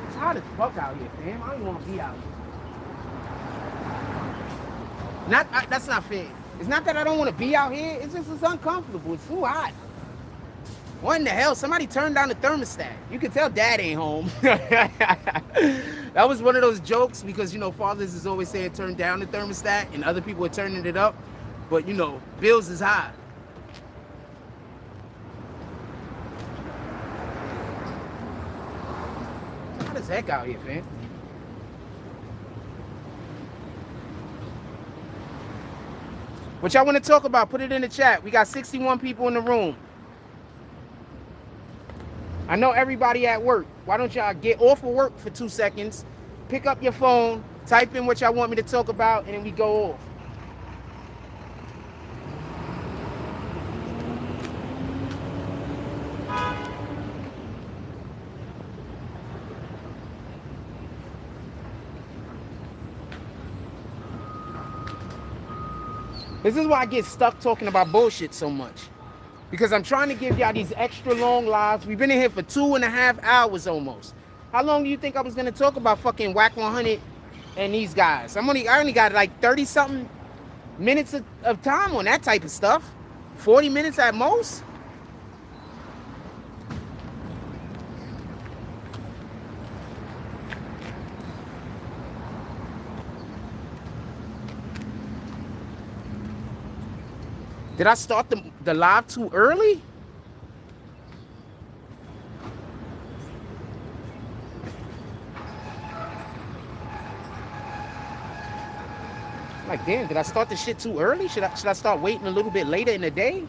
It's hot as fuck out here, fam. I don't even want to be out here. That's not fair. It's not that I don't want to be out here. It's just it's uncomfortable. It's too hot. What in the hell? Somebody turned down the thermostat. You can tell Dad ain't home. That was one of those jokes because, you know, fathers is always saying turn down the thermostat and other people are turning it up. But, you know, bills is high. It's hot as heck out here, fam. What y'all want to talk about? Put it in the chat. We got 61 people in the room. I know everybody at work. Why don't y'all get off of work for 2 seconds, pick up your phone, type in what y'all want me to talk about, and then we go off. This is why I get stuck talking about bullshit so much. Because I'm trying to give y'all these extra long lives. We've been in here for 2.5 hours almost. How long do you think I was gonna talk about fucking Wack 100 and these guys? I only got like 30-something minutes of time on that type of stuff. 40 minutes at most. Did I start the live too early? Like, damn, did I start the shit too early? Should I start waiting a little bit later in the day?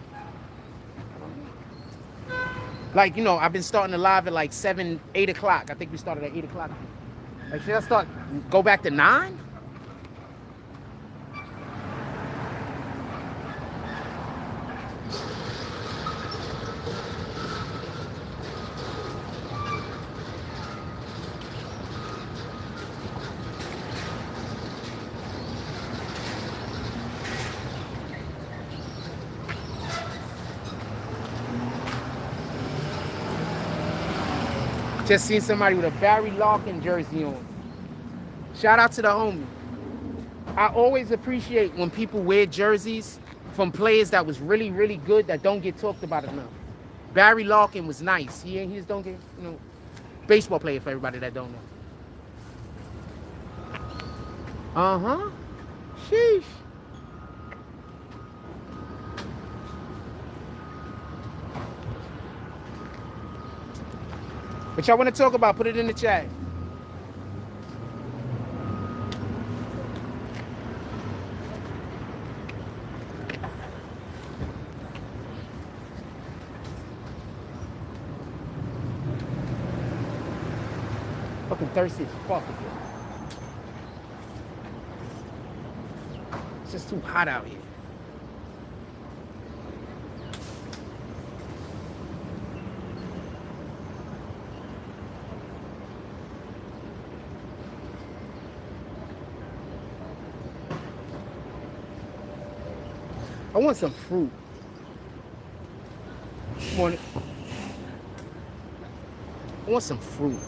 Like, you know, I've been starting the live at like 7, 8 o'clock. I think we started at 8 o'clock. Like, should I go back to 9? Just seen somebody with a Barry Larkin jersey on. Shout out to the homie. I always appreciate when people wear jerseys from players that was really, really good that don't get talked about enough. Barry Larkin was nice. He just don't get, you know, baseball player for everybody that don't know. Uh-huh. Sheesh. What y'all want to talk about? Put it in the chat. thirsty as fuck again. It's just too hot out here. I want some fruit. Morning. I want some fruit.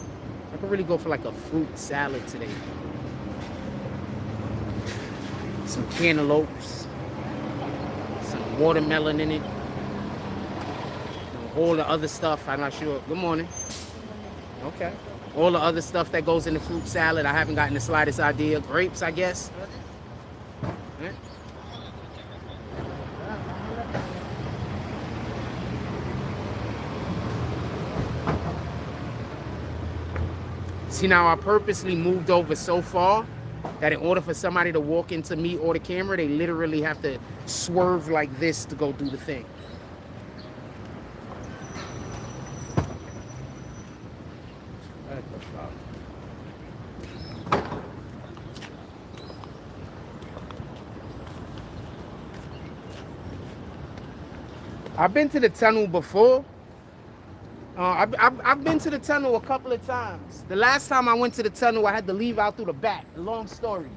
I could really go for like a fruit salad today. Some cantaloupes, some watermelon in it, all the other stuff. I'm not sure. Good morning. Okay. All the other stuff that goes in the fruit salad. I haven't gotten the slightest idea. Grapes, I guess. Yeah. See, now I purposely moved over so far that in order for somebody to walk into me or the camera, they literally have to swerve like this to go do the thing. I've been to the tunnel before. I've been to the tunnel a couple of times. The last time I went to the tunnel, I had to leave out through the back. A long story.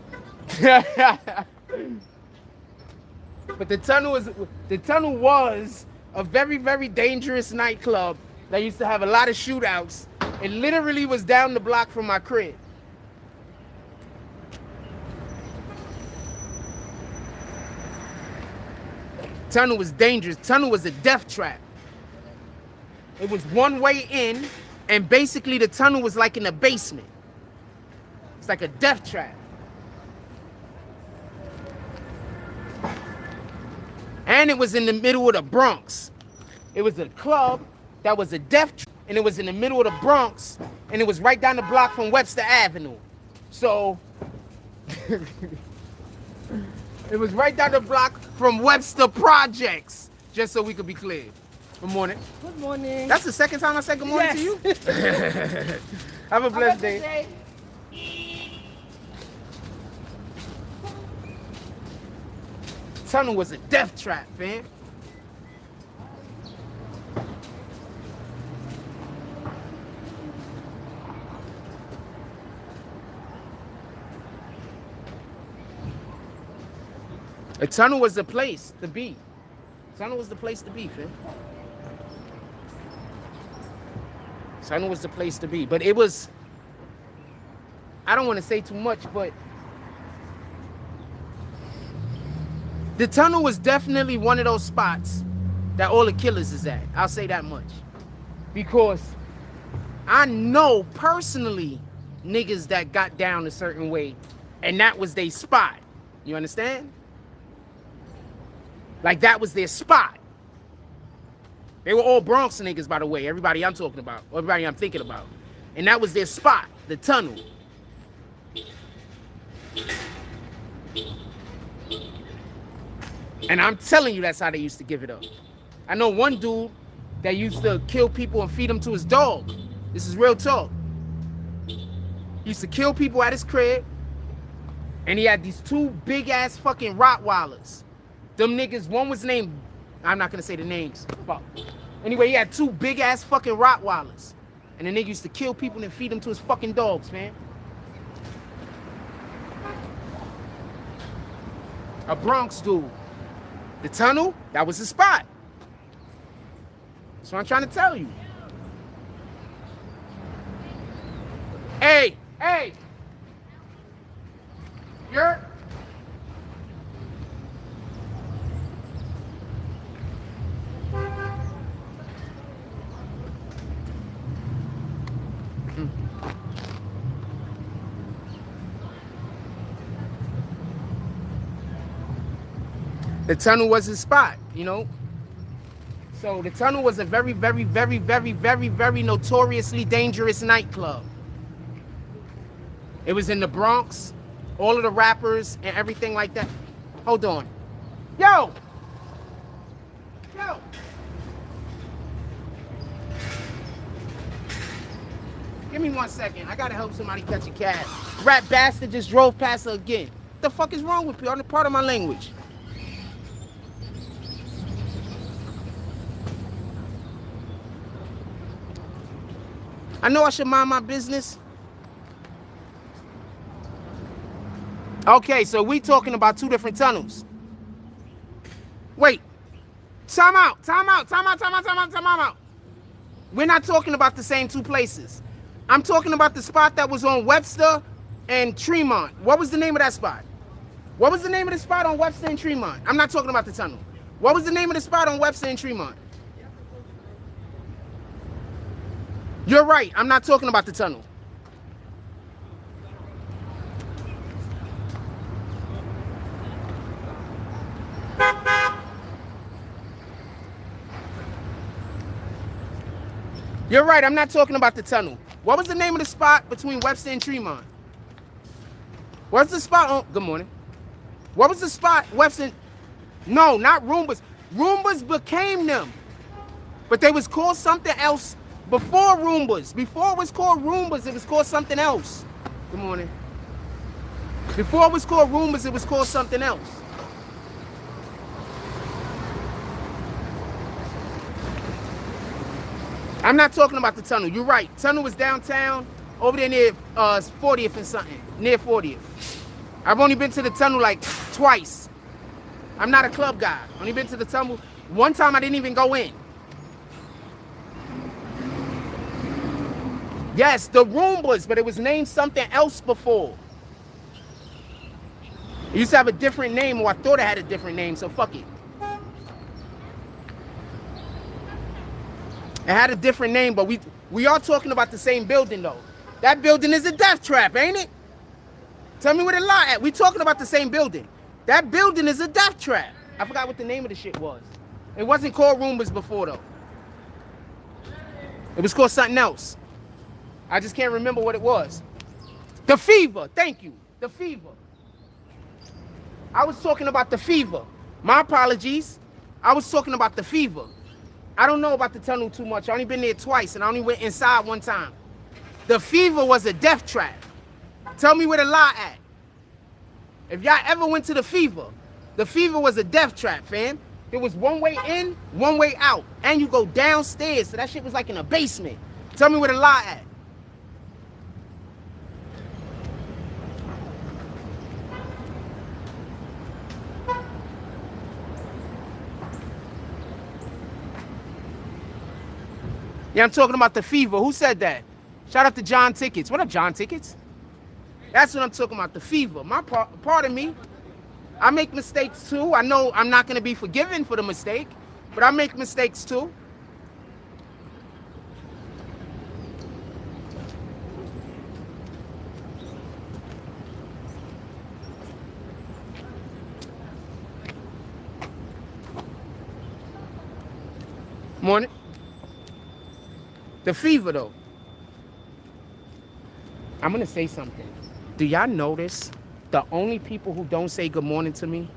But the tunnel was a very, very dangerous nightclub that used to have a lot of shootouts. It literally was down the block from my crib. Tunnel was dangerous. Tunnel was a death trap. It was one way in, and basically the tunnel was like in a basement. It's like a death trap. And it was in the middle of the Bronx. It was a club that was a death trap, and it was in the middle of the Bronx, and it was right down the block from Webster Avenue. So, it was right down the block from Webster Projects, just so we could be clear. Good morning.
Good morning.
That's the second time I said good morning to you? Have a blessed day. Tunnel was a death trap, man. A tunnel was the place to be. Tunnel was the place to be, fam. Tunnel was the place to be. But it was, I don't want to say too much, but the tunnel was definitely one of those spots that all the killers is at. I'll say that much. Because I know personally niggas that got down a certain way, and that was their spot. You understand? Like that was their spot. They were all Bronx niggas, by the way. Everybody I'm talking about. Everybody I'm thinking about. And that was their spot. The tunnel. And I'm telling you, that's how they used to give it up. I know one dude that used to kill people and feed them to his dog. This is real talk. He used to kill people at his crib. And he had these two big-ass fucking Rottweilers. Them niggas, one was named, I'm not gonna say the names. Fuck. Anyway, he had two big-ass fucking Rottweilers. And the nigga used to kill people and feed them to his fucking dogs, man. A Bronx dude. The tunnel, that was the spot. That's what I'm trying to tell you. Hey, hey. You're... The tunnel was his spot, you know. So the tunnel was a very, very, very, very, very, very notoriously dangerous nightclub. It was in the Bronx. All of the rappers and everything like that. Hold on. Yo! Give me 1 second. I gotta help somebody catch a cab. Rat bastard just drove past her again. What the fuck is wrong with you? On the part of my language. I know I should mind my business. Okay, so we talking about 2 different tunnels. Wait. Time out. We're not talking about the same 2 places. I'm talking about the spot that was on Webster and Tremont. What was the name of that spot? What was the name of the spot on Webster and Tremont? I'm not talking about the tunnel. What was the name of the spot on Webster and Tremont? You're right. I'm not talking about the tunnel. You're right. I'm not talking about the tunnel. What was the name of the spot between Webster and Tremont? What's the spot on? Good morning. What was the spot Webster? No, not Roombas. Roombas became them. But they was called something else before Roombas. Before it was called Roombas, it was called something else. Good morning. Before it was called Roombas, it was called something else. I'm not talking about the tunnel. You're right. Tunnel was downtown, over there near 40th and something. Near 40th. I've only been to the tunnel like twice. I'm not a club guy. Only been to the tunnel. One time I didn't even go in. Yes, the Roombas, but it was named something else before. It used to have a different name, or I thought it had a different name, so fuck it. It had a different name, but we are talking about the same building, though. That building is a death trap, ain't it? Tell me where the lie at. We talking about the same building. That building is a death trap. I forgot what the name of the shit was. It wasn't called Roombas before, though. It was called something else. I just can't remember what it was. The Fever. Thank you. The Fever. I was talking about the Fever. My apologies. I was talking about the Fever. I don't know about the tunnel too much. I only been there twice, and I only went inside one time. The Fever was a death trap. Tell me where the lie at. If y'all ever went to the Fever was a death trap, fam. There was one way in, one way out. And you go downstairs, so that shit was like in a basement. Tell me where the lie at. Yeah, I'm talking about the Fever. Who said that? Shout out to John Tickets. What up, John Tickets? That's what I'm talking about, the Fever. Pardon me. I make mistakes too. I know I'm not going to be forgiven for the mistake, but I make mistakes too. Morning. The Fever, though. I'm going to say something. Do y'all notice the only people who don't say good morning to me?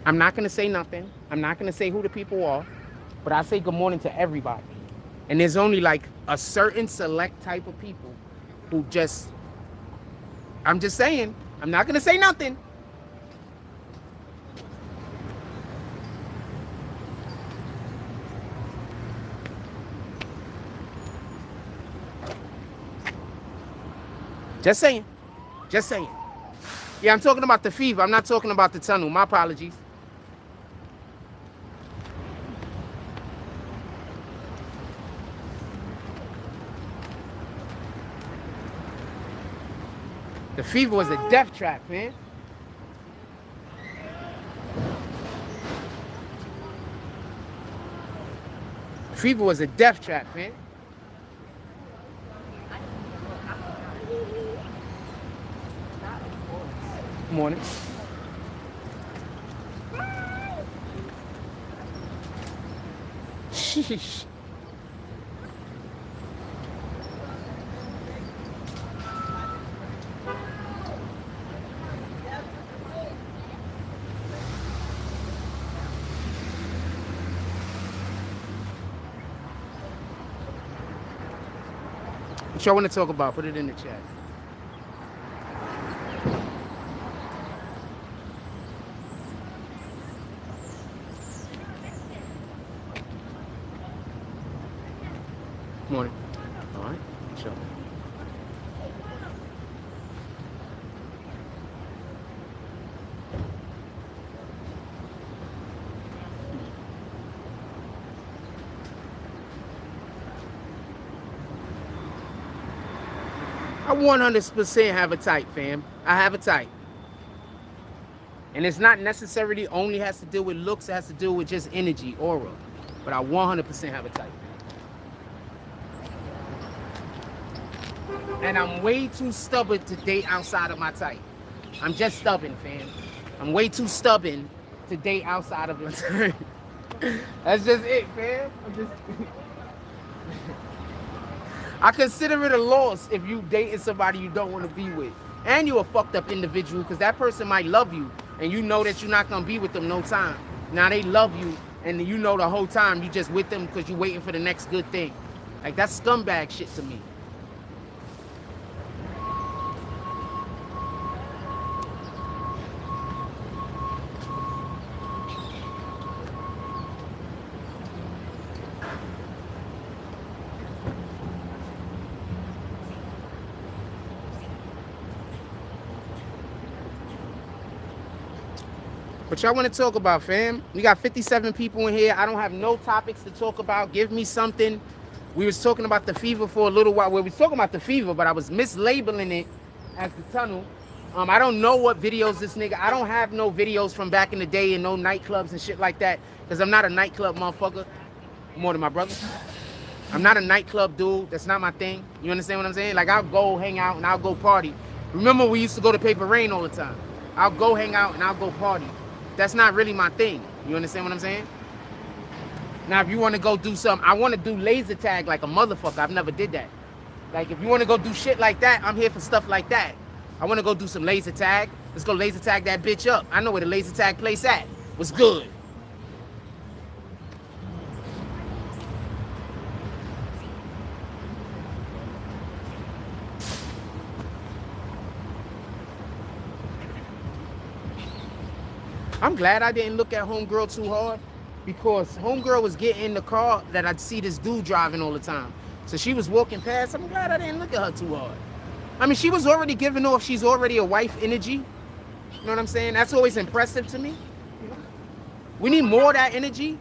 I'm not going to say nothing. I'm not going to say who the people are, but I say good morning to everybody. And there's only like a certain select type of people who just, I'm just saying, I'm not going to say nothing. Just saying. Just saying. Yeah, I'm talking about the Fever. I'm not talking about the tunnel. My apologies. The Fever was a death trap, man. Fever was a death trap, man. Morning. Sheesh. What y'all want to talk about? Put it in the chat. Morning. All right. Sure. I 100% have a type, fam. I have a type. And it's not necessarily only has to deal with looks, it has to do with just energy, aura. But I 100% have a type. And I'm way too stubborn to date outside of my type. I'm just stubborn, fam. I'm way too stubborn to date outside of my type. That's just it, fam. I consider it a loss if you dating somebody you don't want to be with. And you're a fucked up individual because that person might love you and you know that you're not going to be with them no time. Now they love you and you know the whole time you just with them because you're waiting for the next good thing. Like, that's scumbag shit to me. What y'all want to talk about, fam? We got 57 people in here. I don't have no topics to talk about. Give me something. We was talking about the fever for a little while. Well, we was talking about the fever, but I was mislabeling it as the tunnel. I don't know what videos this nigga... I don't have no videos from back in the day and no nightclubs and shit like that because I'm not a nightclub motherfucker. More than my brother. I'm not a nightclub dude. That's not my thing. You understand what I'm saying? Like, I'll go hang out and I'll go party. Remember, we used to go to Paper Rain all the time. I'll go hang out and I'll go party. That's not really my thing. You understand what I'm saying? Now, if you want to go do something, I want to do laser tag like a motherfucker. I've never did that. Like, if you want to go do shit like that, I'm here for stuff like that. I want to go do some laser tag. Let's go laser tag that bitch up. I know where the laser tag place at. What's good? I'm glad I didn't look at Homegirl too hard because Homegirl was getting in the car that I'd see this dude driving all the time. So she was walking past. I'm glad I didn't look at her too hard. I mean, she was already giving off she's already a wife energy. You know what I'm saying? That's always impressive to me. We need more of that energy.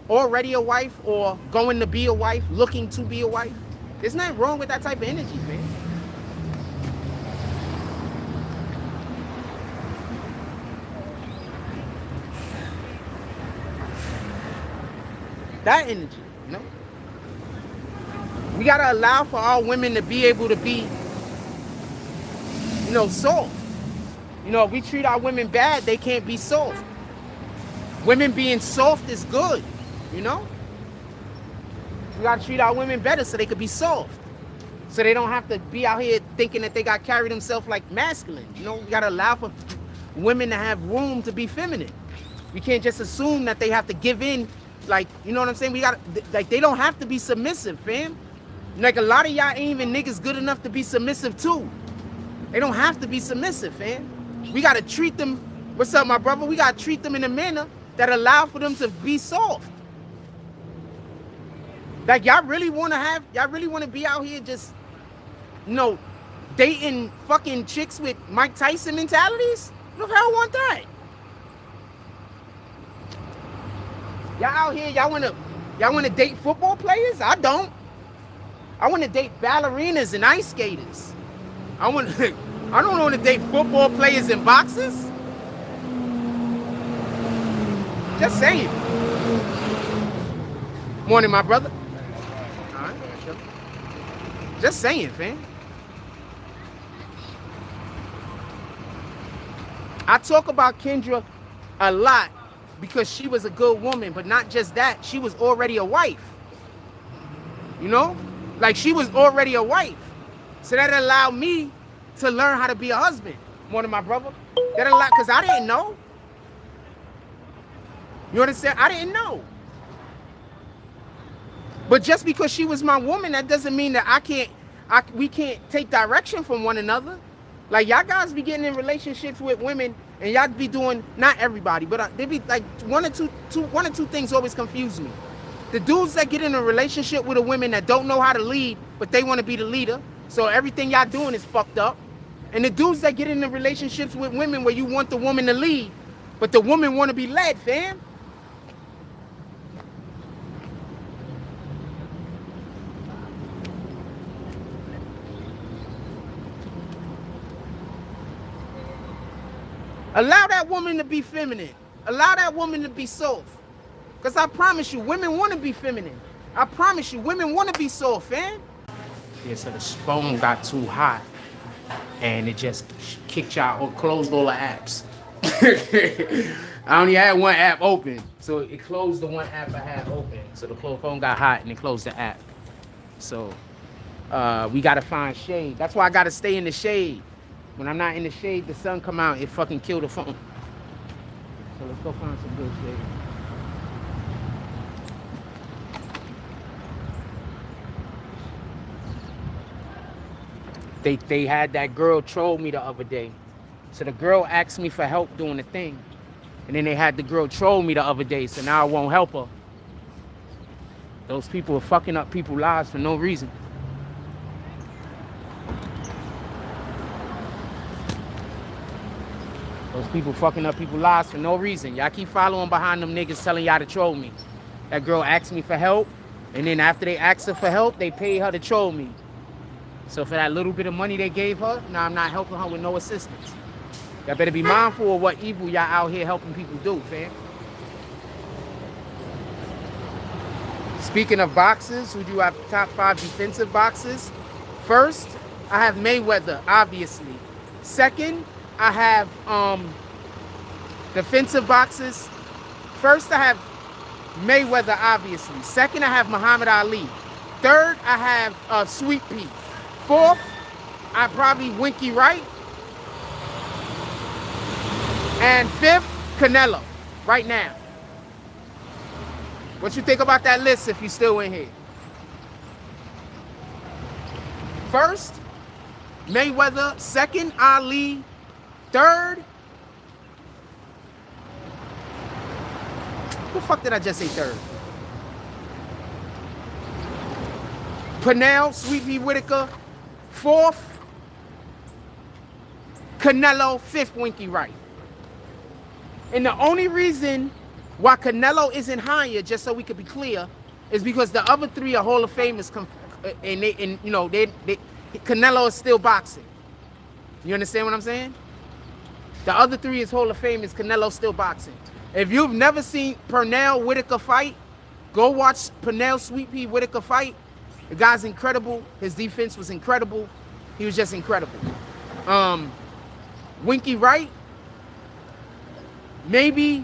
Already a wife or going to be a wife, looking to be a wife. There's nothing wrong with that type of energy, man. That energy, you know? We gotta allow for our women to be able to be, you know, soft. You know, if we treat our women bad, they can't be soft. Women being soft is good, you know? We gotta treat our women better so they could be soft. So they don't have to be out here thinking that they gotta carry themselves like masculine. You know, we gotta allow for women to have room to be feminine. We can't just assume that they have to give in. Like, you know what I'm saying? We got like, they don't have to be submissive, fam. Like, a lot of y'all ain't even niggas good enough to be submissive too. They don't have to be submissive, fam. We gotta treat them. What's up, my brother? We gotta treat them in a manner that allow for them to be soft. Like, y'all really wanna be out here just, you know, dating fucking chicks with Mike Tyson mentalities? Who the hell want that? Y'all out here, y'all wanna date football players? I don't. I wanna date ballerinas and ice skaters. I don't wanna date football players and boxers. Just saying. Morning, my brother. All right, sure. Just saying, fam. I talk about Kendra a lot because she was a good woman, but not just that. She was already a wife. You know? Like, she was already a wife. So that allowed me to learn how to be a husband. More than my brother. That allowed, because I didn't know. You understand? I didn't know. But just because she was my woman, that doesn't mean that we can't take direction from one another. Like y'all guys be getting in relationships with women, and y'all be doing, not everybody, but they be like one or two things always confuse me. The dudes that get in a relationship with a woman that don't know how to lead, but they want to be the leader, so everything y'all doing is fucked up. And the dudes that get into relationships with women where you want the woman to lead, but the woman want to be led, fam. Allow that woman to be feminine. Allow that woman to be soft. Because I promise you, women want to be feminine. I promise you, women want to be soft, fam. Yeah, so the phone got too hot. And it just kicked y'all or closed all the apps. I only had one app open. So it closed the one app I had open. So the phone got hot and it closed the app. So we got to find shade. That's why I got to stay in the shade. When I'm not in the shade, the sun come out, it fucking kill the phone. So let's go find some good shade. They had that girl troll me the other day. So the girl asked me for help doing the thing. And then they had the girl troll me the other day, so now I won't help her. Those people are fucking up people's lives for no reason. Those people fucking up people's lives for no reason. Y'all keep following behind them niggas telling y'all to troll me. That girl asked me for help, and then after they asked her for help, they paid her to troll me. So for that little bit of money they gave her, now I'm not helping her with no assistance. Y'all better be mindful of what evil y'all out here helping people do, fam. Speaking of boxes, who do you have top 5 defensive boxes? First, I have Mayweather, obviously. Second, I have defensive boxes. First, I have Mayweather, obviously. Second, I have Muhammad Ali. Third, I have Sweet Pea. Fourth, I probably Winky Wright. And fifth, Canelo, right now. What you think about that list if you still in here? First, Mayweather. Second, Ali. Third, who the fuck did I just say third? Pernell, Sweet Pea Whitaker. Fourth, Canelo. Fifth, Winky Wright. And the only reason why Canelo isn't higher, just so we could be clear, is because the other 3 are Hall of Famers, and you know, Canelo is still boxing. You understand what I'm saying? The other 3 is Hall of Famers, Canelo still boxing. If you've never seen Pernell Whitaker fight, go watch Pernell Sweet Pea Whitaker fight. The guy's incredible. His defense was incredible. He was just incredible. Winky Wright, maybe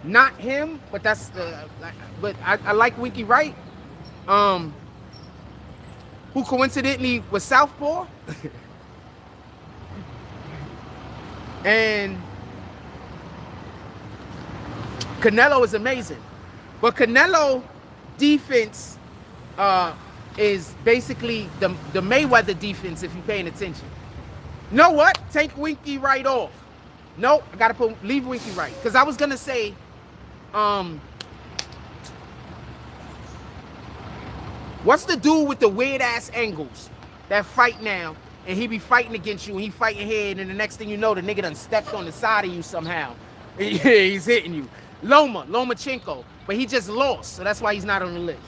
not him, but that's but I like Winky Wright, who coincidentally was southpaw. And Canelo is amazing, but Canelo defense is basically the Mayweather defense if you're paying attention. You know what? Take Winky Wright off. Nope, I gotta leave Winky Wright. Because I was gonna say, what's the dude with the weird ass angles that fight now, and he be fighting against you, and he fighting here, and then the next thing you know, the nigga done stepped on the side of you somehow. Yeah, he's hitting you. Lomachenko, but he just lost, so that's why he's not on the list.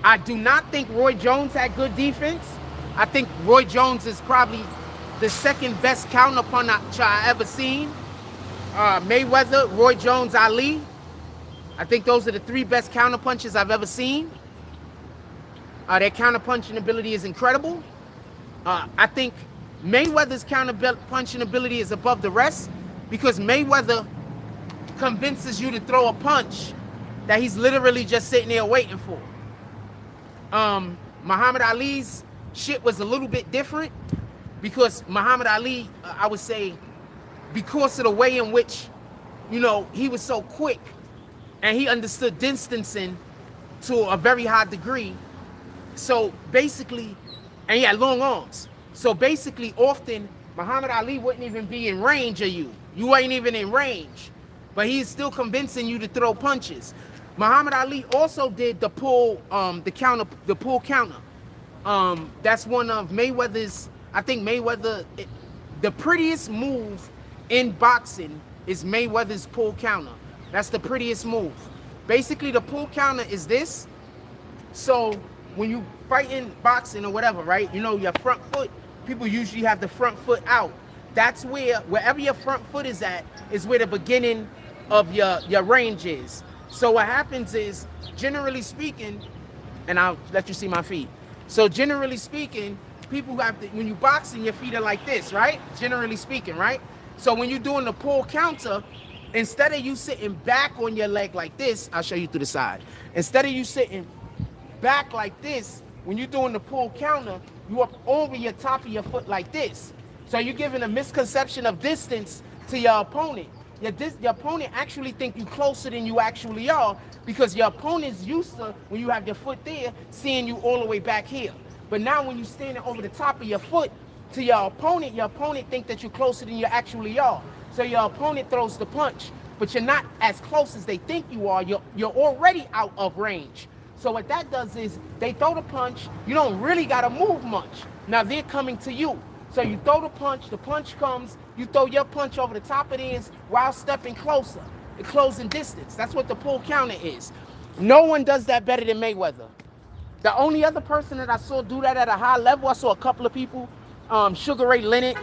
I do not think Roy Jones had good defense. I think Roy Jones is probably the second best counterpuncher I ever seen. Mayweather, Roy Jones, Ali. I think those are the 3 best counterpunchers I've ever seen. Their counterpunching ability is incredible. I think Mayweather's counterpunching ability is above the rest because Mayweather convinces you to throw a punch that he's literally just sitting there waiting for. Muhammad Ali's shit was a little bit different because Muhammad Ali, I would say, because of the way in which, you know, he was so quick and he understood distancing to a very high degree. So basically, and he had long arms. So basically, often Muhammad Ali wouldn't even be in range of you. You ain't even in range, but he's still convincing you to throw punches. Muhammad Ali also did the pull, the pull counter. That's one of Mayweather's. I think Mayweather, the prettiest move in boxing is Mayweather's pull counter. That's the prettiest move. Basically, the pull counter is this. So when you fight in boxing or whatever, right? You know, your front foot, people usually have the front foot out. That's where, wherever your front foot is at, is where the beginning of your range is. So what happens is, generally speaking, and I'll let you see my feet. So generally speaking, people have to, when you boxing, your feet are like this, right? Generally speaking, right? So when you're doing the pull counter, instead of you sitting back on your leg like this, I'll show you through the side. Instead of you sitting back like this, when you're doing the pull counter, you up over your top of your foot like this. So you're giving a misconception of distance to your opponent. Your opponent actually think you closer than you actually are, because your opponent's used to, when you have your foot there, seeing you all the way back here. But now when you're standing over the top of your foot to your opponent think that you're closer than you actually are. So your opponent throws the punch, but you're not as close as they think you are. You're already out of range. So what that does is, they throw the punch, you don't really gotta move much. Now they're coming to you. So you throw the punch comes, you throw your punch over the top of theirs while stepping closer, the closing distance. That's what the pull counter is. No one does that better than Mayweather. The only other person that I saw do that at a high level, I saw a couple of people, Sugar Ray Leonard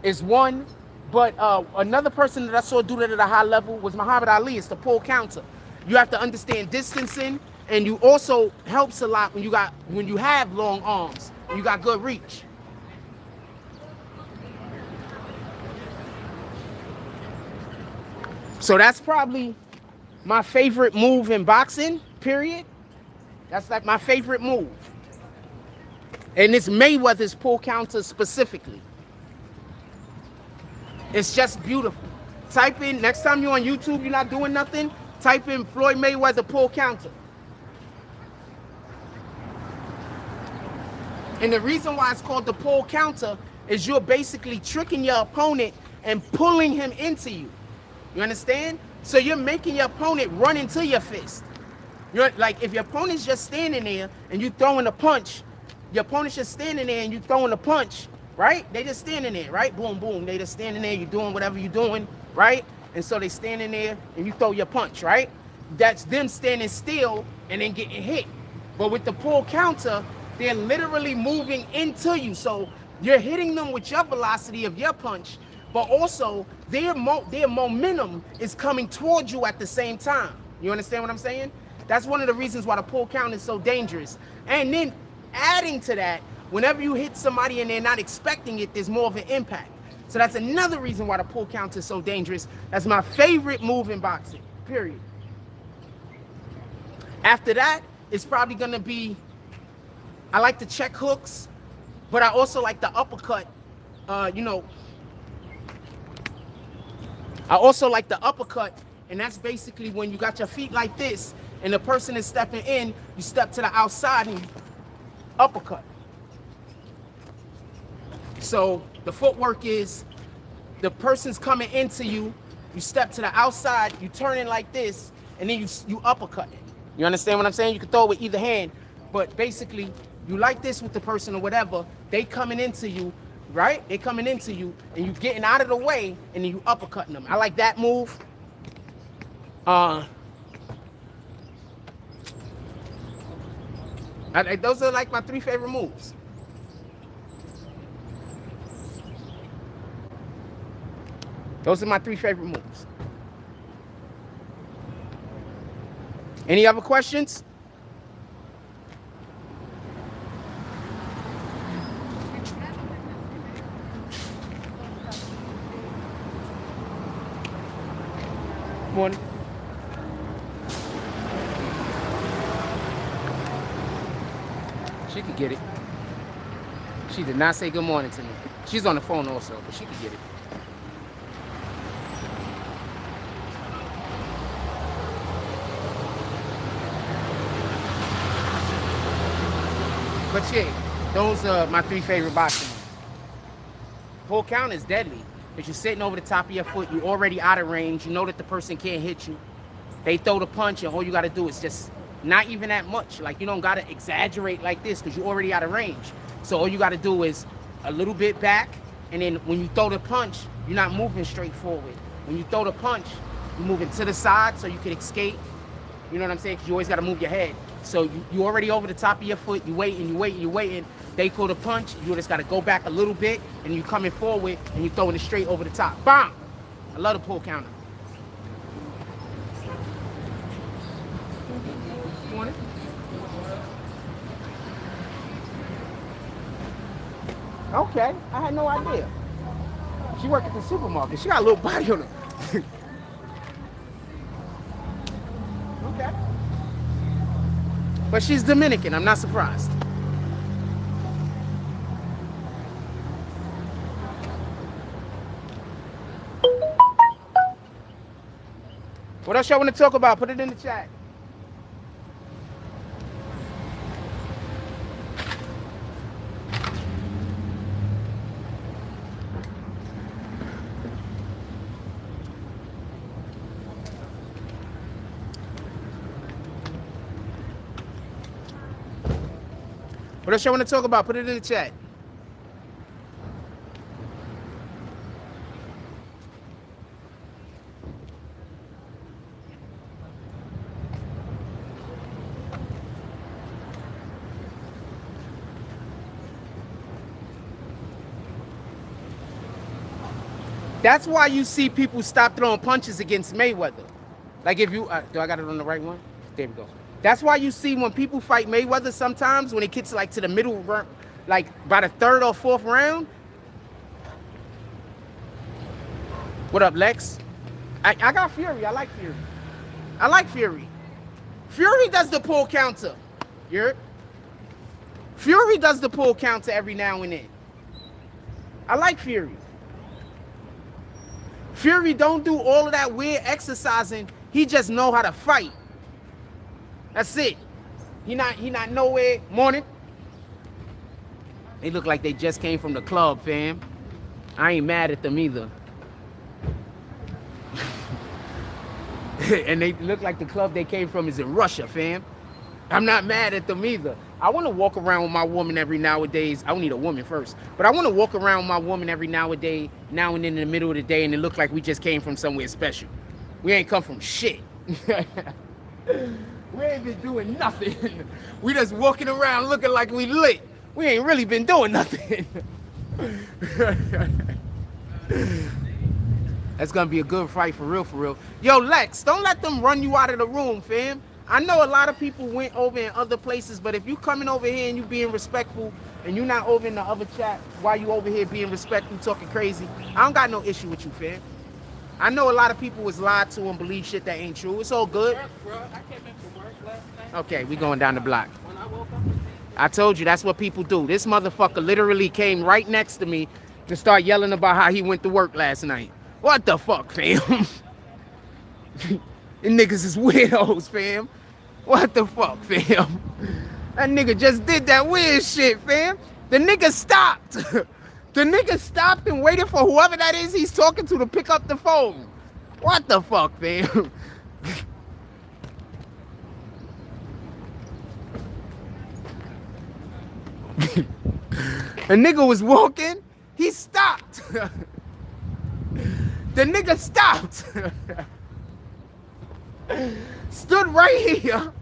is one, but another person that I saw do that at a high level was Muhammad Ali. It's the pull counter. You have to understand distancing, and you also helps a lot when you have long arms, and you got good reach. So that's probably my favorite move in boxing, period. That's like my favorite move. And it's Mayweather's pull counter specifically. It's just beautiful. Type in, next time you're on YouTube, you're not doing nothing, type in Floyd Mayweather pull counter. And the reason why it's called the pull counter is you're basically tricking your opponent and pulling him into you. You understand? So you're making your opponent run into your fist. You're like, if your opponent's just standing there and you throwing a punch, your opponent's just standing there and you throwing a punch, right? They just standing there, right? Boom, boom. They just standing there, you're doing whatever you're doing, right? And so they standing there and you throw your punch, right? That's them standing still and then getting hit. But with the pull counter, they're literally moving into you. So you're hitting them with your velocity of your punch, but also their momentum is coming towards you at the same time. You understand what I'm saying? That's one of the reasons why the pull count is so dangerous. And then adding to that, whenever you hit somebody and they're not expecting it, there's more of an impact. So that's another reason why the pull count is so dangerous. That's my favorite move in boxing, period. After that, it's probably gonna be, I like the check hooks, but I also like the uppercut, I also like the uppercut, and that's basically when you got your feet like this and the person is stepping in, you step to the outside and uppercut. So the footwork is, the person's coming into you, you step to the outside, you turn in like this, and then you uppercut it. You understand what I'm saying? You can throw it with either hand, but basically you like this with the person or whatever, they coming into you, right? They coming into you and you getting out of the way and then you uppercutting them. I like that move. Those are like my 3 favorite moves. Those are my 3 favorite moves. Any other questions? Morning. She could get it. She did not say good morning to me. She's on the phone also, but she could get it. But yeah, those are my 3 favorite boxing moves. Pull count is deadly. Because you're sitting over the top of your foot, you're already out of range, you know that the person can't hit you. They throw the punch and all you gotta do is just not even that much. Like you don't gotta exaggerate like this because you're already out of range. So all you gotta do is a little bit back, and then when you throw the punch, you're not moving straight forward. When you throw the punch, you're moving to the side so you can escape. You know what I'm saying? Because you always gotta move your head. So you already over the top of your foot, you waiting. They throw the punch, you just gotta go back a little bit, and you coming forward, and you throwing it straight over the top. Bam! I love the pull counter. You want it? Okay, I had no idea. She worked at the supermarket. She got a little body on her. Okay. But she's Dominican, I'm not surprised. What else y'all want to talk about? Put it in the chat. What else y'all want to talk about? Put it in the chat. That's why you see people stop throwing punches against Mayweather. Like if you, do I got it on the right one? There we go. That's why you see when people fight Mayweather sometimes, when it gets like to the middle, like by the 3rd or 4th round. What up, Lex? I got Fury. I like Fury. I like Fury. Fury does the pull counter. You heard? Fury does the pull counter every now and then. I like Fury. Fury don't do all of that weird exercising. He just know how to fight. That's it. He not nowhere. Morning. They look like they just came from the club, fam. I ain't mad at them either. And they look like the club they came from is in Russia, fam. I'm not mad at them either. I want to walk around with my woman every nowadays. I don't need a woman first, but I want to walk around with my woman every now and then in the middle of the day, and it look like we just came from somewhere special. We ain't come from shit. We ain't been doing nothing. We just walking around looking like we lit. We ain't really been doing nothing. That's gonna be a good fight for real, for real. Yo, Lex, don't let them run you out of the room, fam. I know a lot of people went over in other places, but if you coming over here and you being respectful and you not over in the other chat while you over here being respectful, talking crazy, I don't got no issue with you, fam. I know a lot of people was lied to and believe shit that ain't true. It's all good. Okay, we going down the block. I told you, that's what people do. This motherfucker literally came right next to me to start yelling about how he went to work last night. What the fuck, fam? Them niggas is weirdos, fam. What the fuck, fam? That nigga just did that weird shit, fam. The nigga stopped. The nigga stopped and waited for whoever that is he's talking to pick up the phone. What the fuck, fam? A nigga was walking, he stopped. The nigga stopped. Stood right here,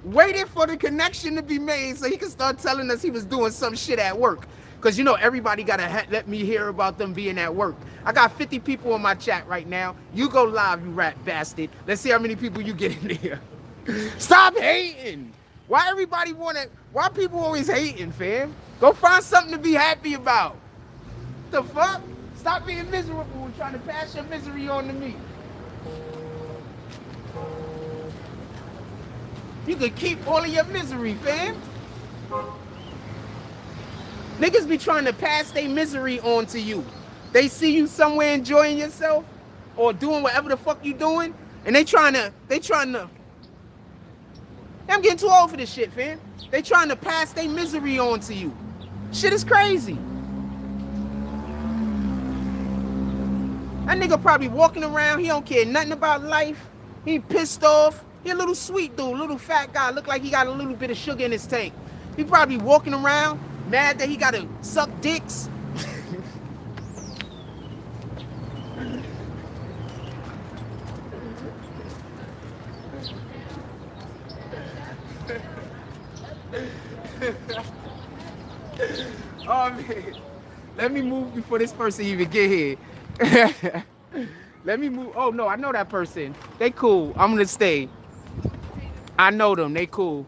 waited for the connection to be made so he could start telling us he was doing some shit at work. Because, you know, everybody got to let me hear about them being at work. I got 50 people in my chat right now. You go live, you rat bastard. Let's see how many people you get in there. Stop hating. Why people always hating, fam? Go find something to be happy about. The fuck? Stop being miserable and trying to pass your misery on to me. You could keep all of your misery, fam. Niggas be trying to pass their misery on to you. They see you somewhere enjoying yourself or doing whatever the fuck you doing, and they trying to I'm getting too old for this shit, fam. They trying to pass their misery on to you. Shit is crazy. That nigga probably walking around, he don't care nothing about life. He pissed off. He a little sweet dude, little fat guy. Look like he got a little bit of sugar in his tank. He probably walking around, mad that he gotta suck dicks. Oh man, let me move before this person even get here. Let me move. Oh no, I know that person. They cool. I'm gonna stay. I know them. They cool.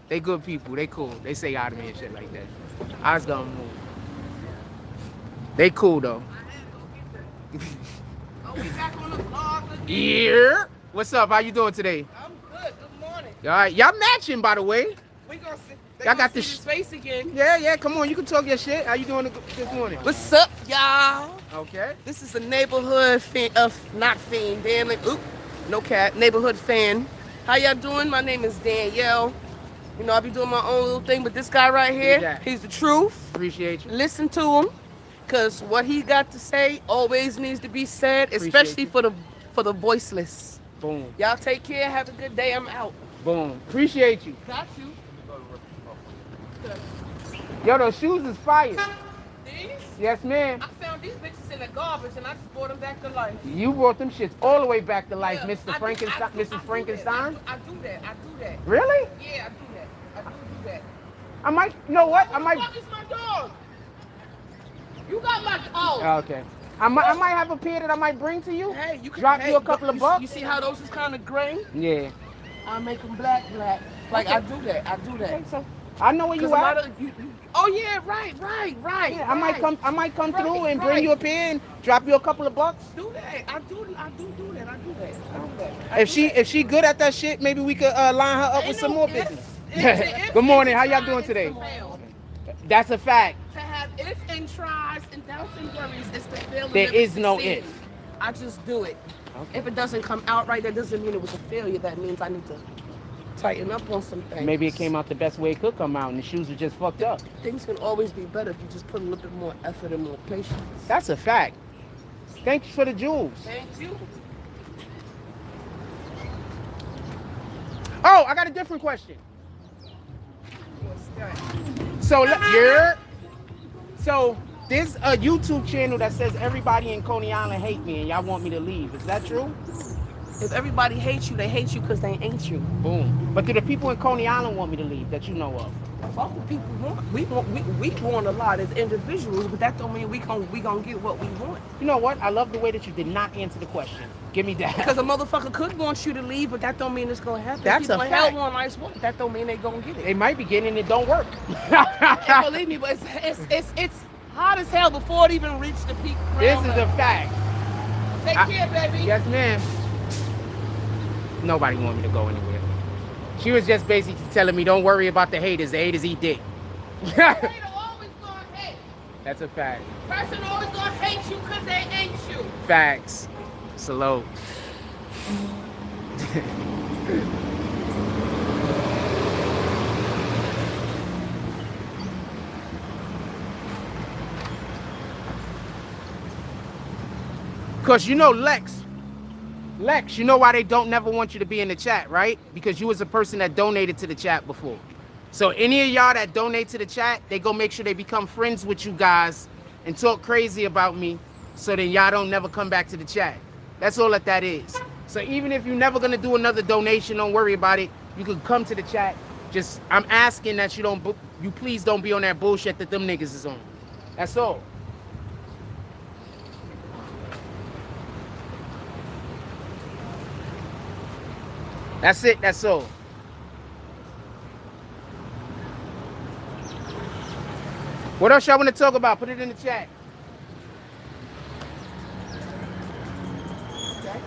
They good people. They cool. They say hi to me and shit like that. I was gonna move. They cool though.
Oh, we back on the vlog again.
Yeah. What's up? How you doing today?
I'm good. Good morning.
All right. Y'all matching, by the way.
We gonna see.
Y'all got
this
this
face again.
Yeah. Come on. You can talk your shit. How you doing this morning?
What's up, y'all?
Okay.
This is a neighborhood not fiend, damn it. Oop, no cat. Neighborhood fan. How y'all doing? My name is Danielle. You know, I be doing my own little thing, but this guy right here,
Exactly.
he's the truth.
Appreciate you.
Listen to him, cause what he got to say always needs to be said,
Appreciate
especially
you.
for the voiceless.
Boom.
Y'all take care. Have a good day. I'm out.
Boom. Appreciate you.
Got you.
Yo, those shoes is fire.
These?
Yes, ma'am.
I found these bitches in the garbage and I just brought them back to life.
You brought them shits all the way back to life,
Yeah,
Mr.
I
Frankenstein.
do- I
Mrs.
do
Frankenstein.
that. I do that.
Really?
Yeah, I do that. I do that.
I might. You know what? I
What
might.
the fuck is my dog? You got my dog.
Okay. I might have a pair that I might bring to you.
Hey, you can
Drop
hey,
you a couple of
you
bucks.
see how those is kind of gray?
Yeah.
I make them black. Like I do that.
Okay, so I know where
Cause
you
a lot
at.
of oh yeah, right.
Yeah, I might come
Right,
through and
right.
bring you a pair and drop you a couple of bucks.
Do that. I do that.
If she good at that shit, maybe we could line her up with
Ain't
some
no
more
if.
business.
If
Good morning.
and
How y'all
try,
doing
it's
today?
to fail.
That's a fact.
To have if and tries and doubts and worries is to fail.
There
and
is
never
no
succeed.
if.
I just do it.
Okay.
If it doesn't come out right, that doesn't mean it was a failure. That means I need to tighten up on some things.
Maybe it came out the best way it could come out, and the shoes were just fucked up.
Things can always be better if you just put a little bit more effort and more patience.
That's a fact. Thank you for the jewels.
Thank you.
Oh, I got a different question. So, so there's a YouTube channel that says everybody in Coney Island hate me, and y'all want me to leave. Is that true?
If everybody hates you, they hate you because they ain't you.
Boom. But do the people in Coney Island want me to leave that you know of?
Fuck what people want. We want a lot as individuals, but that don't mean we gonna get what we want.
You know what? I love the way that you did not answer the question. Give me that.
Because a motherfucker could want you to leave, but that don't mean it's gonna happen.
That's
People
a
in hell
fact.
want nice work. That don't mean they gonna get
They
it.
might be getting it, it don't work.
And believe me, but it's hot as hell before it even reached the peak.
This is a fact.
Take care, baby.
Yes, ma'am. Nobody want me to go anywhere. She was just basically telling me, don't worry about the haters. The haters eat dick.
Hater always gonna hate.
That's a fact.
Person always gonna hate you because they ain't you.
Facts. Salute. Because you know Lex, you know why they don't never want you to be in the chat, right? Because you was a person that donated to the chat before. So any of y'all that donate to the chat, they go make sure they become friends with you guys and talk crazy about me so then y'all don't never come back to the chat. That's all that is. So even if you're never gonna do another donation, don't worry about it. You can come to the chat. Just, I'm asking that you please don't be on that bullshit that them niggas is on. That's all. That's it, that's all. What else y'all want to talk about? Put it in the chat. Okay.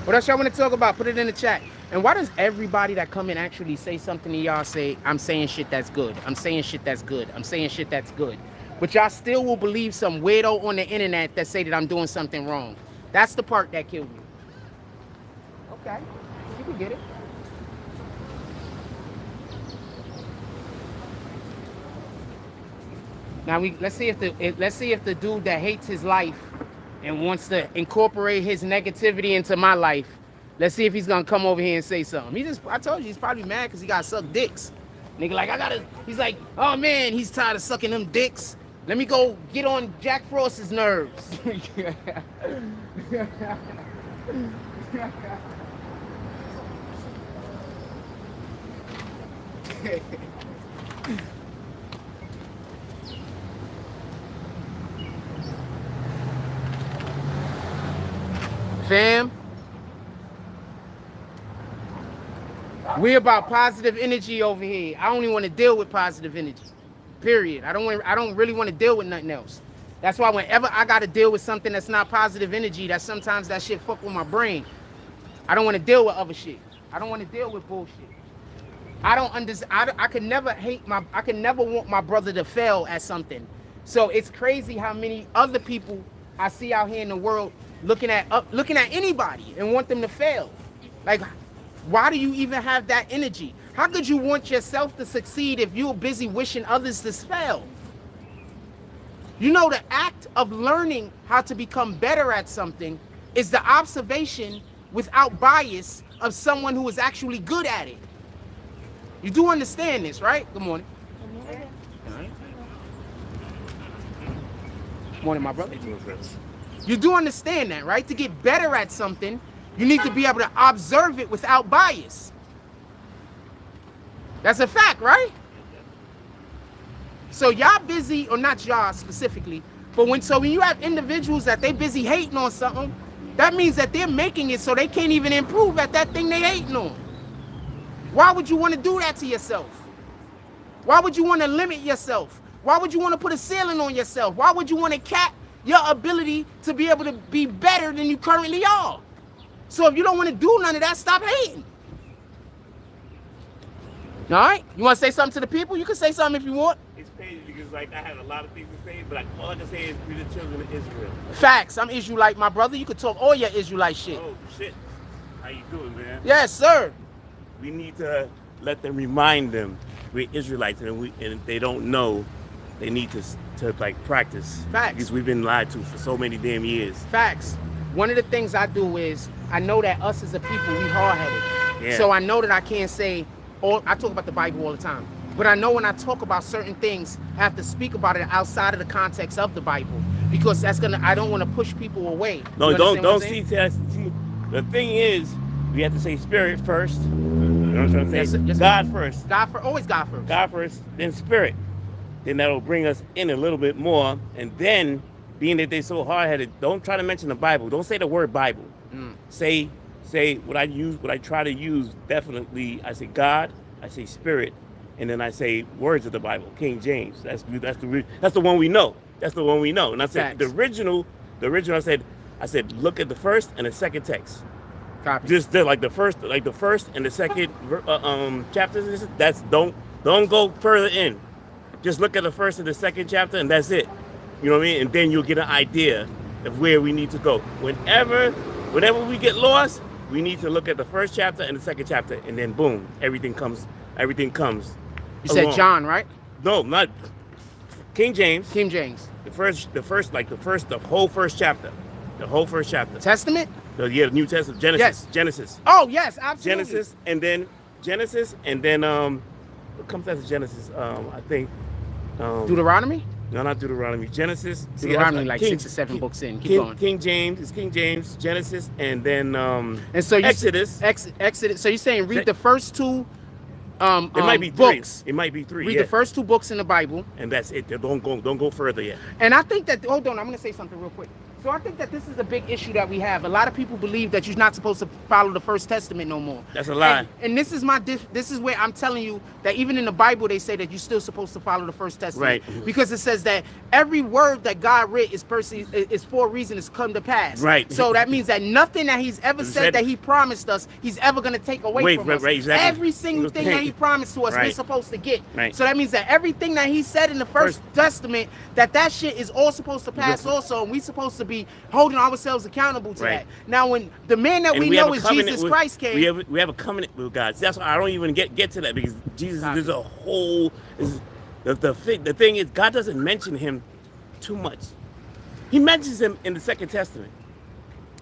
What else y'all want to talk about? Put it in the chat. And why does everybody that come in actually say something to y'all say, I'm saying shit that's good. I'm saying shit that's good. I'm saying shit that's good. But y'all still will believe some weirdo on the internet that say that I'm doing something wrong. That's the part that killed me. Okay, you can get it. Now let's see if the dude that hates his life and wants to incorporate his negativity into my life, let's see if he's gonna come over here and say something. I told you he's probably mad because he got sucked dicks. Nigga, like he's like, oh man, he's tired of sucking them dicks. Let me go get on Jack Frost's nerves. Fam, we about positive energy over here. I don't even want to deal with positive energy. Period. I don't really want to deal with nothing else. That's why whenever I got to deal with something that's not positive energy, that sometimes that shit fuck with my brain. I don't want to deal with other shit. I don't want to deal with bullshit. I could never want my brother to fail at something. So it's crazy how many other people I see out here in the world looking at anybody and want them to fail. Like, why do you even have that energy? How could you want yourself to succeed if you're busy wishing others to fail? You know, the act of learning how to become better at something is the observation without bias of someone who is actually good at it. You do understand this, right? Good morning. Good morning, my brother. You do understand that, right? To get better at something, you need to be able to observe it without bias. That's a fact, right? So y'all busy, or not y'all specifically, but when you have individuals that they busy hating on something, that means that they're making it so they can't even improve at that thing they hating on. Why would you want to do that to yourself? Why would you want to limit yourself? Why would you want to put a ceiling on yourself? Why would you want to cap your ability to be able to be better than you currently are? So if you don't want to do none of that, stop hating. All right? You want to say something to the people? You can say something if you want.
It's crazy because, like, I have a lot of things to say, but all I can say is we're the children of Israel.
Facts. I'm Israelite, my brother. You could talk all your Israelite shit.
Oh, shit. How you doing, man?
Yes, sir.
We need to let them remind them we're Israelites, and if they don't know, they need to like practice.
Facts.
Because we've been lied to for so many damn years.
Facts. One of the things I do is I know that us as a people, we hard-headed.
Yeah.
So I know that I can't say, I talk about the Bible all the time, but I know when I talk about certain things, I have to speak about it outside of the context of the Bible, because I don't want to push people away.
No, don't see that. The thing is, we have to say spirit first. You know what I'm trying to say?
Yes,
God first.
Always God first.
God first, then spirit. Then that'll bring us in a little bit more. And then, being that they're so hard-headed, don't try to mention the Bible. Don't say the word Bible. Say what I try to use, definitely, I say God, I say spirit, and then I say words of the Bible, King James. That's the one we know. That's the one we know. And I said the original I said look at the first and the second text.
Copy.
Just like the first and the second chapters. That's don't go further in. Just look at the first and the second chapter, and that's it. You know what I mean? And then you'll get an idea of where we need to go. Whenever we get lost, we need to look at the first chapter and the second chapter, and then boom, everything comes.
You said John, right?
No, not King James.
King James.
The whole first chapter. The whole first chapter.
Testament?
The New Testament. Genesis.
Yes.
Genesis.
Oh yes, absolutely.
Genesis, and then what comes after Genesis? I think
Deuteronomy?
No, not Deuteronomy. Genesis.
Deuteronomy, like 6 or 7 books in. Keep going.
King James, Genesis, and then
and so
Exodus.
Exodus. So you're saying read the first two
it might be
books.
It might be 3.
Read the first 2 books in the Bible.
And that's it. Don't go further yet.
And I think that, hold on, I'm going to say something real quick. So I think that this is a big issue that we have. A lot of people believe that you're not supposed to follow the First Testament no more.
That's a lie.
And this is this is where I'm telling you that even in the Bible they say that you're still supposed to follow the First Testament.
Right.
Because it says that every word that God writ is for a reason it's come to pass.
Right.
So that means that nothing that he's ever said that he promised us, he's ever going to take away from us.
Right, exactly.
Every single thing that he promised to us, we're supposed to get.
Right.
So that means that everything that he said in the First Testament, that shit is all supposed to pass also, and we supposed to be holding ourselves accountable to
Right.
that. Now, when the man that
And
we
have
know
a
is
covenant
Jesus
with-
Christ came,
we have a covenant with God. That's why I don't even get to that, because Jesus, there's a whole, the thing is, God doesn't mention him too much. He mentions him in the Second Testament.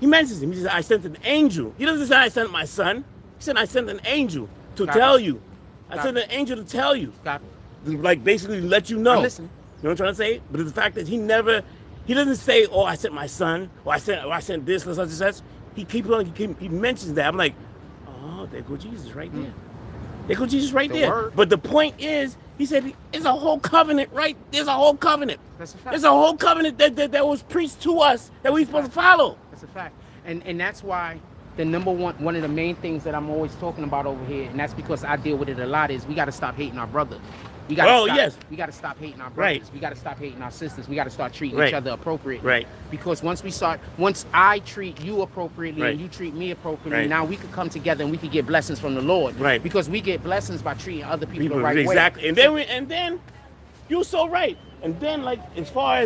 He mentions him. He says, I sent an angel. He doesn't say, I sent my son. He said, I sent an angel to
Copy.
tell you. I
Copy.
sent an angel to tell you.
Copy.
Like, basically let you know.
I'm listening.
You know what I'm trying to say? But the fact that he doesn't say, oh, I sent my son, or I sent this, or such and such. He mentions that. I'm like, oh, there go Jesus right there. There go Jesus right
The
there.
word.
But the point is, he said, there's a whole covenant, right? There's a whole covenant.
That's a fact.
There's a whole covenant that was preached to us that we're supposed to follow.
That's a fact. And that's why the number one of the main things that I'm always talking about over here, and that's because I deal with it a lot, is we got to stop hating our brother. We got
Oh,
stop,
yes.
We got to stop hating our brothers.
Right.
We got to stop hating our sisters. We got to start treating
Right.
each other appropriately.
Right.
Because once I treat you appropriately
Right.
and you treat me appropriately,
Right.
now we could come together and we could get blessings from the Lord.
Right.
Because we get blessings by treating other people the right
Exactly.
way.
And then you're so right. And then, like, as far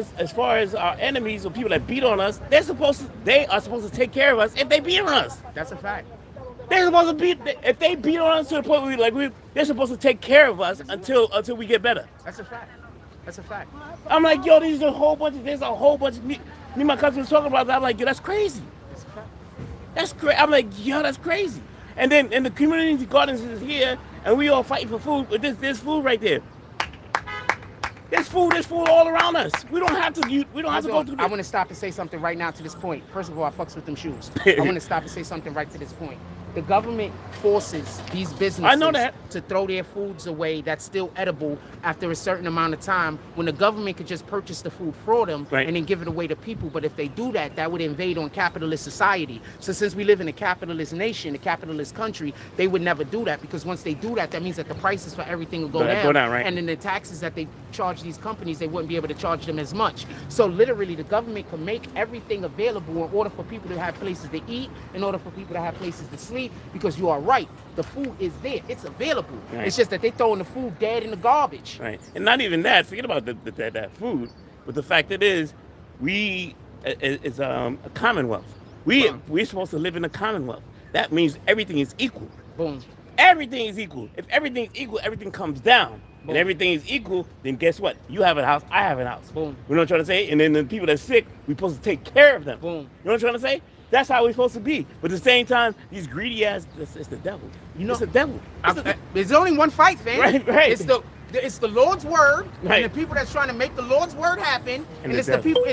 as our enemies or people that beat on us, they are supposed to take care of us if they beat on us.
That's a fact.
They're supposed to beat, if they beat on us to the point where they're supposed to take care of us until we get better.
That's a fact. That's a fact.
I'm like, yo, there's a whole bunch of me and my cousin was talking about that. I'm like, yo, that's crazy.
That's a fact.
That's crazy. I'm like, yo, that's crazy. And then the community gardens is here, and we all fighting for food. But there's food right there. There's food all around us. We don't have to go through
I
this.
want to stop and say something right now to this point. First of all, I fucks with them shoes. I want to stop and say something right to this point. The government forces these businesses
I know that.
to throw their foods away that's still edible after a certain amount of time, when the government could just purchase the food for them
Right.
and then give it away to people. But if they do that, that would invade on capitalist society. So since we live in a capitalist nation, a capitalist country, they would never do that, because once they do that, that means that the prices for everything will go
Right,
down.
go down, right.
And then the taxes that they charge these companies, they wouldn't be able to charge them as much. So literally, the government can make everything available in order for people to have places to eat, in order for people to have places to sleep, because you are right. The food is there. It's available.
Right.
It's just that they throwing the food dead in the garbage.
Right. And not even that. Forget about that food. But the fact that is, it's a commonwealth. We're supposed to live in a commonwealth. That means everything is equal.
Boom.
Everything is equal. If everything is equal, everything comes down.
Boom.
And everything is equal, then guess what? You have a house, I have a house.
Boom.
You know what I'm trying to say? And then the people that's sick, we're supposed to take care of them.
Boom.
You know what I'm trying to say? That's how we're supposed to be. But at the same time, these greedy ass, it's the devil.
You know-
it's the devil.
There's only one fight, fam.
Right.
It's the Lord's word,
Right.
and the people that's trying to make the Lord's word happen, and
the
it's the
devil.
people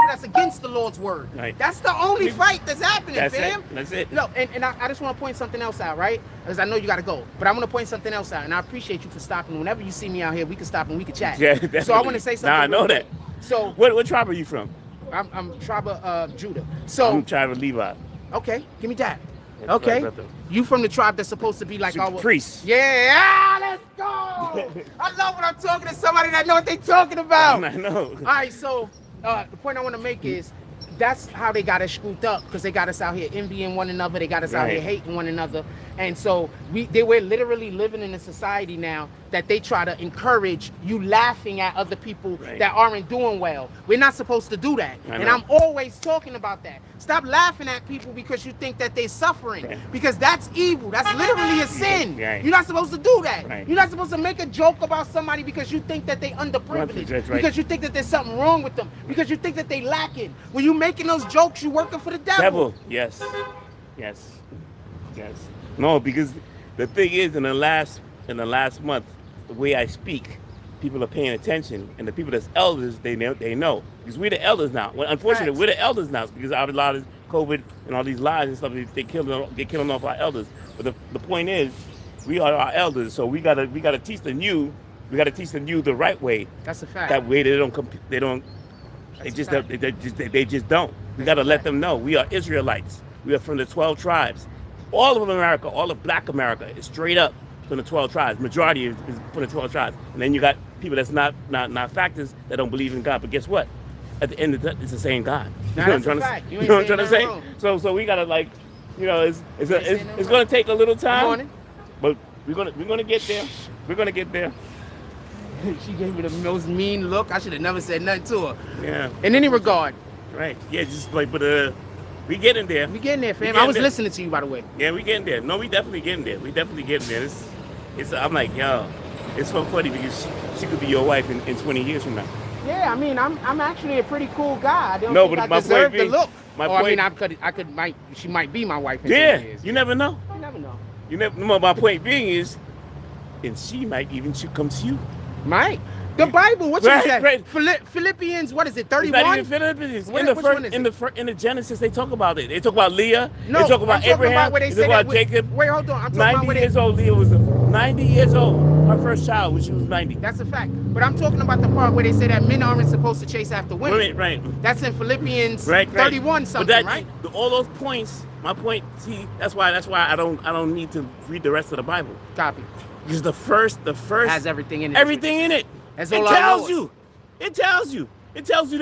that's against the Lord's word.
Right.
That's the only fight that's happening,
That's it.
fam.
That's it.
No, and I just want to point something else out, right? Because I know you got to go, but I want to point something else out, and I appreciate you for stopping. Whenever you see me out here, we can stop and we can chat.
Yeah,
So I
definitely.
want to say something.
Nah, I know
real
that.
quick. So
What tribe are you from?
I'm tribe of Judah. So
I'm tribe of Levi.
okay, give me that.
That's
Okay,
right, brother.
you from the tribe that's supposed to be like our
Priest.
Yeah, let's go. I love when I'm talking to somebody that know what they talking about.
I know.
All right, so the point I want to make is that's how they got us screwed up, because they got us out here envying one another. They got us out here
Right.
hating one another. And so we're literally living in a society now that they try to encourage you laughing at other people
Right.
that aren't doing well. We're not supposed to do that.
I
And
know.
I'm always talking about that. Stop laughing at people because you think that they're suffering.
Right.
Because that's evil. That's literally a sin.
Right.
You're not supposed to do that.
Right.
You're not supposed to make a joke about somebody because you think that they underprivileged.
That's right.
Because you think that there's something wrong with them. Because you think that they lacking. When you making those jokes, you working for the devil.
Devil. Yes. No, because the thing is, in the last month, the way I speak, people are paying attention, and the people that's elders, they know, because we're the elders now. Well, unfortunately,
Facts.
we're the elders now because out of a lot of COVID and all these lies and stuff, they're killing off our elders. But the point is, we are our elders, so we gotta teach the new. We gotta teach the new the right way.
That's a fact.
That way they don't. They
That's
just
a fact.
they just don't. We gotta let them know we are Israelites. We are from the 12 tribes. All of America, all of Black America is straight up from the 12 tribes. Majority is from the 12 tribes. And then you got people that's not factors that don't believe in God. But guess what? At the end of the it's the same God.
Nah,
You know what I'm
that's a
trying to
fact. You
you
ain't
know what I'm
saying
trying to say?
nothing wrong.
So we gotta it's
saying nothing
gonna take a little time.
morning.
But we're gonna get there. We're gonna get there.
She gave me the most mean look. I should have never said nothing to her.
Yeah.
In any regard,
Right. Yeah, just like, but we getting there.
We getting there, fam.
getting
I was
there.
listening to you, by the way.
Yeah, we getting there. No, we definitely getting there. We definitely getting there. It's. I'm like, yo, it's so funny because she could be your wife in 20 years from now.
Yeah, I mean, I'm actually a pretty cool guy. I don't
No,
think
but
I
my
deserve
point
the
being-
look.
my
I mean,
point-
she might be my wife in
Yeah,
10 years.
you never know.
You never know.
You never. No, my point being is, and she might even come to you.
Might. The Bible, what
Right,
you said?
right.
Philippians, what is it,
It's not
31?
even Philippians.
What-
In the
which
first,
one is
in
it?
the in the Genesis, they talk about it. They talk about Leah.
No,
they talk about
I'm talking
Abraham.
about where they
they
say
talk about
that.
Jacob.
Wait, hold on. I'm talking
90
about where
years old. Leah was 90 years old. Her first child when she was 90.
That's a fact. But I'm talking about the part where they say that men aren't supposed to chase after women.
Right.
That's in Philippians
Right.
31 something,
But that,
right?
all those points. My point. See, that's why I don't need to read the rest of the Bible
Copy.
because the first
Has everything in it.
everything in it.
That's
It
all I
tells
know.
you. It tells you. It tells you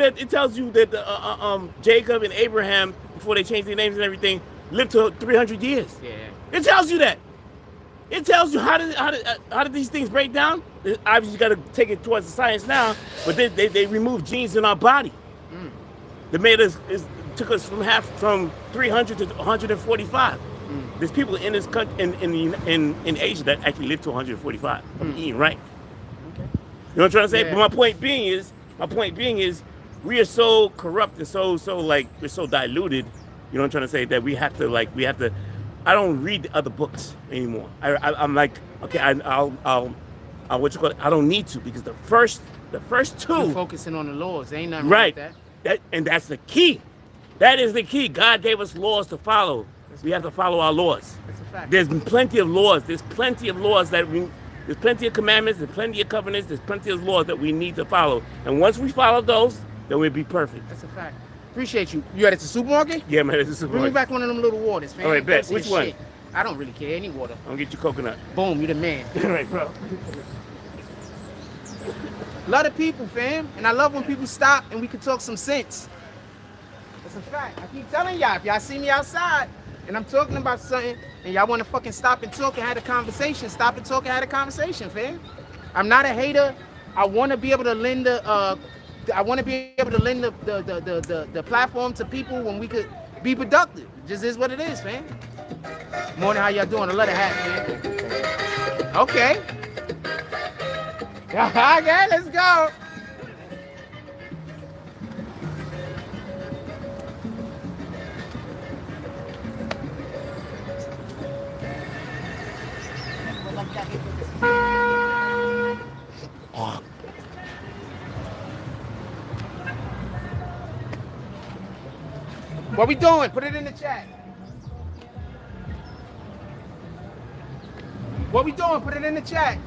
that Jacob and Abraham, before they changed their names and everything, lived to 300 years.
Yeah.
It tells you that. It tells you how did these things break down. Obviously, you got to take it towards the science now, but they removed genes in our body. They made us took us from 300 to 145. There's people in this country in Asia that actually live to 145 from eating right. You know what I'm trying to say?
Yeah.
But my point being is, we are so corrupt and so like we're so diluted. You know what I'm trying to say, that we have to. I don't read the other books anymore. I'm like, okay, I'll what you call it? I don't need to, because the first two.
You're focusing on the laws. Ain't nothing
Right.
wrong with that.
And that's the key. That is the key. God gave us laws to follow. We have to follow our laws.
That's a fact.
There's plenty of laws. There's plenty of laws there's plenty of commandments, there's plenty of covenants, there's plenty of laws that we need to follow. And once we follow those, then we'll be perfect.
That's a fact. Appreciate you. You at the supermarket?
Yeah, man, this is
Bring me back one of them little waters, man.
All right, bet.
Thirsty
Which
as
one?
shit. I don't really care. Any water.
I'm gonna get you coconut.
Boom, you the man.
All right, bro.
Love the people, fam. And I love when people stop and we can talk some sense. That's a fact. I keep telling y'all, if y'all see me outside and I'm talking about something and y'all want to fucking stop and talk and have a conversation, stop and talk and have a conversation, fam. I'm not a hater. I want to be able to lend the platform to people when we could be productive. It just is what it is, fam. Morning, how y'all doing? I love the hat, man. Okay. Okay, let's go. What we doing? Put it in the chat. What we doing? Put it in the chat.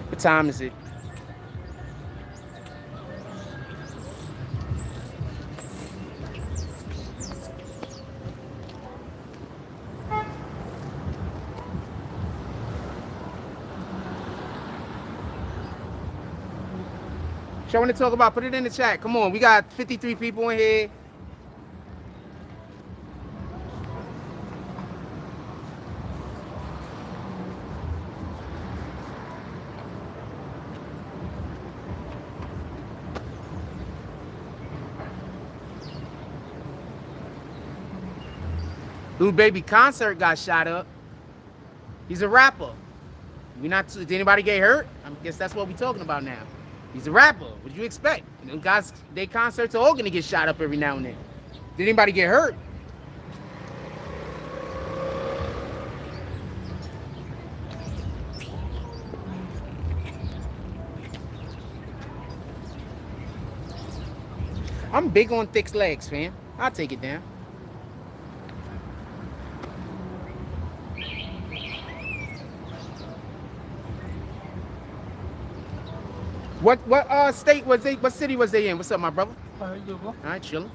What time is it? Y'all want to talk about? Put it in the chat. Come on, we got 53 people in here. Lil Baby concert got shot up. He's a rapper. Did anybody get hurt? I guess that's what we're talking about now. He's a rapper. What do you expect? You know, guys, their concerts are all gonna get shot up every now and then. Did anybody get hurt? I'm big on thick legs, fam. I'll take it down. What state was they? What city was they in? What's up, my brother? All right, chilling.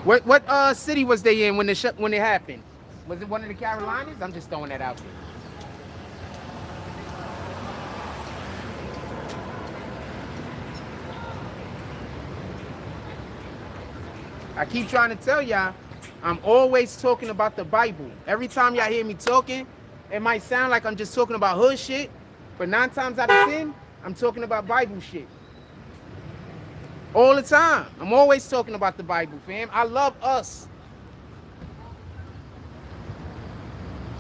What city was they in when it happened? Was it one of the Carolinas? I'm just throwing that out there. I keep trying to tell y'all, I'm always talking about the Bible. Every time y'all hear me talking, it might sound like I'm just talking about hood shit, but 9 times out of 10, I'm talking about Bible shit. All the time. I'm always talking about the Bible, fam. I love us.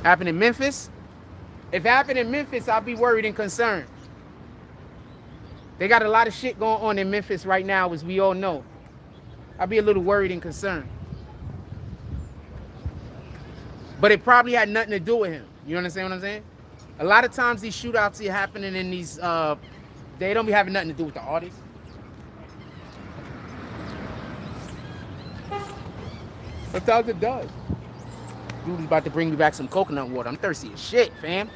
Happened in Memphis? If it happened in Memphis, I'll be worried and concerned. They got a lot of shit going on in Memphis right now, as we all know. I'll be a little worried and concerned. But it probably had nothing to do with him. You understand what I'm saying? A lot of times these shootouts are happening in these, they don't be having nothing to do with the artists. Sometimes it does. Dude's about to bring me back some coconut water. I'm thirsty as shit, fam.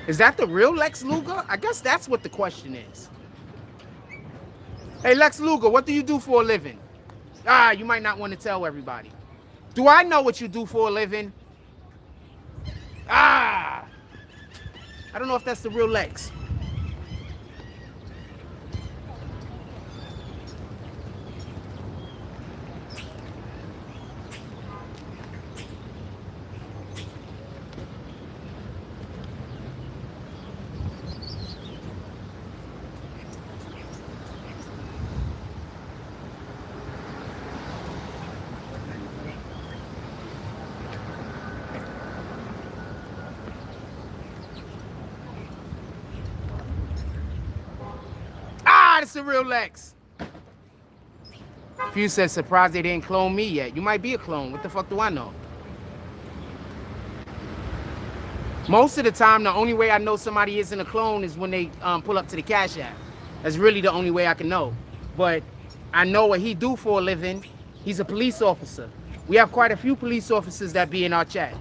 Is that the real Lex Luger? I guess that's what the question is. Hey, Lex Luger, what do you do for a living? Ah, you might not want to tell everybody. Do I know what you do for a living? Ah, I don't know if that's the real Lex. That's the real Lex. Few said surprised they didn't clone me yet. You might be a clone. What the fuck do I know? Most of the time, the only way I know somebody isn't a clone is when they pull up to the Cash App. That's really the only way I can know. But I know what he do for a living. He's a police officer. We have quite a few police officers that be in our chat.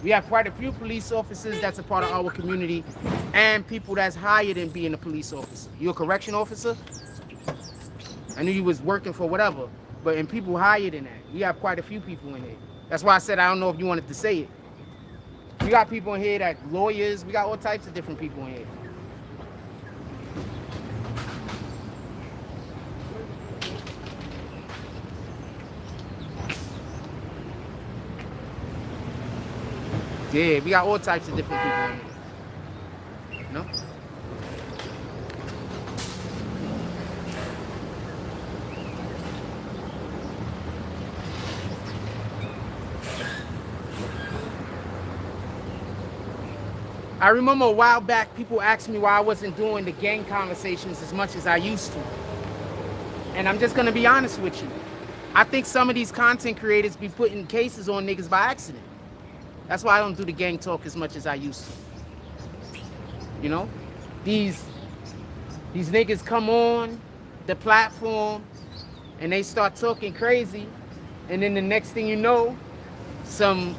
We have quite a few police officers that's a part of our community and people that's hired in being a police officer. You a correction officer? I knew you was working for whatever, but and people hired in that. We have quite a few people in here. That's why I said I don't know if you wanted to say it. We got people in here that lawyers. We got all types of different people in here. Yeah, we got all types of different people in here. You know? I remember a while back, people asked me why I wasn't doing the gang conversations as much as I used to. And I'm just gonna be honest with you. I think some of these content creators be putting cases on niggas by accident. That's why I don't do the gang talk as much as I used to. You know? These niggas come on the platform and they start talking crazy, and then the next thing you know, some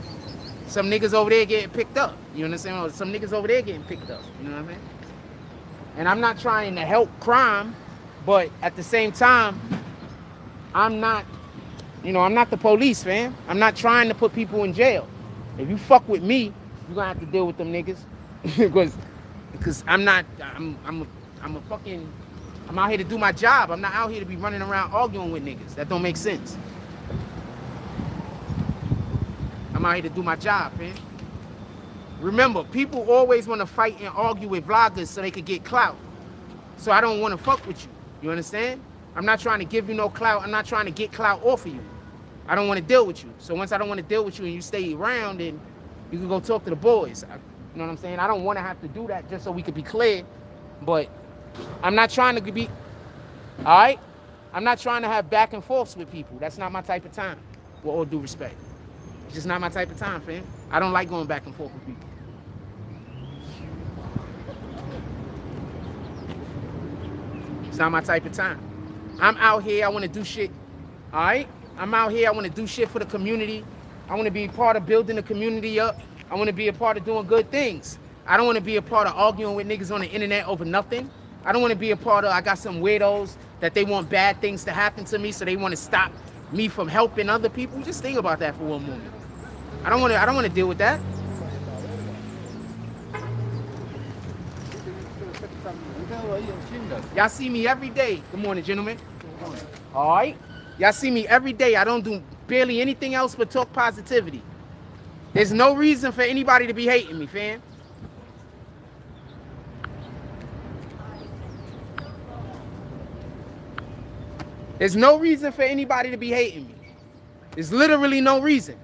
niggas over there getting picked up. You understand? Or some niggas over there getting picked up. You know what I mean? And I'm not trying to help crime, but at the same time, I'm not the police, fam. I'm not trying to put people in jail. If you fuck with me, you're gonna have to deal with them niggas. because I'm out here to do my job. I'm not out here to be running around arguing with niggas. That don't make sense. I'm out here to do my job, man. Remember, people always want to fight and argue with vloggers so they could get clout. So I don't want to fuck with you. You understand? I'm not trying to give you no clout. I'm not trying to get clout off of you. I don't want to deal with you. So once I don't want to deal with you and you stay around, then you can go talk to the boys. You know what I'm saying? I don't want to have to do that just so we could be clear. But I'm not trying to be, all right? I'm not trying to have back and forths with people. That's not my type of time, with all due respect. It's just not my type of time, fam. I don't like going back and forth with people. It's not my type of time. I'm out here, I want to do shit, all right? I'm out here, I want to do shit for the community. I want to be a part of building the community up. I want to be a part of doing good things. I don't want to be a part of arguing with niggas on the internet over nothing. I don't want to be a part of, I got some weirdos that they want bad things to happen to me, so they want to stop me from helping other people. Just think about that for one moment. I don't want to deal with that. Y'all see me every day. Good morning, gentlemen. All right. Y'all see me every day. I don't do barely anything else but talk positivity. There's no reason for anybody to be hating me, fam. There's no reason for anybody to be hating me. There's literally no reason.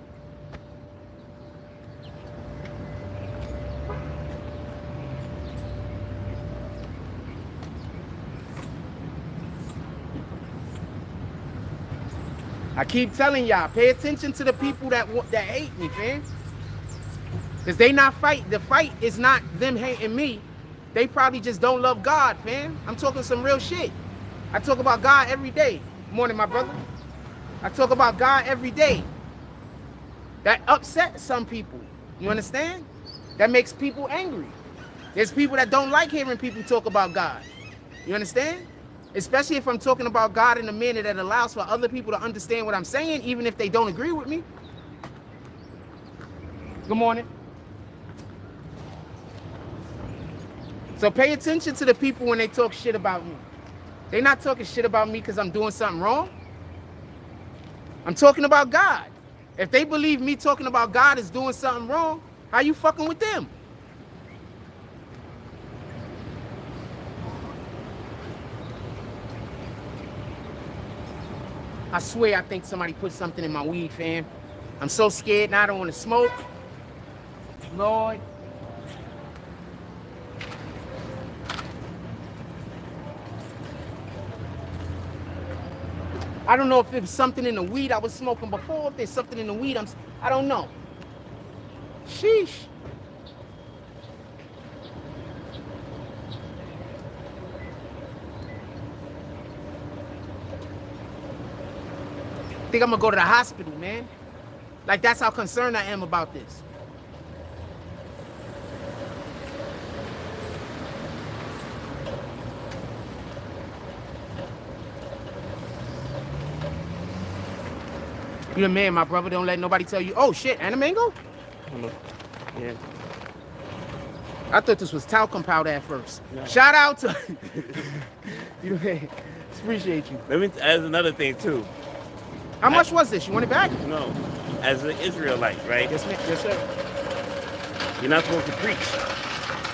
I keep telling y'all, pay attention to the people that hate me, fam. Because they not fight. The fight is not them hating me. They probably just don't love God, fam. I'm talking some real shit. I talk about God every day. Morning, my brother. I talk about God every day. That upsets some people. You understand? That makes people angry. There's people that don't like hearing people talk about God. You understand? Especially if I'm talking about God in a manner that allows for other people to understand what I'm saying, even if they don't agree with me. Good morning. So pay attention to the people when they talk shit about me. They're not talking shit about me because I'm doing something wrong. I'm talking about God. If they believe me talking about God is doing something wrong, how you fucking with them? I swear I think somebody put something in my weed, fam. I'm so scared now I don't want to smoke. Lord. I don't know if it was something in the weed I was smoking before, if there's something in the weed I don't know. Sheesh. I think I'm gonna go to the hospital, man. Like, that's how concerned I am about this. You the man, my brother. Don't let nobody tell you, oh shit, Anamango?
Yeah.
I thought this was talcum powder at first.
No.
Shout out to you the man. Appreciate you.
Let me add another thing too.
How much was this? You want it back?
No, as an Israelite, right?
Yes, ma'am. Yes, sir.
You're not supposed to preach.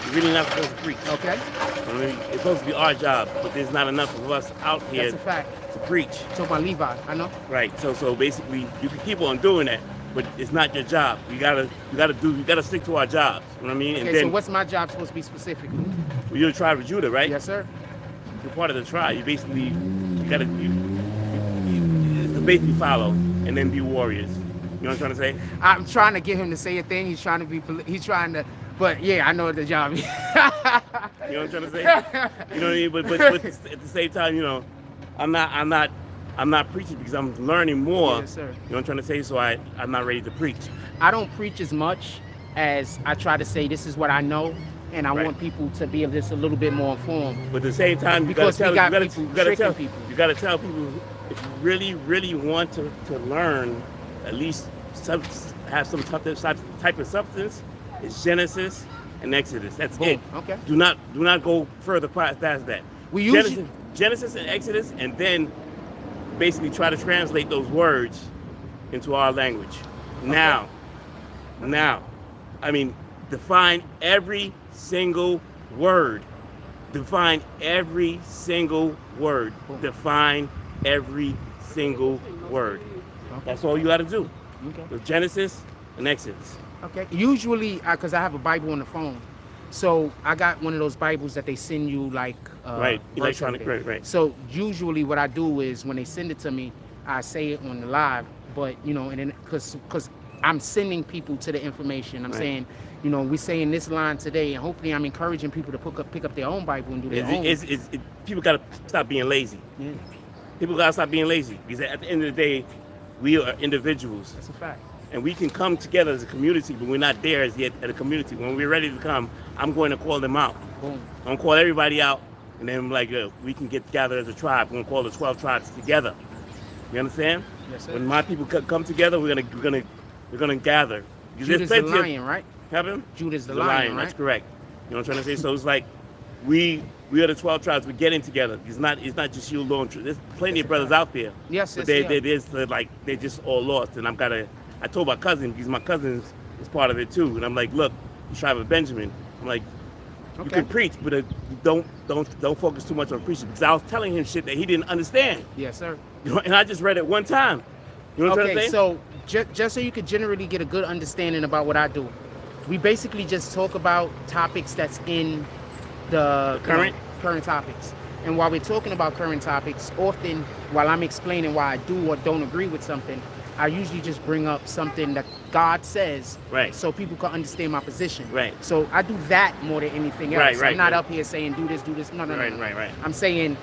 You're really not supposed to preach.
Okay.
I mean, it's supposed to be our job, but there's not enough of us out here
That's a fact.
to preach.
Talk about Levi, I know.
Right. So basically, you can keep on doing that, but it's not your job. You gotta stick to our jobs. You know what I mean?
Okay,
And then
so what's my job supposed to be specifically?
well, you're the tribe of Judah, right?
Yes, sir.
You're part of the tribe. You basically it's to basically follow and then be warriors. You know what I'm trying to say?
I'm trying to get him to say a thing. He's trying to, but yeah, I know what the job is.
You know what I'm trying to say? You know what I mean? But at the same time, you know, I'm not preaching because I'm learning more.
Yes, sir.
You know what I'm trying to say? So I'm not ready to preach.
I don't preach as much as I try to say this is what I know, and I
Right.
want people to be just a little bit more informed.
But at the same time, you
Because we
gotta
got
tell
people
you gotta
tricking
tell
people.
you gotta tell people if you really want to learn at least have some type of substance. It's Genesis and Exodus. That's
Boom.
it.
Okay.
Do not go further past that.
We usually
Genesis and Exodus, and then basically try to translate those words into our language. Now, I mean, define every single word. Define every single word. Define every single word. That's all you got to do.
Okay.
With Genesis and Exodus.
Okay. Usually, because I have a Bible on the phone, so I got one of those Bibles that they send you like
Right.
verse
Electronic.
every day.
Right.
So usually, what I do is when they send it to me, I say it on the live. But you know, and then because I'm sending people to the information, I'm
Right.
saying, you know, we're saying this line today, and hopefully, I'm encouraging people to pick up their own Bible and do their own.
People got to stop being lazy.
Yeah,
People got to stop being lazy because at the end of the day, we are individuals.
that's a fact.
And we can come together as a community, but we're not there as yet as a community. When we're ready to come, I'm going to call them out.
Boom.
I'm going to call everybody out, and then like we can get together as a tribe. We're going to call the 12 tribes together. You understand?
Yes, sir.
When my people come together, we're gonna gather Because
Judas
there's
the
plenty
lion, right?
Have him?
Judas the lion, right?
That's correct. You know what I'm trying to say? So it's like we are the 12 tribes. We're getting together. It's not just you alone. There's plenty of brothers out there.
Yes,
but
yes,
they're just all lost. And I told my cousin, because my cousin is part of it too. And I'm like, look, you tribe of Benjamin. I'm like, you can preach, but don't focus too much on preaching, because I was telling him shit that he didn't understand.
Yes, sir.
You know, and I just read it one time. You know what I'm trying to say?
So just so you could generally get a good understanding about what I do, we basically just talk about topics that's in the current topics. And while we're talking about current topics, often while I'm explaining why I do or don't agree with something, I usually just bring up something that God says,
right,
so people can understand my position.
Right.
So I do that more than anything else.
Right,
I'm not up here saying do this. No.
Right.
I'm saying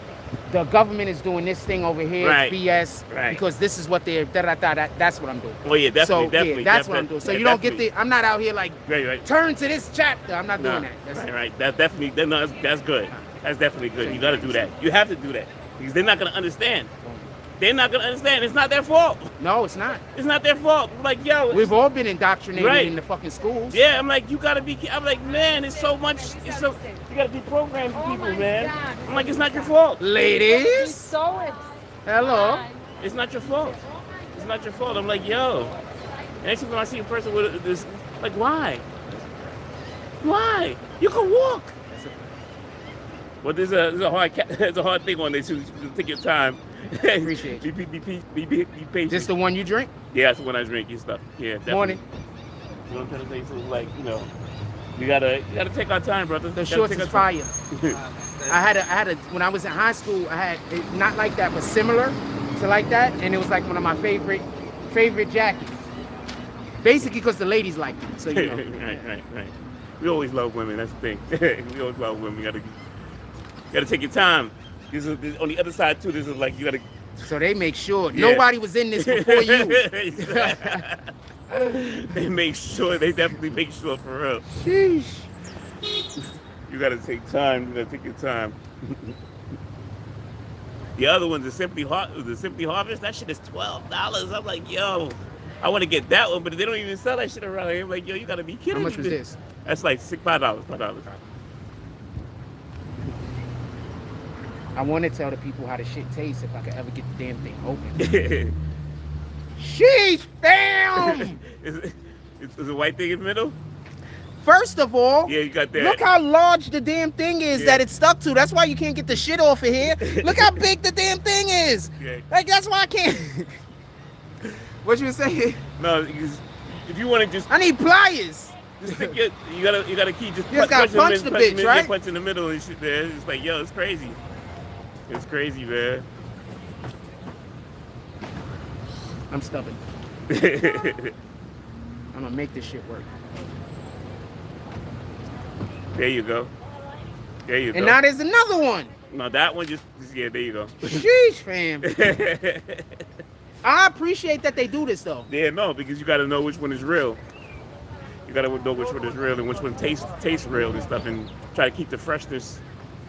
the government is doing this thing over here,
Right.
it's BS,
Right.
because this is what they're that's what I'm doing.
Oh yeah, definitely.
So that's what I'm doing. So you don't get I'm not out here like
right.
turn to this chapter. I'm not doing that.
Right. That's good. That's definitely good. You got to do that. You have to do that, because they're not gonna understand. They're not gonna understand. It's not their fault.
No, it's not.
It's not their fault. I'm like, yo,
we've all been indoctrinated
right.
in the fucking schools.
Yeah, I'm like, you gotta be. I'm like, man, it's so much. You gotta deprogram people, man. I'm like, it's not your fault,
ladies. Hello.
It's not your fault. It's not your fault. I'm like, yo. Next time I see a person with this, like, why? Why? You can walk. Well, there's a hard thing on this. So take your time.
Appreciate you.
Be patient.
This the one you drink?
Yeah, that's the one I drink and stuff. Yeah, definitely.
Morning.
You know what I'm trying to say? So like, you know, you gotta take our time, brother.
The shorts is fire. I had a when I was in high school, I had it, not like that, but similar to like that, and it was like one of my favorite jackets. Basically, because the ladies liked it. So you know.
Right. We always love women. That's the thing. We always love women. You gotta take your time. This is on the other side too. This is like you gotta.
So they make sure nobody was in this before you.
They make sure. They definitely make sure, for real.
Sheesh.
You gotta take time. You gotta take your time. The other one's the Simply Harvest. That shit is $12. I'm like, yo, I want to get that one, but they don't even sell that shit around here. I'm like, yo, you gotta be kidding me.
How much was this?
That's like $5.
I want to tell the people how the shit tastes if I could ever get the damn thing open. Sheesh, fam!
Is the white thing in the middle?
First of all,
yeah, you got that.
Look how large the damn thing is that it's stuck to. That's why you can't get the shit off of here. Look how big the damn thing is.
Yeah.
Like, that's why I can't. What you saying?
No, if you want to just...
I need pliers.
Just stick you gotta keep just...
You just gotta punch the bitch, right?
Punch in the middle and shit there. It's like, yo, it's crazy. It's crazy, man.
I'm stubborn. I'm gonna make this shit work.
There you go.
And now there's another one.
No, that one just yeah, there you go.
Sheesh, fam. I appreciate that they do this though.
Yeah, no, because you gotta know which one is real. You gotta know which one is real and which one tastes real and stuff, and try to keep the freshness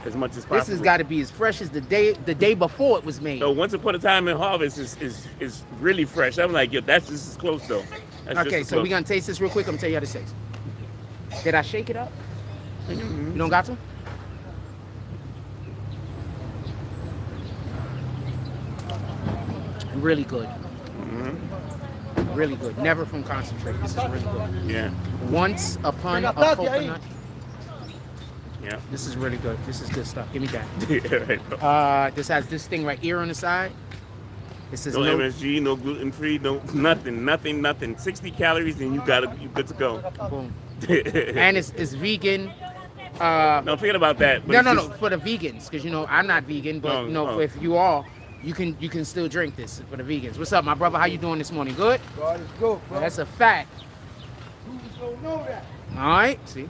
as much as possible.
This has got to be as fresh as the day before it was made.
So once upon a time in harvest is really fresh. I'm like, yo, that's just as close though.
Okay, so we're gonna taste this real quick. I'm gonna tell you how this tastes. Did I shake it up? You don't got to? Really good. Really good. Never from concentrate. This is really good.
Yeah.
Once upon a coconut.
Yeah.
This is really good. This is good stuff. Give me that.
Yeah, right.
This has this thing right here on the side. This is
no MSG, no gluten free, no nothing. 60 calories and you good to go.
Boom. And it's vegan.
No, forget about that.
No, for the vegans, because you know I'm not vegan, but if you are, you can still drink this for the vegans. What's up, my brother? How you doing this morning? Good?
God is good, bro.
That's a fact.
Dudes don't know that.
All right, see,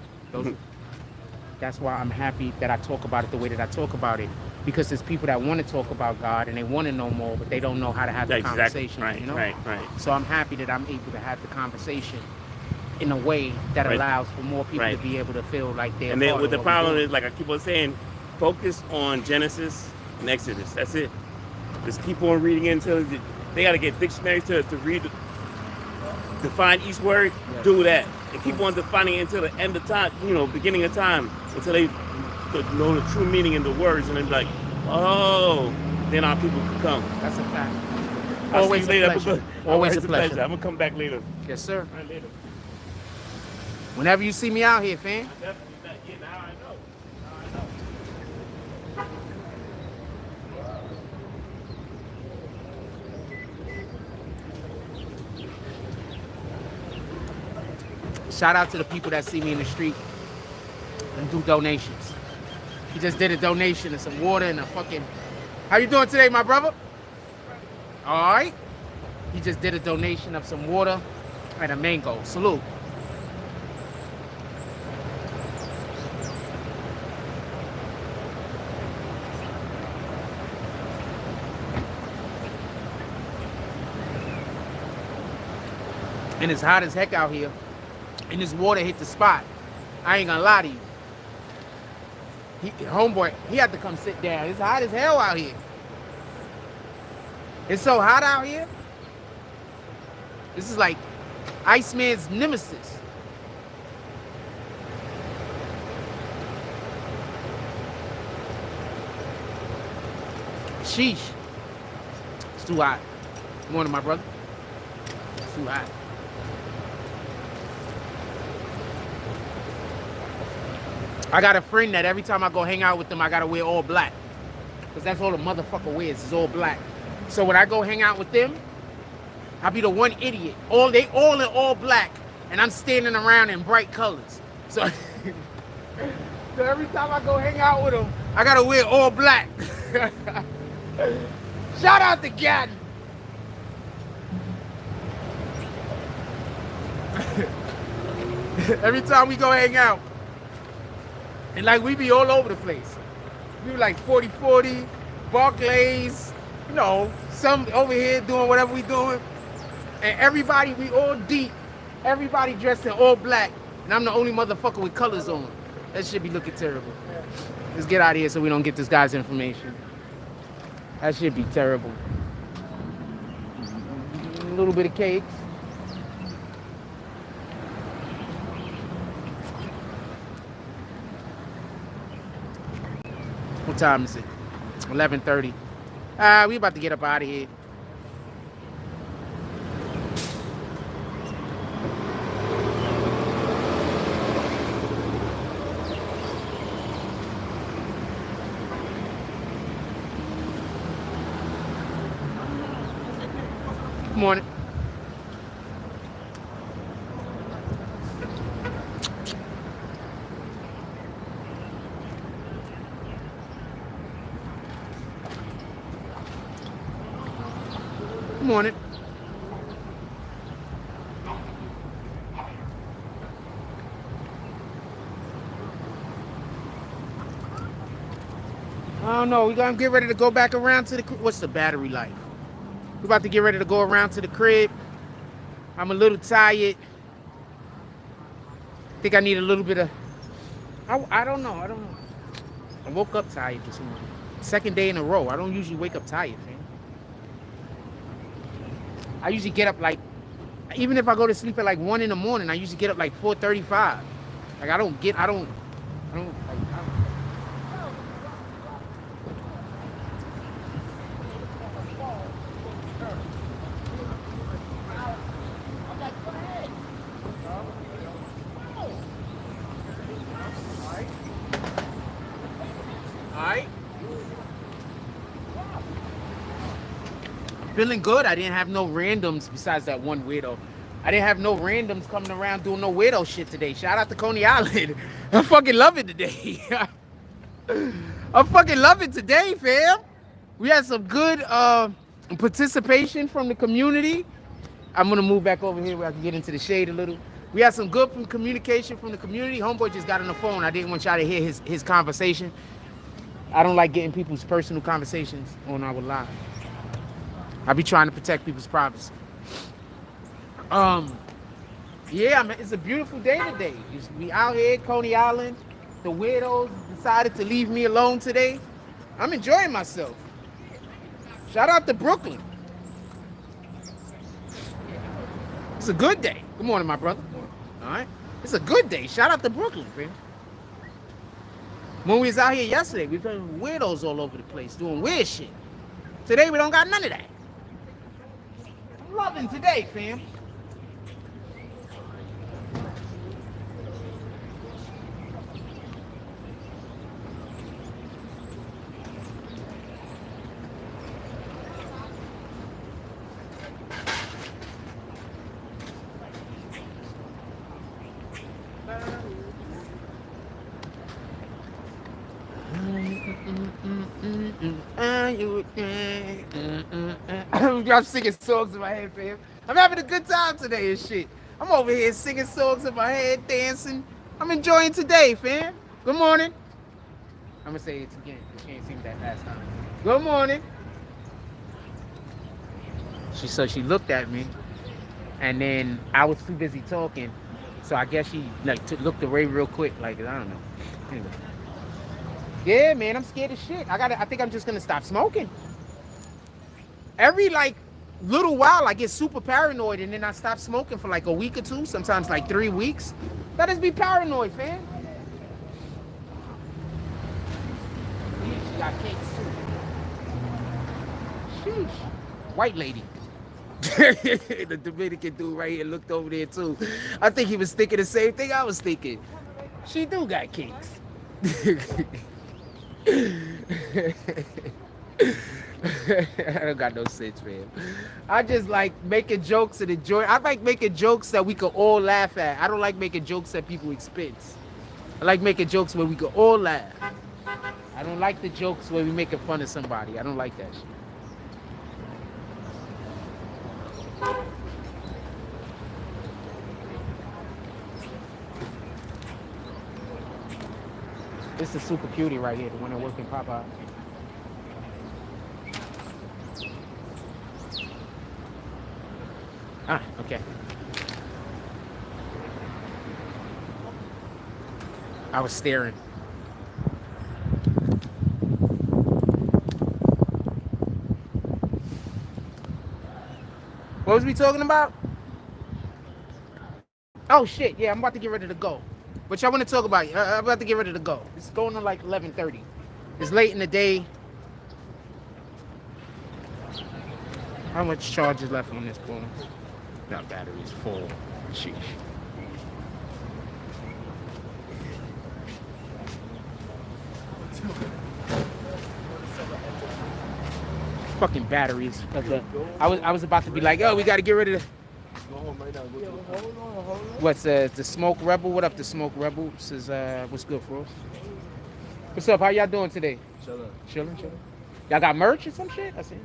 that's why I'm happy that I talk about it the way that I talk about it, because there's people that want to talk about God and they want to know more, but they don't know how to have the conversation.
Right,
you know?
right.
So I'm happy that I'm able to have the conversation in a way that allows for more people to be able to feel like they're.
And then what the problem is, like I keep on saying, focus on Genesis and Exodus. That's it. Just keep on reading until they got to get dictionaries to read. define each word,
Yeah.
do that. And keep on defining it until the end of time, beginning of time, until they know the true meaning in the words, and then be like, oh, then our people can come.
That's a fact.
I'll
Always
see
a
you later.
pleasure.
All
Always
right,
a pleasure.
I'm gonna come back later.
Yes, sir.
All right, later.
Whenever you see me out here, fam.
Definitely not. Yeah, now I know.
Shout out to the people that see me in the street and do donations. He just did a donation of some water and a fucking... How you doing today, my brother? All right. He just did a donation of some water and a mango. Salute. And it's hot as heck out here. And this water hit the spot. I ain't gonna lie to you. Homeboy, he had to come sit down. It's hot as hell out here. It's so hot out here. This is like Iceman's nemesis. Sheesh. It's too hot. Good morning, my brother. It's too hot. I got a friend that every time I go hang out with them, I gotta wear all black. Because that's all the motherfucker wears, is all black. So when I go hang out with them, I'll be the one idiot. They all in all black, and I'm standing around in bright colors. So, so every time I go hang out with them, I gotta wear all black. Shout out to Gaddy. Every time we go hang out, and like we be all over the place. We be like 40-40, Barclays, some over here doing whatever we doing. And everybody, we all deep. Everybody dressed in all black. And I'm the only motherfucker with colors on. That shit be looking terrible. Let's get out of here so we don't get this guy's information. That shit be terrible. A little bit of cakes. What time is it? 11:30. We about to get up out of here. Good morning. Good morning. I don't know. We're going to get ready to go back around to the... What's the battery life? We're about to get ready to go around to the crib. I'm a little tired. I think I need a little bit of... I don't know. I woke up tired this morning. Second day in a row. I don't usually wake up tired, man. I usually get up like, even if I go to sleep at like 1 in the morning, I usually get up like 4:35. Like I don't. All right. Feeling good. I didn't have no randoms besides that one weirdo. I didn't have no randoms coming around doing no weirdo shit today. Shout out to Coney Island. I fucking love it today. I fucking love it today, fam. We had some good participation from the community. I'm gonna move back over here where I can get into the shade a little. We had some good communication from the community. Homeboy just got on the phone. I didn't want y'all to hear his conversation. I don't like getting people's personal conversations on our live. I be trying to protect people's privacy. Yeah, man, it's a beautiful day today. We out here, Coney Island. The weirdos decided to leave me alone today. I'm enjoying myself. Shout out to Brooklyn. It's a good day. Good morning, my brother. All right. It's a good day. Shout out to Brooklyn, man. When we was out here yesterday, we found weirdos all over the place doing weird shit. Today, we don't got none of that. I'm loving today, fam. I'm singing songs in my head, fam. I'm having a good time today and shit. I'm over here singing songs in my head, dancing. I'm enjoying today, fam. Good morning. I'm gonna say it again. She ain't sing that last time. Good morning. She looked at me, and then I was too busy talking, so I guess she like looked away real quick, like I don't know. Anyway. Yeah, man, I'm scared as shit. I think I'm just gonna stop smoking. Every like little while I get super paranoid and then I stop smoking for like a week or two, sometimes like 3 weeks. Let us be paranoid, fam. Yeah, she got cakes too. Sheesh. White lady. The Dominican dude right here looked over there too. I think he was thinking the same thing I was thinking. She do got cakes. I don't got no sense, man. I just like making jokes and enjoy. I like making jokes that we could all laugh at. I don't like making jokes at people's expense. I like making jokes where we could all laugh. I don't like the jokes where we making fun of somebody. I don't like that shit. This is Super Cutie right here, the one that works in Popeye. Ah, okay. I was staring. What was we talking about? Oh shit, yeah, I'm about to get ready to go. What y'all want to talk about? I'm about to get ready to go. It's going on like 11:30. It's late in the day. How much charge is left on this phone? That battery's full. Sheesh. Fucking batteries. I was about to be like, oh, we got to get rid of the. What's the Smoke Rebel? What up, the Smoke Rebel? This is what's good for us? What's up? How y'all doing today? Chilling. Y'all got merch or some shit? I see.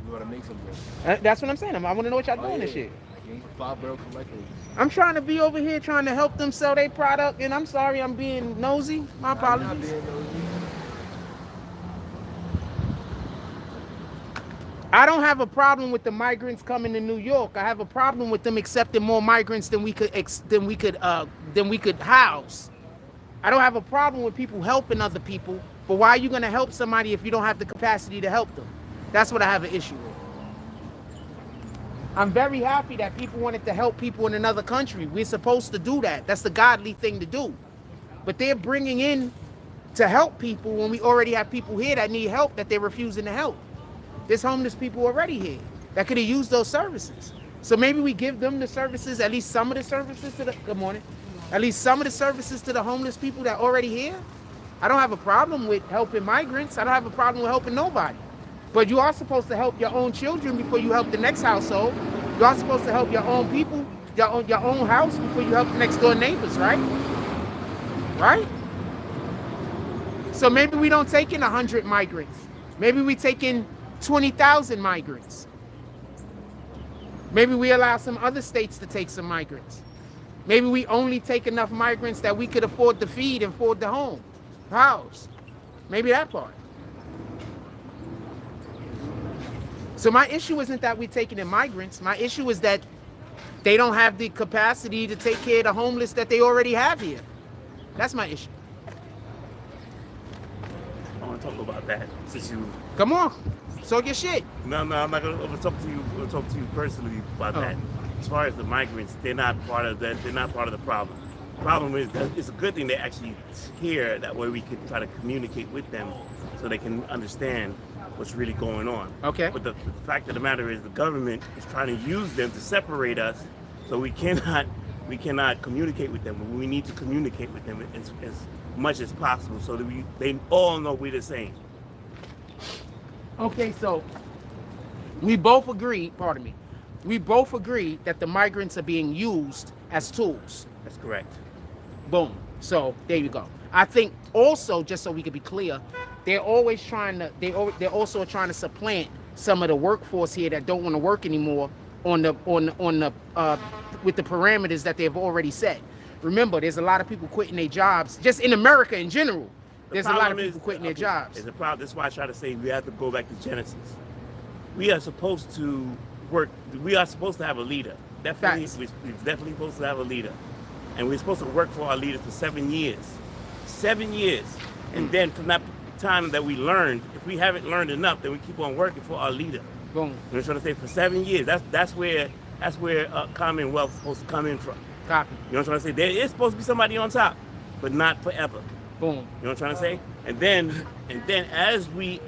We want to make some bread.
That's what I'm saying. I want to know what y'all doing and shit.
Like 5 barrel collectors.
I'm trying to be over here trying to help them sell their product, and I'm sorry I'm being nosy. My apologies.
Not being nosy.
I don't have a problem with the migrants coming to New York. I have a problem with them accepting more migrants than we could house. I don't have a problem with people helping other people, but why are you going to help somebody if you don't have the capacity to help them? That's what I have an issue with. I'm very happy that people wanted to help people in another country. We're supposed to do that. That's the godly thing to do. But they're bringing in to help people when we already have people here that need help that they're refusing to help. There's homeless people already here that could have used those services. So maybe we give them the services, at least some of the services to the, good morning, at least some of the services to the homeless people that are already here. I don't have a problem with helping migrants. I don't have a problem with helping nobody. But you are supposed to help your own children before you help the next household. You are supposed to help your own people, your own house before you help the next door neighbors, right? Right? So maybe we don't take in 100 migrants. Maybe we take in 20,000 migrants. Maybe we allow some other states to take some migrants. Maybe we only take enough migrants that we could afford to feed and afford the home, house. Maybe that part. So my issue isn't that we're taking in migrants. My issue is that they don't have the capacity to take care of the homeless that they already have here. That's my issue.
I want to talk about that since you.
Come on. So your shit.
No, I'm not gonna talk to you. I'm gonna talk to you personally about that. as far as the migrants, they're not part of the problem. The problem is that it's a good thing they're actually here. That way we can try to communicate with them so they can understand what's really going on.
Okay.
But the fact of the matter is the government is trying to use them to separate us, so we cannot communicate with them. We need to communicate with them as much as possible so that they all know we're the same.
Okay, so we both agree, pardon me, we both agree that the migrants are being used as tools.
That's correct.
Boom. So there you go. I think also, just so we can be clear, they're always trying to, they're also trying to supplant some of the workforce here that don't want to work anymore on the with the parameters that they've already set. Remember, there's a lot of people quitting their jobs just in America in general. There's a lot of people quitting their jobs.
It's a problem. That's why I try to say we have to go back to Genesis. We are supposed to work. We are supposed to have a leader. Definitely, we're definitely supposed to have a leader, and we're supposed to work for our leader for 7 years. 7 years, and then from that time that we learned, if we haven't learned enough, then we keep on working for our leader.
Boom.
You know what I'm trying to say? For 7 years. That's where Commonwealth is supposed to come in from.
Copy.
You know what I'm trying to say? There is supposed to be somebody on top, but not forever.
Boom.
You know what I'm trying to say? And then as we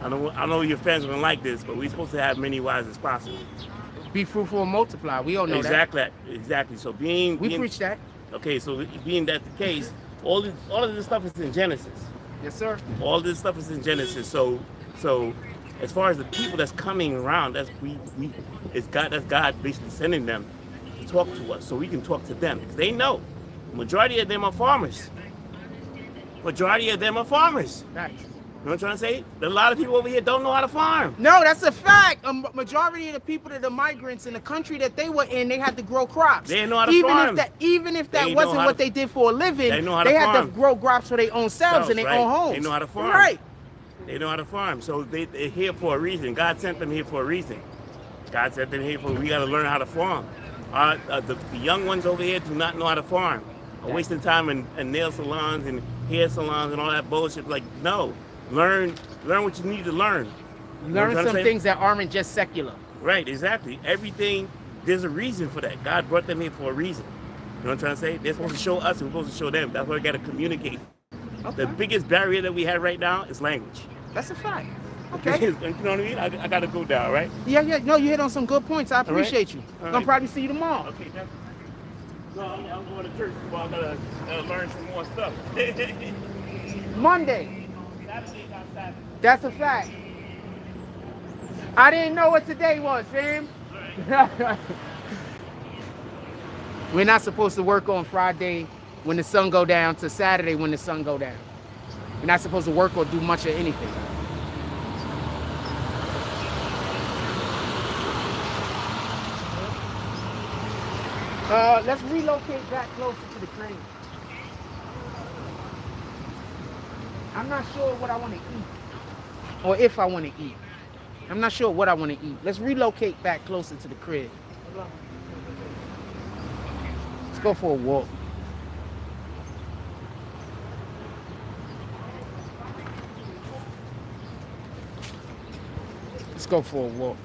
I know your fans are gonna like this, but we're supposed to have many wives as possible.
Be fruitful and multiply. We all know
that. Exactly. So
we preach that.
Okay, so being that the case, all of this stuff is in Genesis.
Yes, sir.
All this stuff is in Genesis. So as far as the people that's coming around, that's God basically sending them to talk to us, so we can talk to them, because they know. Majority of them are farmers. Majority of them are farmers.
Nice.
You know what I'm trying to say? A lot of people over here don't know how to farm.
No, that's a fact. A majority of the people that are migrants in the country that they were in, they had to grow crops.
They didn't know how to farm.
Even if that wasn't what they did for a living, they had to grow crops for their own selves and their own homes.
They know how to farm.
Right.
They know how to farm. So they're here for a reason. God sent them here for a reason. God sent them here we got to learn how to farm. The young ones over here do not know how to farm. Are wasting time in nail salons and hair salons and all that bullshit. Like, no. Learn what you need to learn.
Learn some things that aren't just secular.
Right, exactly. Everything, there's a reason for that. God brought them here for a reason. You know what I'm trying to say? They're supposed to show us and we're supposed to show them. That's why we got to communicate. Okay. The biggest barrier that we have right now is language.
That's a fact. Okay.
You know what I mean? I got to go down, right?
Yeah. No, you hit on some good points. I appreciate you.
All right.
I'll probably see you tomorrow.
Okay, so I'm going to church tomorrow. I got to learn some more stuff.
Monday.
Saturday, not Saturday.
That's a fact. I didn't know what today was, fam. Right. We're not supposed to work on Friday when the sun go down to Saturday when the sun go down. We're not supposed to work or do much of anything. Let's relocate back closer to the crane. I'm not sure what I want to eat, or if I want to eat. I'm not sure what I want to eat. Let's relocate back closer to the crib. Let's go for a walk. Let's go for a walk.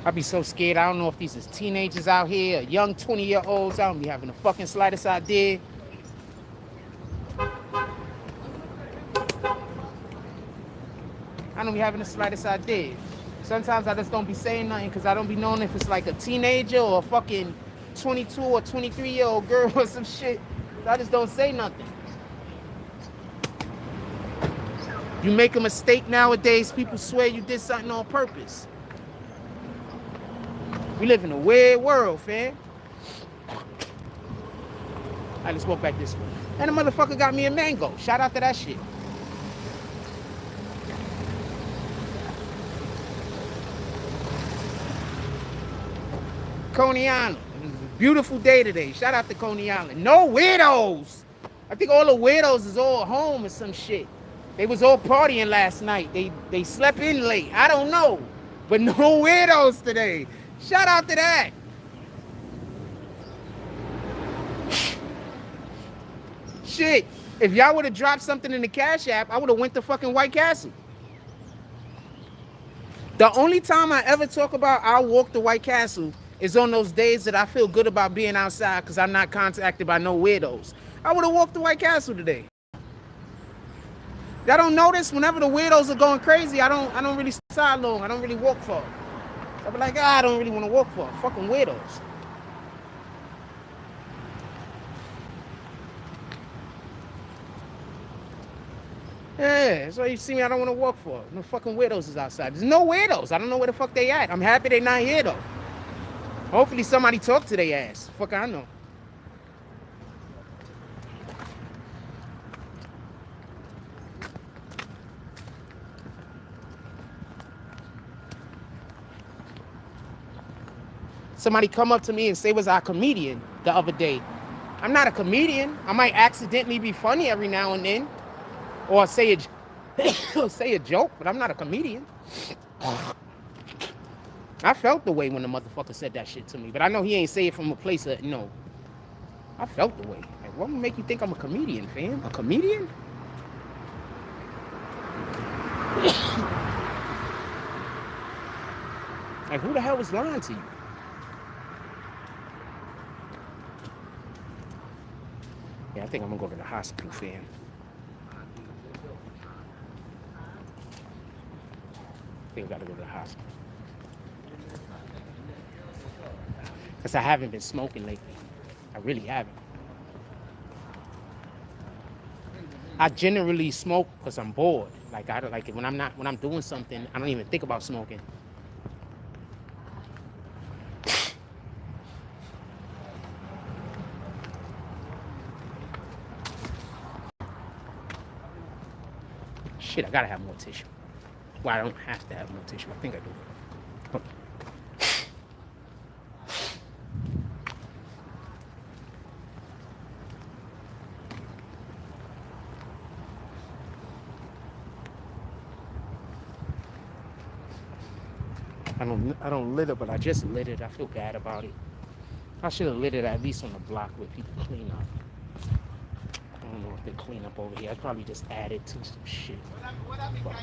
I'd be so scared. I don't know if these is teenagers out here, or young 20-year-olds. I don't be having the fucking slightest idea. I don't be having the slightest idea. Sometimes I just don't be saying nothing because I don't be knowing if it's like a teenager or a fucking 22 or 23-year-old girl or some shit. So I just don't say nothing. You make a mistake nowadays, people swear you did something on purpose. We live in a weird world, fam. I just walk back this way. And the motherfucker got me a mango. Shout out to that shit. Coney Island. It was a beautiful day today. Shout out to Coney Island. No weirdos. I think all the weirdos is all home or some shit. They was all partying last night. They slept in late. I don't know. But no weirdos today. Shout out to that. Shit. If y'all would have dropped something in the Cash App, I would have went to fucking White Castle. The only time I ever talk about I'll walk the White Castle is on those days that I feel good about being outside because I'm not contacted by no weirdos. I would have walked the White Castle today. Y'all don't notice whenever the weirdos are going crazy, I don't really side long. I don't really walk far. I'll be like, I don't really want to walk far. Fucking weirdos. Yeah, so you see me, I don't want to walk for. No fucking weirdos is outside. There's no weirdos. I don't know where the fuck they at. I'm happy they not here though. Hopefully somebody talk to their ass. Fuck I know. Somebody come up to me and say, was I a comedian the other day? I'm not a comedian. I might accidentally be funny every now and then. Or say a joke, but I'm not a comedian. I felt the way when the motherfucker said that shit to me, but I know he ain't say it from a place of, I felt the way. Like, what would make you think I'm a comedian, fam? A comedian? Like, who the hell was lying to you? Yeah, I think I'm gonna go to the hospital, fam. I think I gotta go to the hospital. Because I haven't been smoking lately. I really haven't. I generally smoke because I'm bored. Like I don't like it when I'm doing something, I don't even think about smoking. Shit, I gotta have more tissue. Well, I don't have to have more tissue. I think I do. Okay. I don't litter, but I just lit it. I feel bad about it. I should have lit it at least on the block where people clean up. I don't know if they clean up over here. I probably just added to some shit. But,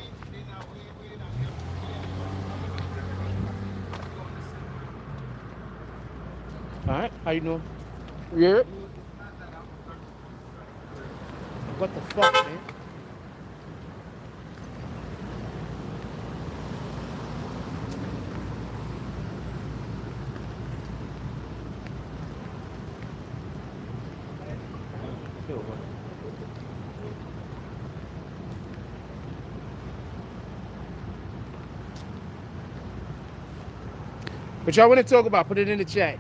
all right, how you doing? Yeah. What the fuck, man? What y'all want to talk about? Put it in the chat.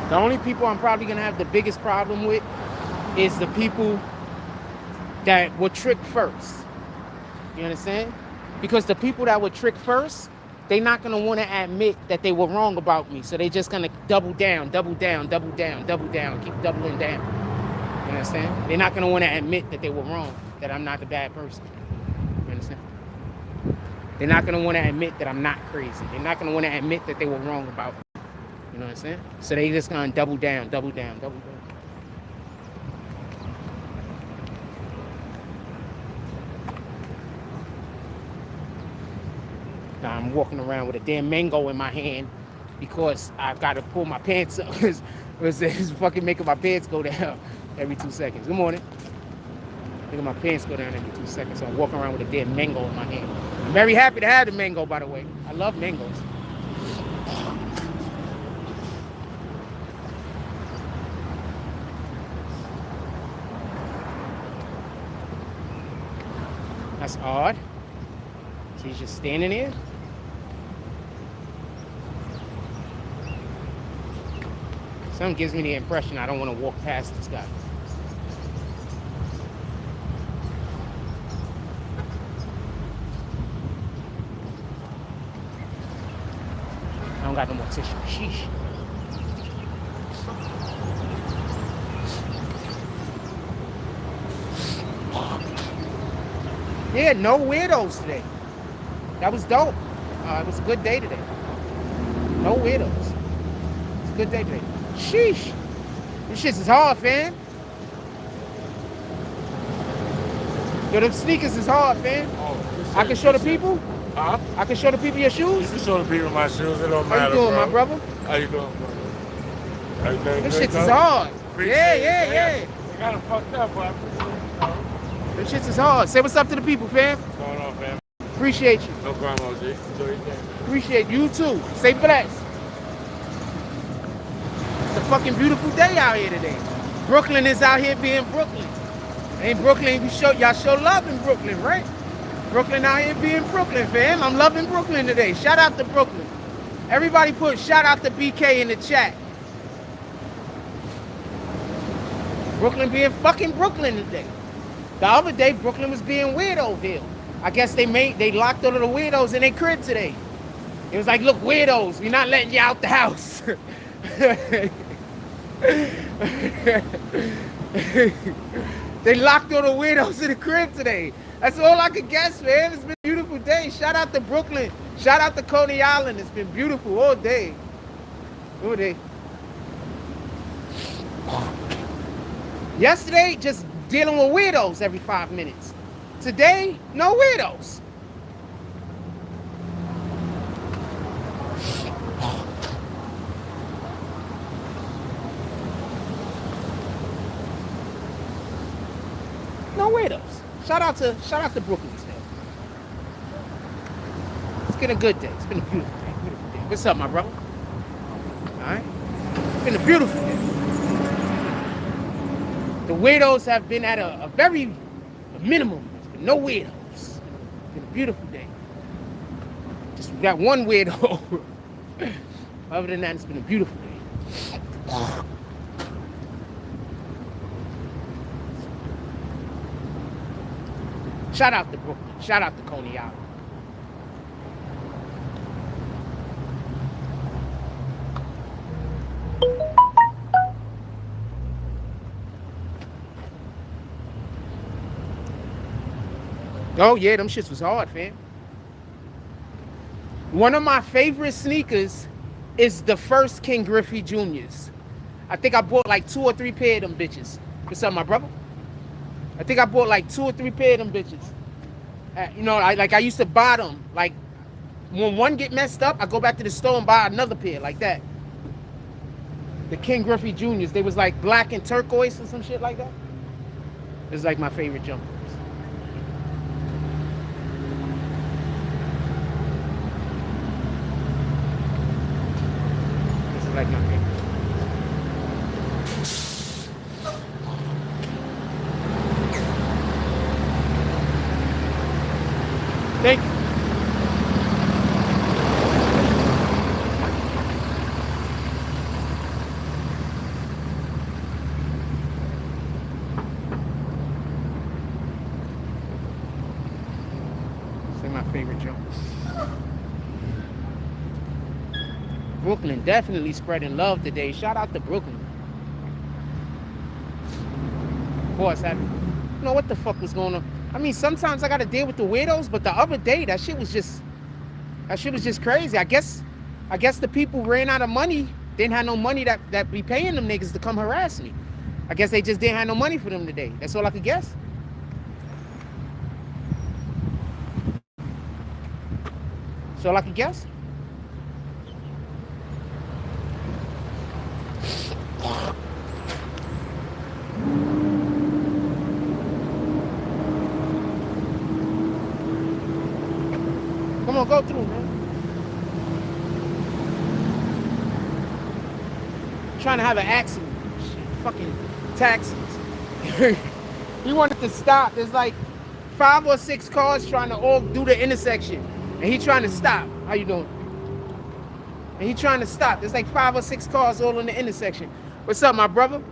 The only people I'm probably going to have the biggest problem with is the people that were tricked first. You understand? Because the people that were tricked first, they're not going to want to admit that they were wrong about me. So they're just going to double down, keep doubling down. You understand? They're not going to want to admit that they were wrong, that I'm not the bad person. You understand? They're not going to want to admit that I'm not crazy. They're not going to want to admit that they were wrong about me. You know what I'm saying? So they just going to double down. Now I'm walking around with a damn mango in my hand because I've got to pull my pants up. It's fucking making my pants go down every 2 seconds. Good morning. Making my pants go down every 2 seconds. So I'm walking around with a damn mango in my hand. I'm very happy to have the mango, by the way. I love mangoes. That's odd. So he's just standing there. Something gives me the impression I don't want to walk past this guy. I don't got no more tissue. Sheesh. Yeah, no weirdos today. That was dope. It was a good day today. No weirdos. It's a good day today. Sheesh. This shit is hard, fam. Yo, them sneakers is hard, fam.
Oh,
I can show the people.
Huh?
I can show the people your shoes.
You can show the people my shoes. It don't
How
matter,
you doing,
bro.
my brother?
How you doing, brother? Everything
Them
good,
shits
though?
is hard.
Appreciate
Yeah.
it. They got it fucked up, but I appreciate it.
Them shits is hard. Say what's up to the people, fam.
What's going on, fam?
Appreciate you.
No problem, OG. Enjoy your day.
Appreciate you too. Stay blessed. It's a fucking beautiful day out here today. Brooklyn is out here being Brooklyn. Ain't Brooklyn, y'all show love in Brooklyn, right? Brooklyn out here being Brooklyn, fam. I'm loving Brooklyn today. Shout out to Brooklyn. Everybody put shout out to BK in the chat. Brooklyn being fucking Brooklyn today. The other day, Brooklyn was being Weirdoville. I guess they locked all of the weirdos in their crib today. It was like, look, weirdos, we're not letting you out the house. They locked all the weirdos in the crib today. That's all I could guess, man. It's been a beautiful day. Shout out to Brooklyn. Shout out to Coney Island. It's been beautiful all day. All day. Yesterday, just dealing with weirdos every 5 minutes. Today, no weirdos. No weirdos. Shout out to Brooklyn today. It's been a good day. It's been a beautiful day. Beautiful day. What's up, my brother? Alright? It's been a beautiful day. The weirdos have been at a very minimum. There's been no weirdos. It's been a beautiful day. Just that one weirdo. Other than that, it's been a beautiful day. Shout out to Brooklyn. Shout out to Coney Island. Oh yeah, them shits was hard, fam. One of my favorite sneakers is the first King Griffey Juniors. I think I bought like 2 or 3 pair of them bitches. What's up, my brother? I think I bought like 2 or 3 pair of them bitches. You know, I used to buy them. Like, when one get messed up, I go back to the store and buy another pair like that. The King Griffey Juniors. They was like black and turquoise or some shit like that. It's like my favorite jumpers. This is like my favorite. Thank you. Say my favorite jumpers. Brooklyn definitely spreading love today. Shout out to Brooklyn. Of course, I don't know what the fuck was going on. I mean, sometimes I gotta deal with the weirdos, but the other day that shit was just crazy. I guess the people ran out of money, didn't have no money that be paying them niggas to come harass me. I guess they just didn't have no money for them today. That's all I could guess. That's all I could guess. Come on, go through, man. Trying to have an accident. Shit, fucking taxis. He wanted to stop. There's like 5 or 6 cars trying to all do the intersection. And he trying to stop. How you doing? And he trying to stop. There's like 5 or 6 cars all in the intersection. What's up, my brother?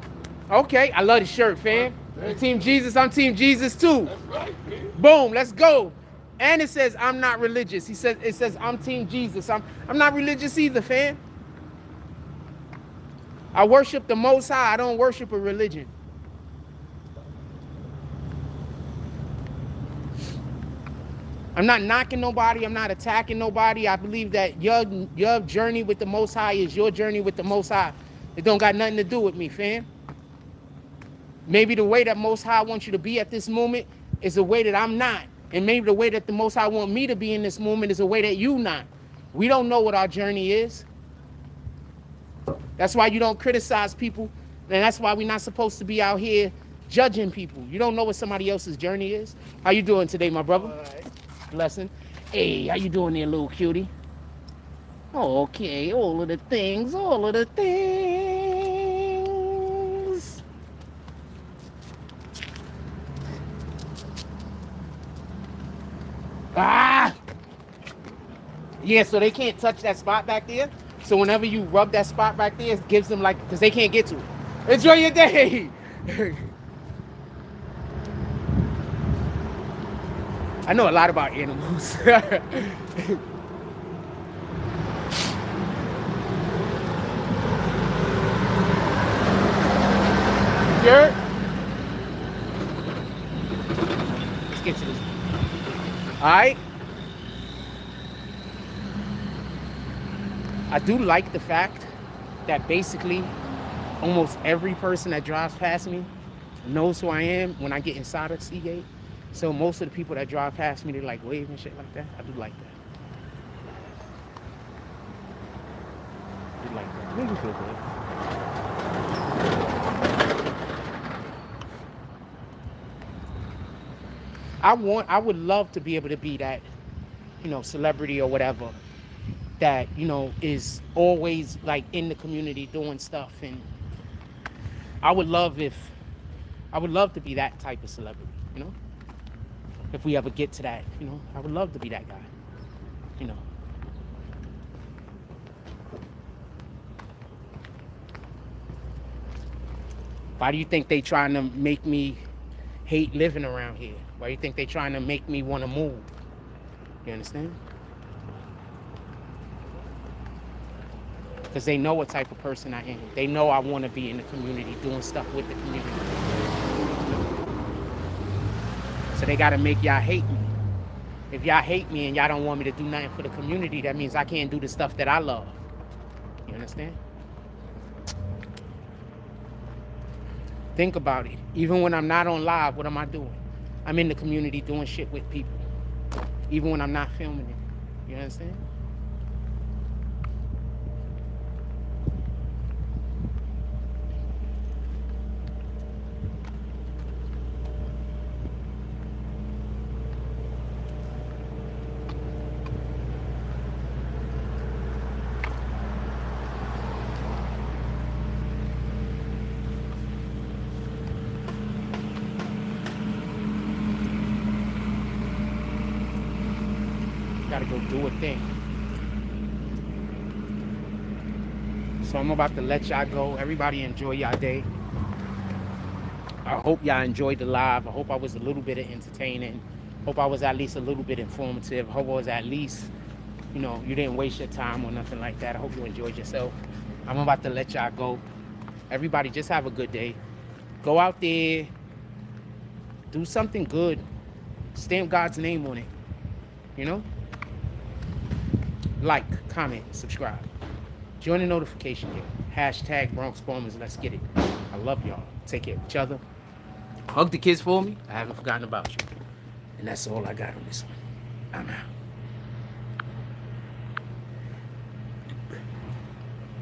Okay, I love the shirt, fam. Team Jesus, I'm Team Jesus too.
That's right, man.
Boom, let's go. And it says, I'm not religious. It says, I'm Team Jesus. I'm not religious either, fam. I worship the Most High. I don't worship a religion. I'm not knocking nobody. I'm not attacking nobody. I believe that your journey with the Most High is your journey with the Most High. It don't got nothing to do with me, fam. Maybe the way that Most High wants you to be at this moment is a way that I'm not. And maybe the way that the Most High want me to be in this moment is a way that you not. We don't know what our journey is. That's why you don't criticize people. And that's why we're not supposed to be out here judging people. You don't know what somebody else's journey is. How you doing today, my brother?
All right.
Blessing. Hey, how you doing there, little cutie? Okay, all of the things, all of the things. Ah! Yeah, so they can't touch that spot back there. So whenever you rub that spot back there, it gives them like, because they can't get to it. Enjoy your day. I know a lot about animals. Sure. Let's get to this. All right. I do like the fact that basically almost every person that drives past me knows who I am when I get inside of Seagate. So most of the people that drive past me, they like wave and shit like that. I do like that. I do like that. Make me feel good. I would love to be able to be that, celebrity or whatever that, is always like in the community doing stuff. And I would love to be that type of celebrity, if we ever get to that, I would love to be that guy, Why do you think they trying to make me hate living around here? Why do you think they trying to make me want to move? You understand? Because they know what type of person I am. They know I want to be in the community, doing stuff with the community. So they got to make y'all hate me. If y'all hate me and y'all don't want me to do nothing for the community, that means I can't do the stuff that I love. You understand? Think about it. Even when I'm not on live, what am I doing? I'm in the community doing shit with people. Even when I'm not filming it. You understand? Gotta go do a thing. So I'm about to let y'all go. Everybody enjoy y'all day. I hope y'all enjoyed the live. I hope I was a little bit entertaining. Hope I was at least a little bit informative. I hope I was at least, you didn't waste your time or nothing like that. I hope you enjoyed yourself. I'm about to let y'all go. Everybody just have a good day. Go out there. Do something good. Stamp God's name on it. Like, comment, subscribe. Join the notification game. # Bronx Bombers. Let's get it. I love y'all. Take care of each other. Hug the kids for me. I haven't forgotten about you. And that's all I got on this one. I'm out.